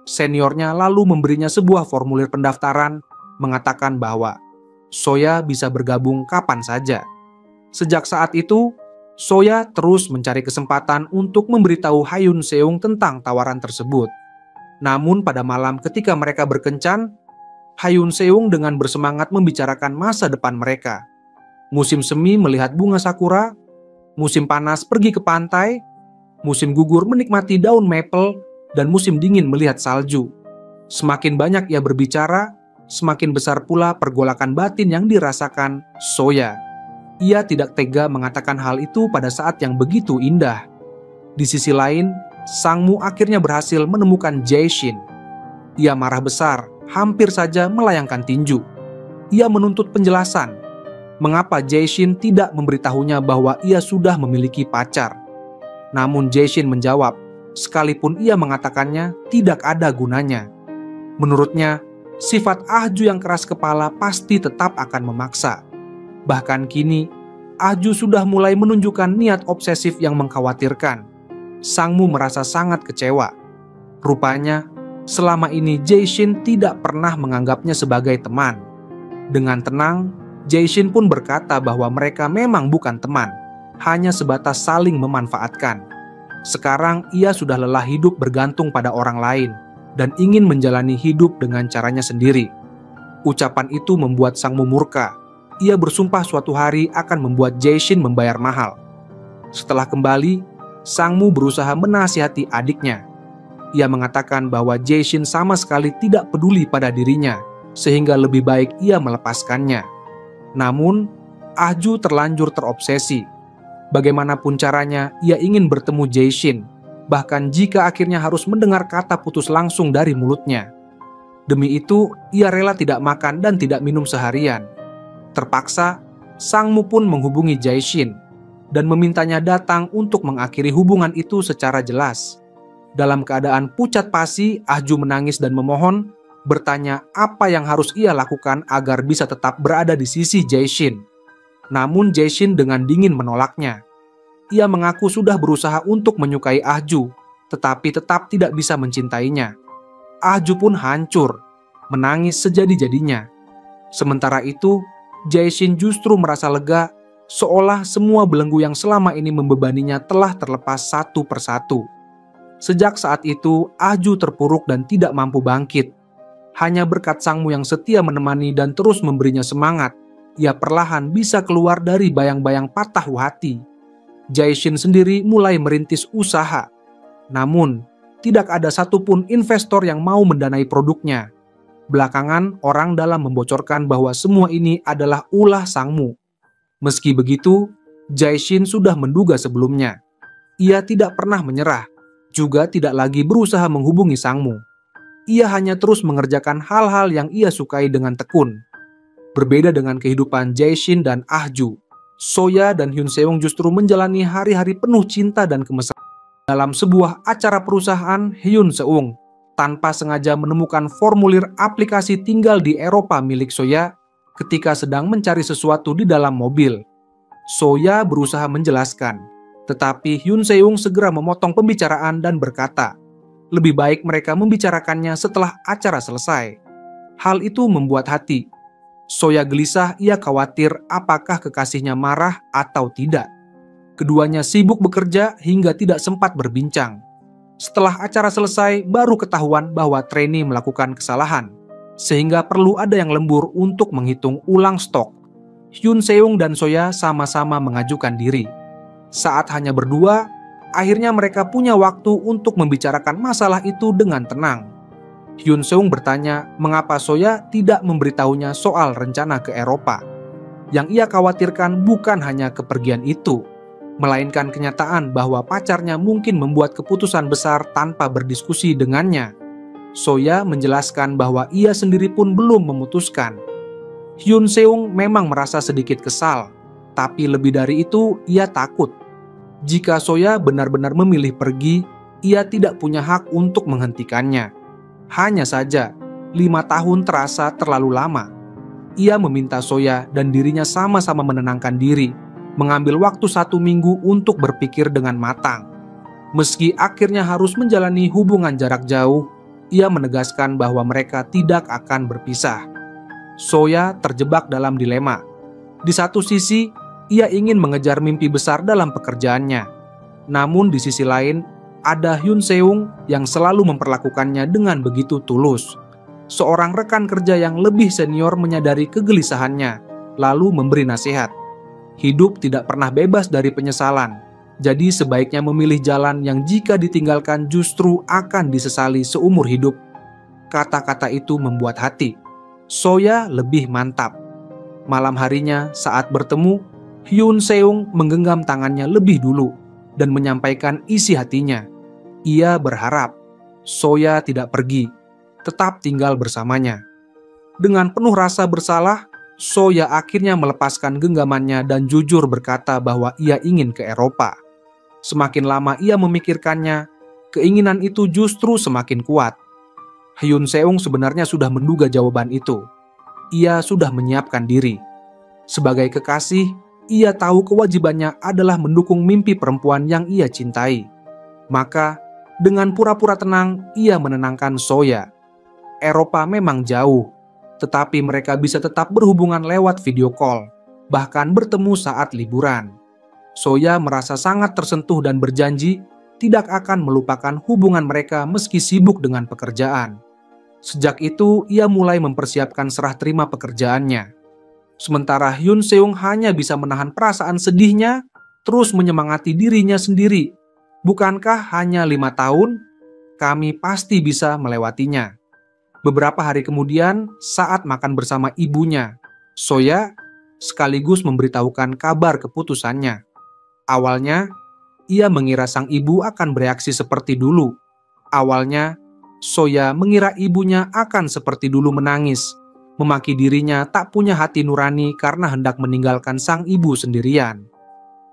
Seniornya lalu memberinya sebuah formulir pendaftaran, mengatakan bahwa Soya bisa bergabung kapan saja. Sejak saat itu, Soya terus mencari kesempatan untuk memberitahu Hyun Seung tentang tawaran tersebut. Namun pada malam ketika mereka berkencan, Hyun Seung dengan bersemangat membicarakan masa depan mereka. Musim semi melihat bunga sakura, musim panas pergi ke pantai, musim gugur menikmati daun maple, dan musim dingin melihat salju. Semakin banyak ia berbicara, semakin besar pula pergolakan batin yang dirasakan Soya. Ia tidak tega mengatakan hal itu pada saat yang begitu indah. Di sisi lain, Sangmu akhirnya berhasil menemukan Jae-shin. Ia marah besar, hampir saja melayangkan tinju. Ia menuntut penjelasan. Mengapa Jae-shin tidak memberitahunya bahwa ia sudah memiliki pacar? Namun Jae-shin menjawab, sekalipun ia mengatakannya, tidak ada gunanya. Menurutnya, sifat Ahju yang keras kepala pasti tetap akan memaksa. Bahkan kini, Ahju sudah mulai menunjukkan niat obsesif yang mengkhawatirkan. Sangmu merasa sangat kecewa. Rupanya, selama ini Jae-shin tidak pernah menganggapnya sebagai teman. Dengan tenang, Jae-shin pun berkata bahwa mereka memang bukan teman, hanya sebatas saling memanfaatkan. Sekarang ia sudah lelah hidup bergantung pada orang lain dan ingin menjalani hidup dengan caranya sendiri. Ucapan itu membuat Sangmu murka. Ia bersumpah suatu hari akan membuat Jae-shin membayar mahal. Setelah kembali, Sangmu berusaha menasihati adiknya. Ia mengatakan bahwa Jae-shin sama sekali tidak peduli pada dirinya, sehingga lebih baik ia melepaskannya. Namun, Ahju terlanjur terobsesi. Bagaimanapun caranya, ia ingin bertemu Jae-shin, bahkan jika akhirnya harus mendengar kata putus langsung dari mulutnya. Demi itu, ia rela tidak makan dan tidak minum seharian. Terpaksa, Sangmu pun menghubungi Jae-shin dan memintanya datang untuk mengakhiri hubungan itu secara jelas. Dalam keadaan pucat pasi, Ahju menangis dan memohon, bertanya apa yang harus ia lakukan agar bisa tetap berada di sisi Jae-shin. Namun Jae-shin dengan dingin menolaknya. Ia mengaku sudah berusaha untuk menyukai Ahju, tetapi tetap tidak bisa mencintainya. Ahju pun hancur, menangis sejadi-jadinya. Sementara itu, Jae-shin justru merasa lega, seolah semua belenggu yang selama ini membebaninya telah terlepas satu persatu. Sejak saat itu, Ahju terpuruk dan tidak mampu bangkit. Hanya berkat Sangmu yang setia menemani dan terus memberinya semangat, ia perlahan bisa keluar dari bayang-bayang patah hati. Jae-shin sendiri mulai merintis usaha. Namun, tidak ada satupun investor yang mau mendanai produknya. Belakangan, orang dalam membocorkan bahwa semua ini adalah ulah Sangmu. Meski begitu, Jae-shin sudah menduga sebelumnya. Ia tidak pernah menyerah, juga tidak lagi berusaha menghubungi Sangmu. Ia hanya terus mengerjakan hal-hal yang ia sukai dengan tekun. Berbeda dengan kehidupan Jae-shin dan Ah-ju, Soya dan Hyun Seung justru menjalani hari-hari penuh cinta dan kemesraan. Dalam sebuah acara perusahaan, Hyun Seung tanpa sengaja menemukan formulir aplikasi tinggal di Eropa milik Soya ketika sedang mencari sesuatu di dalam mobil. Soya berusaha menjelaskan, tetapi Hyun Seung segera memotong pembicaraan dan berkata, lebih baik mereka membicarakannya setelah acara selesai. Hal itu membuat hati Soya gelisah. Ia khawatir apakah kekasihnya marah atau tidak. Keduanya sibuk bekerja hingga tidak sempat berbincang. Setelah acara selesai, baru ketahuan bahwa trainee melakukan kesalahan, sehingga perlu ada yang lembur untuk menghitung ulang stok. Hyun Seung dan Soya sama-sama mengajukan diri. Saat hanya berdua, akhirnya mereka punya waktu untuk membicarakan masalah itu dengan tenang. Hyun Seung bertanya mengapa Soya tidak memberitahunya soal rencana ke Eropa. Yang ia khawatirkan bukan hanya kepergian itu, melainkan kenyataan bahwa pacarnya mungkin membuat keputusan besar tanpa berdiskusi dengannya. Soya menjelaskan bahwa ia sendiri pun belum memutuskan. Hyun Seung memang merasa sedikit kesal, tapi lebih dari itu ia takut. Jika Soya benar-benar memilih pergi, ia tidak punya hak untuk menghentikannya. Hanya saja, 5 tahun terasa terlalu lama. Ia meminta Soya dan dirinya sama-sama menenangkan diri, mengambil waktu 1 minggu untuk berpikir dengan matang. Meski akhirnya harus menjalani hubungan jarak jauh, ia menegaskan bahwa mereka tidak akan berpisah. Soya terjebak dalam dilema. Di satu sisi, ia ingin mengejar mimpi besar dalam pekerjaannya. Namun di sisi lain, ada Hyun Seung yang selalu memperlakukannya dengan begitu tulus. Seorang rekan kerja yang lebih senior menyadari kegelisahannya, lalu memberi nasihat. Hidup tidak pernah bebas dari penyesalan, jadi sebaiknya memilih jalan yang jika ditinggalkan justru akan disesali seumur hidup. Kata-kata itu membuat hati Soya lebih mantap. Malam harinya saat bertemu, Hyun Seung menggenggam tangannya lebih dulu dan menyampaikan isi hatinya. Ia berharap Soya tidak pergi, tetap tinggal bersamanya. Dengan penuh rasa bersalah, Soya akhirnya melepaskan genggamannya dan jujur berkata bahwa ia ingin ke Eropa. Semakin lama ia memikirkannya, keinginan itu justru semakin kuat. Hyun Seung sebenarnya sudah menduga jawaban itu. Ia sudah menyiapkan diri. Sebagai kekasih, ia tahu kewajibannya adalah mendukung mimpi perempuan yang ia cintai. Maka, dengan pura-pura tenang, ia menenangkan Soya. Eropa memang jauh, tetapi mereka bisa tetap berhubungan lewat video call, bahkan bertemu saat liburan. Soya merasa sangat tersentuh dan berjanji tidak akan melupakan hubungan mereka meski sibuk dengan pekerjaan. Sejak itu, ia mulai mempersiapkan serah terima pekerjaannya. Sementara Hyun Seung hanya bisa menahan perasaan sedihnya, terus menyemangati dirinya sendiri. Bukankah hanya 5 tahun? Kami pasti bisa melewatinya. Beberapa hari kemudian, saat makan bersama ibunya, Soya sekaligus memberitahukan kabar keputusannya. Awalnya, ia mengira sang ibu akan bereaksi seperti dulu. Awalnya, Soya mengira ibunya akan seperti dulu menangis, memaki dirinya tak punya hati nurani karena hendak meninggalkan sang ibu sendirian.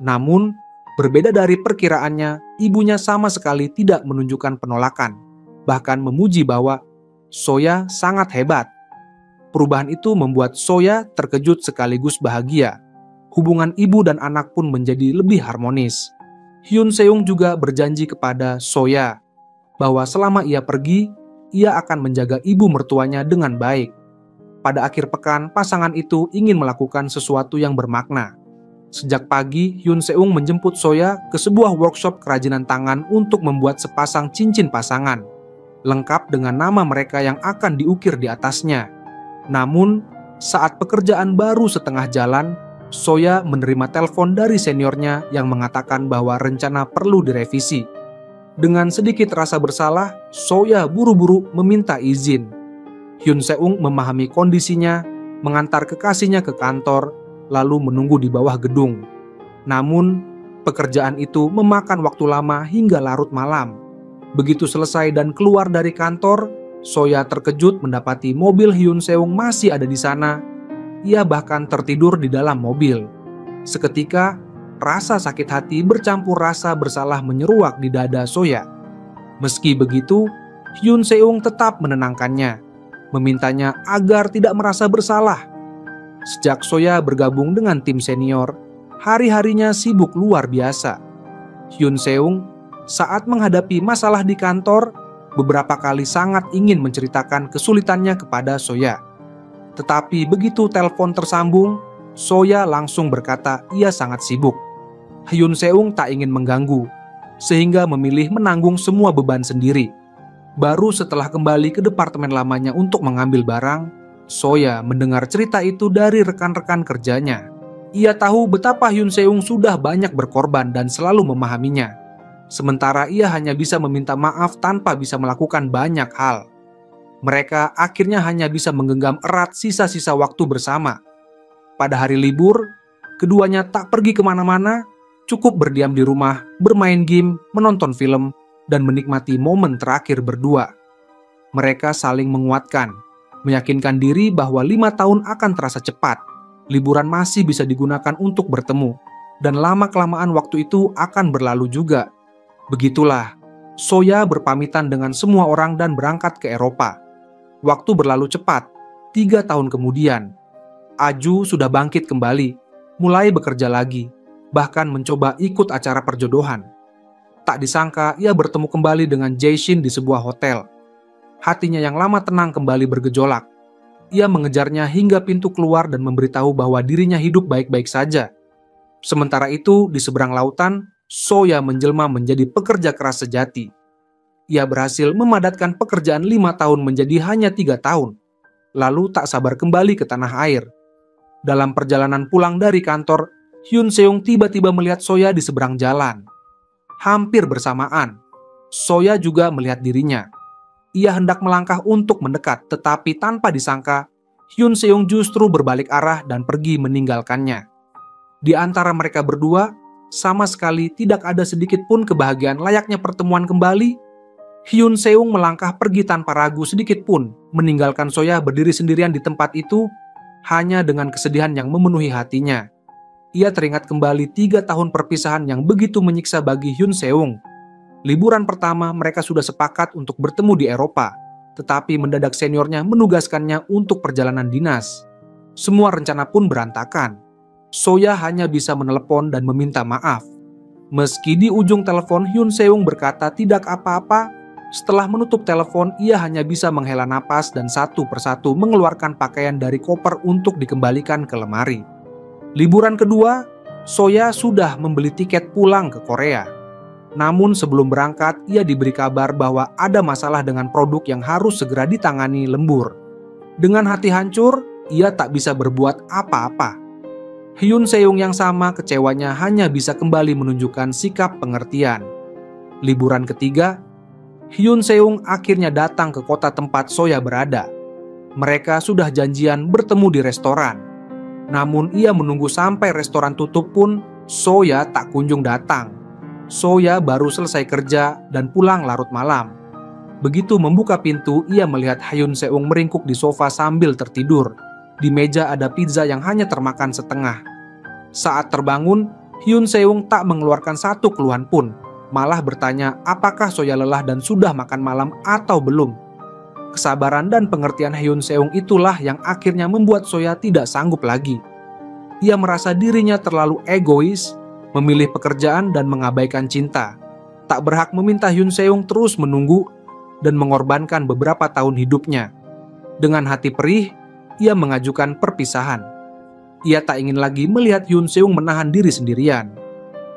Namun, berbeda dari perkiraannya, ibunya sama sekali tidak menunjukkan penolakan, bahkan memuji bahwa Soya sangat hebat. Perubahan itu membuat Soya terkejut sekaligus bahagia. Hubungan ibu dan anak pun menjadi lebih harmonis. Hyun Seung juga berjanji kepada Soya bahwa selama ia pergi, ia akan menjaga ibu mertuanya dengan baik. Pada akhir pekan, pasangan itu ingin melakukan sesuatu yang bermakna. Sejak pagi, Hyun Seung menjemput Soya ke sebuah workshop kerajinan tangan untuk membuat sepasang cincin pasangan, lengkap dengan nama mereka yang akan diukir di atasnya. Namun, saat pekerjaan baru setengah jalan, Soya menerima telepon dari seniornya yang mengatakan bahwa rencana perlu direvisi. Dengan sedikit rasa bersalah, Soya buru-buru meminta izin. Hyun Seung memahami kondisinya, mengantar kekasihnya ke kantor, lalu menunggu di bawah gedung. Namun, pekerjaan itu memakan waktu lama hingga larut malam. Begitu selesai dan keluar dari kantor, Soya terkejut mendapati mobil Hyun Seung masih ada di sana. Ia bahkan tertidur di dalam mobil. Seketika, rasa sakit hati bercampur rasa bersalah menyeruak di dada Soya. Meski begitu, Hyun Seung tetap menenangkannya, memintanya agar tidak merasa bersalah. Sejak Soya bergabung dengan tim senior, hari-harinya sibuk luar biasa. Hyun Seung saat menghadapi masalah di kantor, beberapa kali sangat ingin menceritakan kesulitannya kepada Soya. Tetapi begitu telepon tersambung, Soya langsung berkata ia sangat sibuk. Hyun Seung tak ingin mengganggu, sehingga memilih menanggung semua beban sendiri. Baru setelah kembali ke departemen lamanya untuk mengambil barang, Soya mendengar cerita itu dari rekan-rekan kerjanya. Ia tahu betapa Hyun Seung sudah banyak berkorban dan selalu memahaminya. Sementara ia hanya bisa meminta maaf tanpa bisa melakukan banyak hal. Mereka akhirnya hanya bisa menggenggam erat sisa-sisa waktu bersama. Pada hari libur, keduanya tak pergi kemana-mana, cukup berdiam di rumah, bermain game, menonton film, dan menikmati momen terakhir berdua. Mereka saling menguatkan, meyakinkan diri bahwa 5 tahun akan terasa cepat. Liburan masih bisa digunakan untuk bertemu, dan lama-kelamaan waktu itu akan berlalu juga. Begitulah, Soya berpamitan dengan semua orang dan berangkat ke Eropa. Waktu berlalu cepat, 3 tahun kemudian. Aju sudah bangkit kembali, mulai bekerja lagi, bahkan mencoba ikut acara perjodohan. Tak disangka ia bertemu kembali dengan Jae-shin di sebuah hotel. Hatinya yang lama tenang kembali bergejolak. Ia mengejarnya hingga pintu keluar dan memberitahu bahwa dirinya hidup baik-baik saja. Sementara itu, di seberang lautan, Soya menjelma menjadi pekerja keras sejati. Ia berhasil memadatkan pekerjaan 5 tahun menjadi hanya 3 tahun. Lalu tak sabar kembali ke tanah air. Dalam perjalanan pulang dari kantor, Hyun Seung tiba-tiba melihat Soya di seberang jalan. Hampir bersamaan, Soya juga melihat dirinya. Ia hendak melangkah untuk mendekat, tetapi tanpa disangka, Hyun Seung justru berbalik arah dan pergi meninggalkannya. Di antara mereka berdua, sama sekali tidak ada sedikit pun kebahagiaan layaknya pertemuan kembali. Hyun Seung melangkah pergi tanpa ragu sedikit pun, meninggalkan Soya berdiri sendirian di tempat itu, hanya dengan kesedihan yang memenuhi hatinya. Ia teringat kembali 3 tahun perpisahan yang begitu menyiksa bagi Hyun Seung. Liburan pertama mereka sudah sepakat untuk bertemu di Eropa, tetapi mendadak seniornya menugaskannya untuk perjalanan dinas. Semua rencana pun berantakan. Soya hanya bisa menelepon dan meminta maaf. Meski di ujung telepon Hyun Seung berkata tidak apa-apa, setelah menutup telepon ia hanya bisa menghela napas dan satu persatu mengeluarkan pakaian dari koper untuk dikembalikan ke lemari. Liburan kedua, Soya sudah membeli tiket pulang ke Korea. Namun sebelum berangkat, ia diberi kabar bahwa ada masalah dengan produk yang harus segera ditangani lembur. Dengan hati hancur, ia tak bisa berbuat apa-apa. Hyun Seung yang sama kecewanya hanya bisa kembali menunjukkan sikap pengertian. Liburan ketiga, Hyun Seung akhirnya datang ke kota tempat Soya berada. Mereka sudah janjian bertemu di restoran. Namun ia menunggu sampai restoran tutup pun, Soya tak kunjung datang. Soya baru selesai kerja dan pulang larut malam. Begitu membuka pintu, ia melihat Hyun Seung meringkuk di sofa sambil tertidur. Di meja ada pizza yang hanya termakan setengah. Saat terbangun, Hyun Seung tak mengeluarkan satu keluhan pun. Malah bertanya apakah Soya lelah dan sudah makan malam atau belum. Kesabaran dan pengertian Hyun Seung itulah yang akhirnya membuat Soya tidak sanggup lagi. Ia merasa dirinya terlalu egois, memilih pekerjaan dan mengabaikan cinta. Tak berhak meminta Hyun Seung terus menunggu dan mengorbankan beberapa tahun hidupnya. Dengan hati perih, ia mengajukan perpisahan. Ia tak ingin lagi melihat Hyun Seung menahan diri sendirian.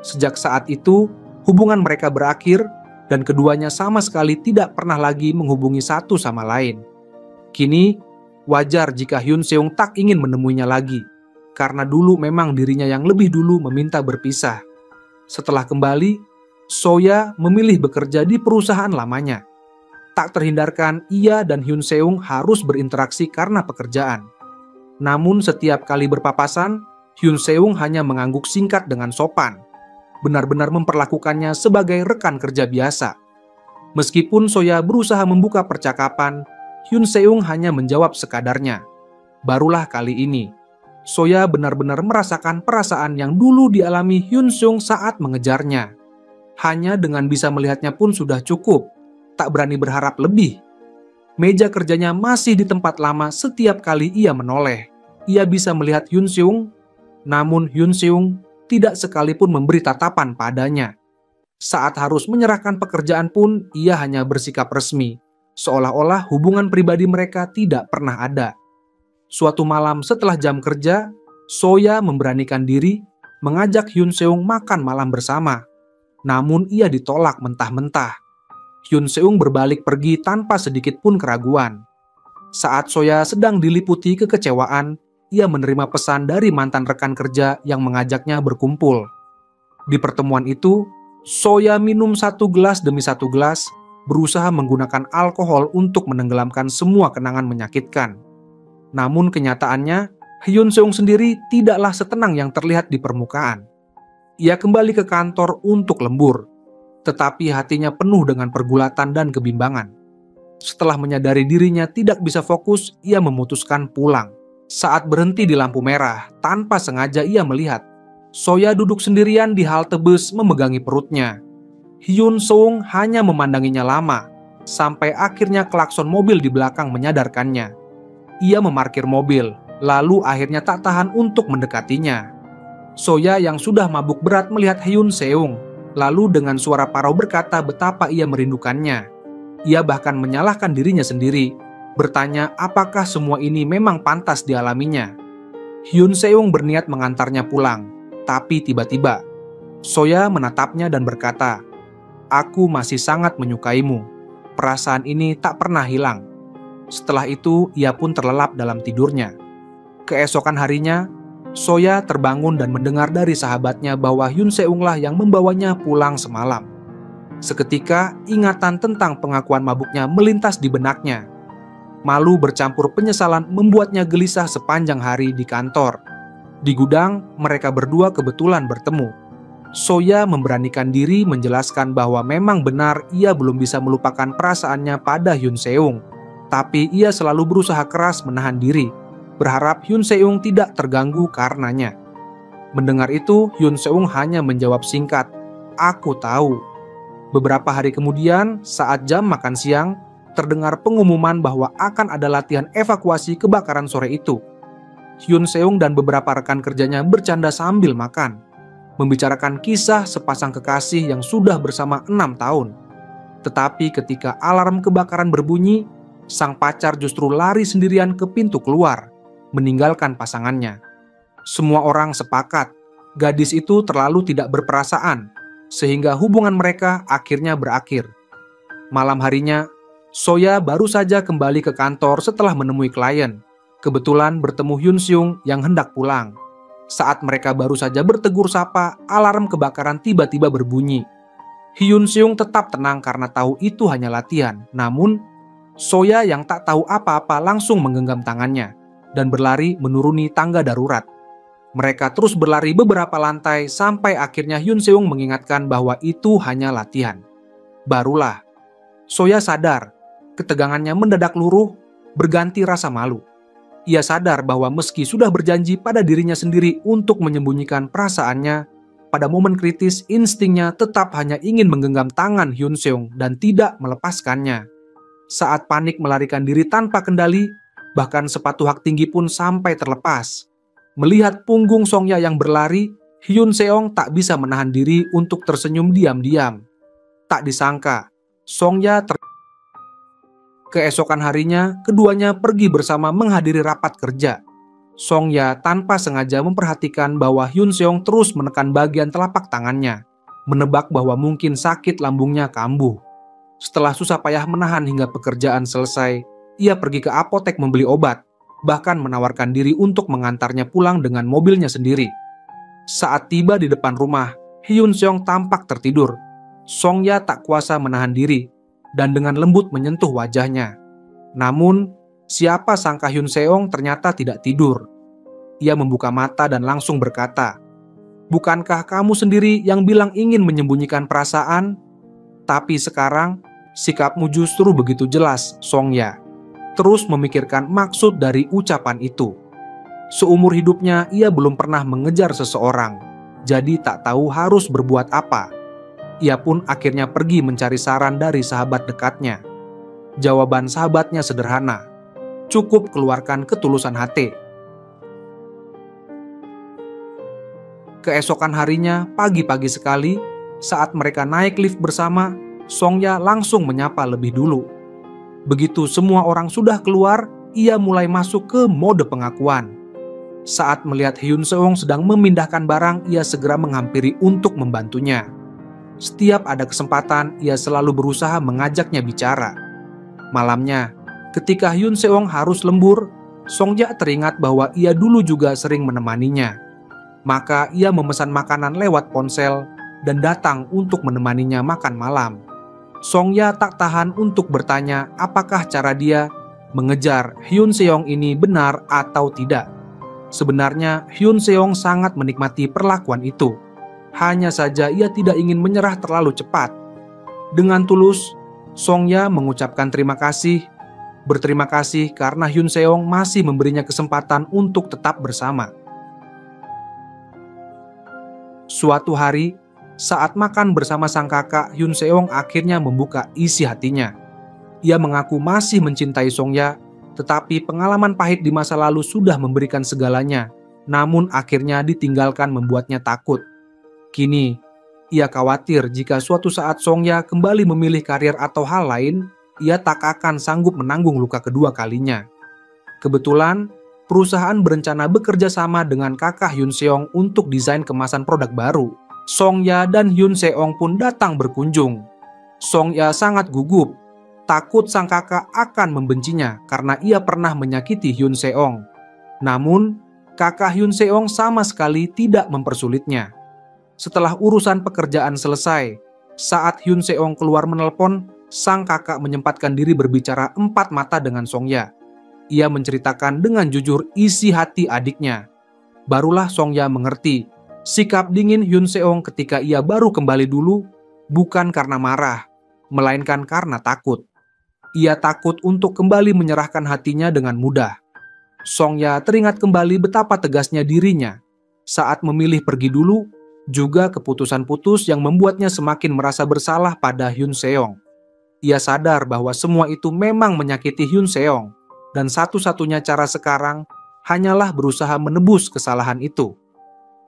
Sejak saat itu, hubungan mereka berakhir dan keduanya sama sekali tidak pernah lagi menghubungi satu sama lain. Kini, wajar jika Hyun Seung tak ingin menemuinya lagi, karena dulu memang dirinya yang lebih dulu meminta berpisah. Setelah kembali, Soya memilih bekerja di perusahaan lamanya. Tak terhindarkan ia dan Hyun Seung harus berinteraksi karena pekerjaan. Namun setiap kali berpapasan, Hyun Seung hanya mengangguk singkat dengan sopan. Benar-benar memperlakukannya sebagai rekan kerja biasa. Meskipun Soya berusaha membuka percakapan, Hyun Seung hanya menjawab sekadarnya. Barulah kali ini, Soya benar-benar merasakan perasaan yang dulu dialami Hyun Seung saat mengejarnya. Hanya dengan bisa melihatnya pun sudah cukup, tak berani berharap lebih. Meja kerjanya masih di tempat lama setiap kali ia menoleh. Ia bisa melihat Hyun Seung, namun Hyun Seung tidak sekalipun memberi tatapan padanya. Saat harus menyerahkan pekerjaan pun, ia hanya bersikap resmi, seolah-olah hubungan pribadi mereka tidak pernah ada. Suatu malam setelah jam kerja, Soya memberanikan diri mengajak Hyun Seung makan malam bersama. Namun ia ditolak mentah-mentah. Hyun Seung berbalik pergi tanpa sedikit pun keraguan. Saat Soya sedang diliputi kekecewaan, ia menerima pesan dari mantan rekan kerja yang mengajaknya berkumpul. Di pertemuan itu, Soya minum satu gelas demi satu gelas, berusaha menggunakan alkohol untuk menenggelamkan semua kenangan menyakitkan. Namun kenyataannya, Hyun Seung sendiri tidaklah setenang yang terlihat di permukaan. Ia kembali ke kantor untuk lembur, tetapi hatinya penuh dengan pergulatan dan kebimbangan. Setelah menyadari dirinya tidak bisa fokus, ia memutuskan pulang. Saat berhenti di lampu merah, tanpa sengaja ia melihat Soya duduk sendirian di halte bus memegangi perutnya. Hyun Seung hanya memandanginya lama, sampai akhirnya klakson mobil di belakang menyadarkannya. Ia memarkir mobil, lalu akhirnya tak tahan untuk mendekatinya. Soya yang sudah mabuk berat melihat Hyun Seung, lalu dengan suara parau berkata betapa ia merindukannya. Ia bahkan menyalahkan dirinya sendiri, bertanya apakah semua ini memang pantas dialaminya. Hyun Seung berniat mengantarnya pulang, tapi tiba-tiba Soya menatapnya dan berkata, "Aku masih sangat menyukaimu. Perasaan ini tak pernah hilang." Setelah itu, ia pun terlelap dalam tidurnya. Keesokan harinya, Soya terbangun dan mendengar dari sahabatnya bahwa Hyun Seung-lah yang membawanya pulang semalam. Seketika, ingatan tentang pengakuan mabuknya melintas di benaknya. Malu bercampur penyesalan membuatnya gelisah sepanjang hari di kantor. Di gudang, mereka berdua kebetulan bertemu. Soya memberanikan diri menjelaskan bahwa memang benar ia belum bisa melupakan perasaannya pada Hyun Seung. Tapi ia selalu berusaha keras menahan diri, berharap Hyun Seung tidak terganggu karenanya. Mendengar itu, Hyun Seung hanya menjawab singkat, "Aku tahu." Beberapa hari kemudian, saat jam makan siang, terdengar pengumuman bahwa akan ada latihan evakuasi kebakaran sore itu. Hyun Seung dan beberapa rekan kerjanya bercanda sambil makan, membicarakan kisah sepasang kekasih yang sudah bersama 6 tahun. Tetapi ketika alarm kebakaran berbunyi, sang pacar justru lari sendirian ke pintu keluar, meninggalkan pasangannya. Semua orang sepakat, gadis itu terlalu tidak berperasaan, sehingga hubungan mereka akhirnya berakhir. Malam harinya, Soya baru saja kembali ke kantor setelah menemui klien. Kebetulan bertemu Hyun Seung yang hendak pulang. Saat mereka baru saja bertegur sapa, alarm kebakaran tiba-tiba berbunyi. Hyun Seung tetap tenang karena tahu itu hanya latihan. Namun, Soya yang tak tahu apa-apa langsung menggenggam tangannya dan berlari menuruni tangga darurat. Mereka terus berlari beberapa lantai sampai akhirnya Hyun Seung mengingatkan bahwa itu hanya latihan. Barulah Soya sadar, ketegangannya mendadak luruh, berganti rasa malu. Ia sadar bahwa meski sudah berjanji pada dirinya sendiri untuk menyembunyikan perasaannya, pada momen kritis instingnya tetap hanya ingin menggenggam tangan Hyun Seung dan tidak melepaskannya. Saat panik melarikan diri tanpa kendali, bahkan sepatu hak tinggi pun sampai terlepas. Melihat punggung Songya yang berlari, Hyun Seung tak bisa menahan diri untuk tersenyum diam-diam. Tak disangka, Songya Keesokan harinya, keduanya pergi bersama menghadiri rapat kerja. Songya tanpa sengaja memperhatikan bahwa Hyun Seung terus menekan bagian telapak tangannya, menebak bahwa mungkin sakit lambungnya kambuh. Setelah susah payah menahan hingga pekerjaan selesai, ia pergi ke apotek membeli obat. bahkan menawarkan diri untuk mengantarnya pulang dengan mobilnya sendiri. Saat tiba di depan rumah, Hyun Seong tampak tertidur. Song-ya tak kuasa menahan diri dan dengan lembut menyentuh wajahnya. Namun, siapa sangka Hyun Seong ternyata tidak tidur. Ia membuka mata dan langsung berkata, "Bukankah kamu sendiri yang bilang ingin menyembunyikan perasaan? Tapi sekarang, sikapmu justru begitu jelas, Song-ya." Terus memikirkan maksud dari ucapan itu. Seumur hidupnya ia belum pernah mengejar seseorang, jadi tak tahu harus berbuat apa. Ia pun akhirnya pergi mencari saran dari sahabat dekatnya. Jawaban sahabatnya sederhana, cukup keluarkan ketulusan hati. Keesokan harinya, pagi-pagi sekali, saat mereka naik lift bersama, Song-ya langsung menyapa lebih dulu. Begitu semua orang sudah keluar, ia mulai masuk ke mode pengakuan. Saat melihat Hyun Seong sedang memindahkan barang, ia segera menghampiri untuk membantunya. Setiap ada kesempatan, ia selalu berusaha mengajaknya bicara. Malamnya, ketika Hyun Seong harus lembur, Song-ya teringat bahwa ia dulu juga sering menemaninya. Maka ia memesan makanan lewat ponsel dan datang untuk menemaninya makan malam. Song-ya tak tahan untuk bertanya apakah cara dia mengejar Hyun Seong ini benar atau tidak. Sebenarnya Hyun Seong sangat menikmati perlakuan itu. Hanya saja ia tidak ingin menyerah terlalu cepat. Dengan tulus, Song-ya mengucapkan terima kasih. Berterima kasih karena Hyun Seong masih memberinya kesempatan untuk tetap bersama. Suatu hari, saat makan bersama sang kakak, Hyun Seong akhirnya membuka isi hatinya. Ia mengaku masih mencintai Song-ya, tetapi pengalaman pahit di masa lalu sudah memberikan segalanya, namun akhirnya ditinggalkan membuatnya takut. Kini, ia khawatir jika suatu saat Song-ya kembali memilih karir atau hal lain, ia tak akan sanggup menanggung luka kedua kalinya. Kebetulan, perusahaan berencana bekerja sama dengan kakak Hyun Seong untuk desain kemasan produk baru. Song-ya dan Hyun Seong pun datang berkunjung. Song-ya sangat gugup, takut sang kakak akan membencinya karena ia pernah menyakiti Hyun Seong. Namun, kakak Hyun Seong sama sekali tidak mempersulitnya. Setelah urusan pekerjaan selesai, saat Hyun Seong keluar menelpon, sang kakak menyempatkan diri berbicara empat mata dengan Song-ya. Ia menceritakan dengan jujur isi hati adiknya. Barulah Song-ya mengerti sikap dingin Hyun Seong ketika ia baru kembali dulu bukan karena marah, melainkan karena takut. Ia takut untuk kembali menyerahkan hatinya dengan mudah. Song-ya teringat kembali betapa tegasnya dirinya saat memilih pergi dulu, juga keputusan putus yang membuatnya semakin merasa bersalah pada Hyun Seong. Ia sadar bahwa semua itu memang menyakiti Hyun Seong, dan satu-satunya cara sekarang hanyalah berusaha menebus kesalahan itu.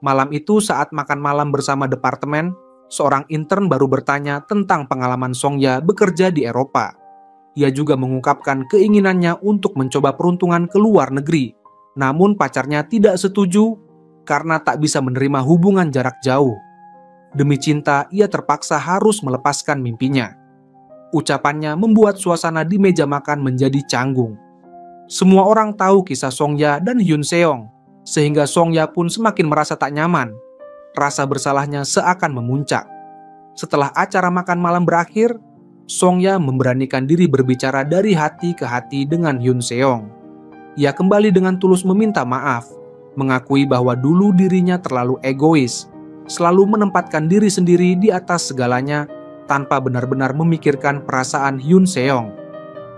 Malam itu saat makan malam bersama departemen, seorang intern baru bertanya tentang pengalaman Song-ya bekerja di Eropa. Ia juga mengungkapkan keinginannya untuk mencoba peruntungan ke luar negeri. Namun pacarnya tidak setuju karena tak bisa menerima hubungan jarak jauh. Demi cinta, ia terpaksa harus melepaskan mimpinya. Ucapannya membuat suasana di meja makan menjadi canggung. Semua orang tahu kisah Song-ya dan Hyun Seong, sehingga Song-ya pun semakin merasa tak nyaman. Rasa bersalahnya seakan memuncak. Setelah acara makan malam berakhir, Song-ya memberanikan diri berbicara dari hati ke hati dengan Hyun Seong. Ia kembali dengan tulus meminta maaf, mengakui bahwa dulu dirinya terlalu egois, selalu menempatkan diri sendiri di atas segalanya tanpa benar-benar memikirkan perasaan Hyun Seong.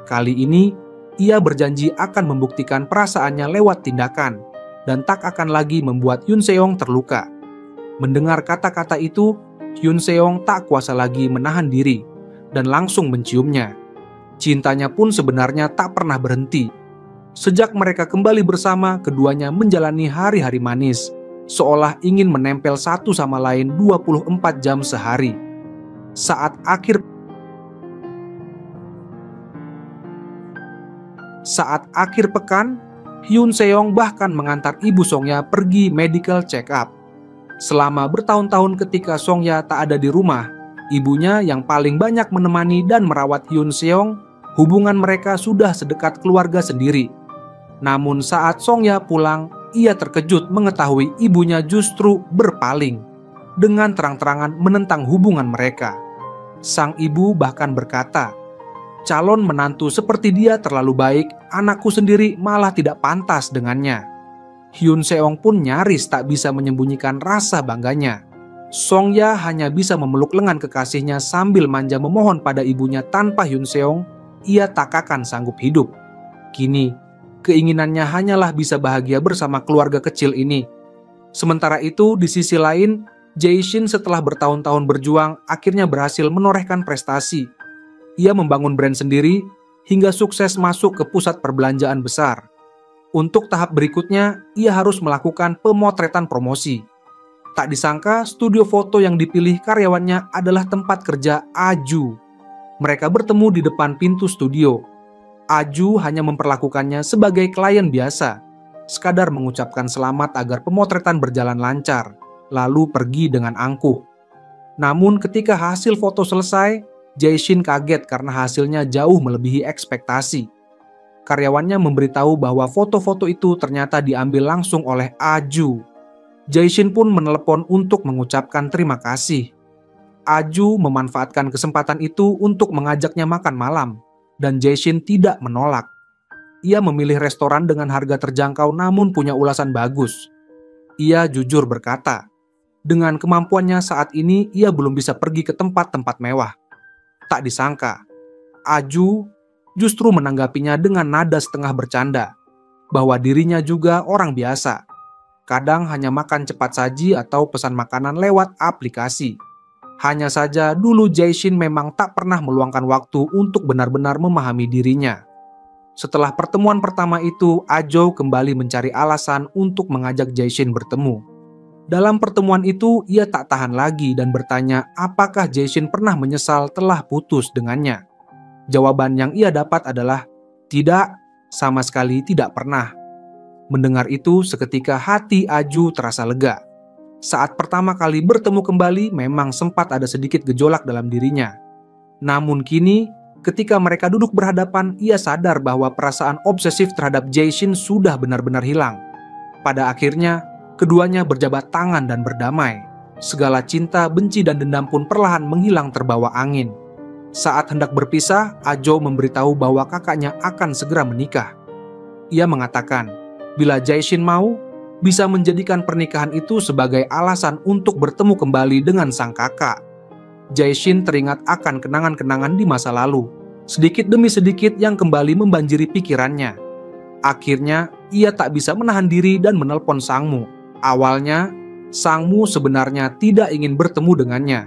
Kali ini, ia berjanji akan membuktikan perasaannya lewat tindakan dan tak akan lagi membuat Hyun Seong terluka. Mendengar kata-kata itu, Hyun Seong tak kuasa lagi menahan diri dan langsung menciumnya. Cintanya pun sebenarnya tak pernah berhenti. Sejak mereka kembali bersama, keduanya menjalani hari-hari manis, seolah ingin menempel satu sama lain 24 jam sehari. Saat akhir pekan, Hyun Seong bahkan mengantar ibu Song-ya pergi medical check-up. Selama bertahun-tahun ketika Song-ya tak ada di rumah, ibunya yang paling banyak menemani dan merawat Hyun Seong, hubungan mereka sudah sedekat keluarga sendiri. Namun saat Songya pulang, ia terkejut mengetahui ibunya justru berpaling, dengan terang-terangan menentang hubungan mereka. Sang ibu bahkan berkata, "Calon menantu seperti dia terlalu baik, anakku sendiri malah tidak pantas dengannya." Hyun Seong pun nyaris tak bisa menyembunyikan rasa bangganya. Songya hanya bisa memeluk lengan kekasihnya sambil manja memohon pada ibunya. Tanpa Hyun Seong, ia tak akan sanggup hidup. Kini, keinginannya hanyalah bisa bahagia bersama keluarga kecil ini. Sementara itu, di sisi lain, Jae-shin setelah bertahun-tahun berjuang akhirnya berhasil menorehkan prestasi. Ia membangun brand sendiri hingga sukses masuk ke pusat perbelanjaan besar. Untuk tahap berikutnya, ia harus melakukan pemotretan promosi. Tak disangka, studio foto yang dipilih karyawannya adalah tempat kerja Aju. Mereka bertemu di depan pintu studio. Aju hanya memperlakukannya sebagai klien biasa, sekadar mengucapkan selamat agar pemotretan berjalan lancar, lalu pergi dengan angkuh. Namun ketika hasil foto selesai, Jae-shin kaget karena hasilnya jauh melebihi ekspektasi. Karyawannya memberitahu bahwa foto-foto itu ternyata diambil langsung oleh Aju. Jae-shin pun menelepon untuk mengucapkan terima kasih. Aju memanfaatkan kesempatan itu untuk mengajaknya makan malam, dan Jae-shin tidak menolak. Ia memilih restoran dengan harga terjangkau namun punya ulasan bagus. Ia jujur berkata, dengan kemampuannya saat ini ia belum bisa pergi ke tempat-tempat mewah. Tak disangka, Aju justru menanggapinya dengan nada setengah bercanda, bahwa dirinya juga orang biasa. Kadang hanya makan cepat saji atau pesan makanan lewat aplikasi. Hanya saja dulu Jae-shin memang tak pernah meluangkan waktu untuk benar-benar memahami dirinya. Setelah pertemuan pertama itu, Ajo kembali mencari alasan untuk mengajak Jae-shin bertemu. Dalam pertemuan itu, ia tak tahan lagi dan bertanya apakah Jae-shin pernah menyesal telah putus dengannya. Jawaban yang ia dapat adalah, "Tidak, sama sekali tidak pernah." Mendengar itu, seketika hati Aju terasa lega. Saat pertama kali bertemu kembali, memang sempat ada sedikit gejolak dalam dirinya. Namun kini, ketika mereka duduk berhadapan, ia sadar bahwa perasaan obsesif terhadap Jae-shin sudah benar-benar hilang. Pada akhirnya, keduanya berjabat tangan dan berdamai. Segala cinta, benci, dan dendam pun perlahan menghilang terbawa angin. Saat hendak berpisah, Ajo memberitahu bahwa kakaknya akan segera menikah. Ia mengatakan, bila Jae-shin mau, bisa menjadikan pernikahan itu sebagai alasan untuk bertemu kembali dengan sang kakak. Jae-shin teringat akan kenangan-kenangan di masa lalu, sedikit demi sedikit yang kembali membanjiri pikirannya. Akhirnya, ia tak bisa menahan diri dan menelpon Sangmu. Awalnya, Sangmu sebenarnya tidak ingin bertemu dengannya.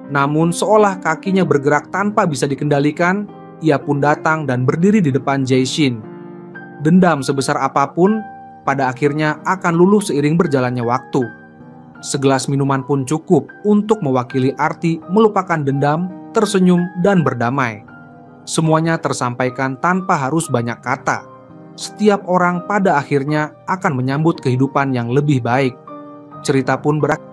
Namun seolah kakinya bergerak tanpa bisa dikendalikan, ia pun datang dan berdiri di depan Jae-shin. Dendam sebesar apapun, pada akhirnya akan luluh seiring berjalannya waktu. Segelas minuman pun cukup untuk mewakili arti melupakan dendam, tersenyum, dan berdamai. Semuanya tersampaikan tanpa harus banyak kata. Setiap orang pada akhirnya akan menyambut kehidupan yang lebih baik. Cerita pun berakhir.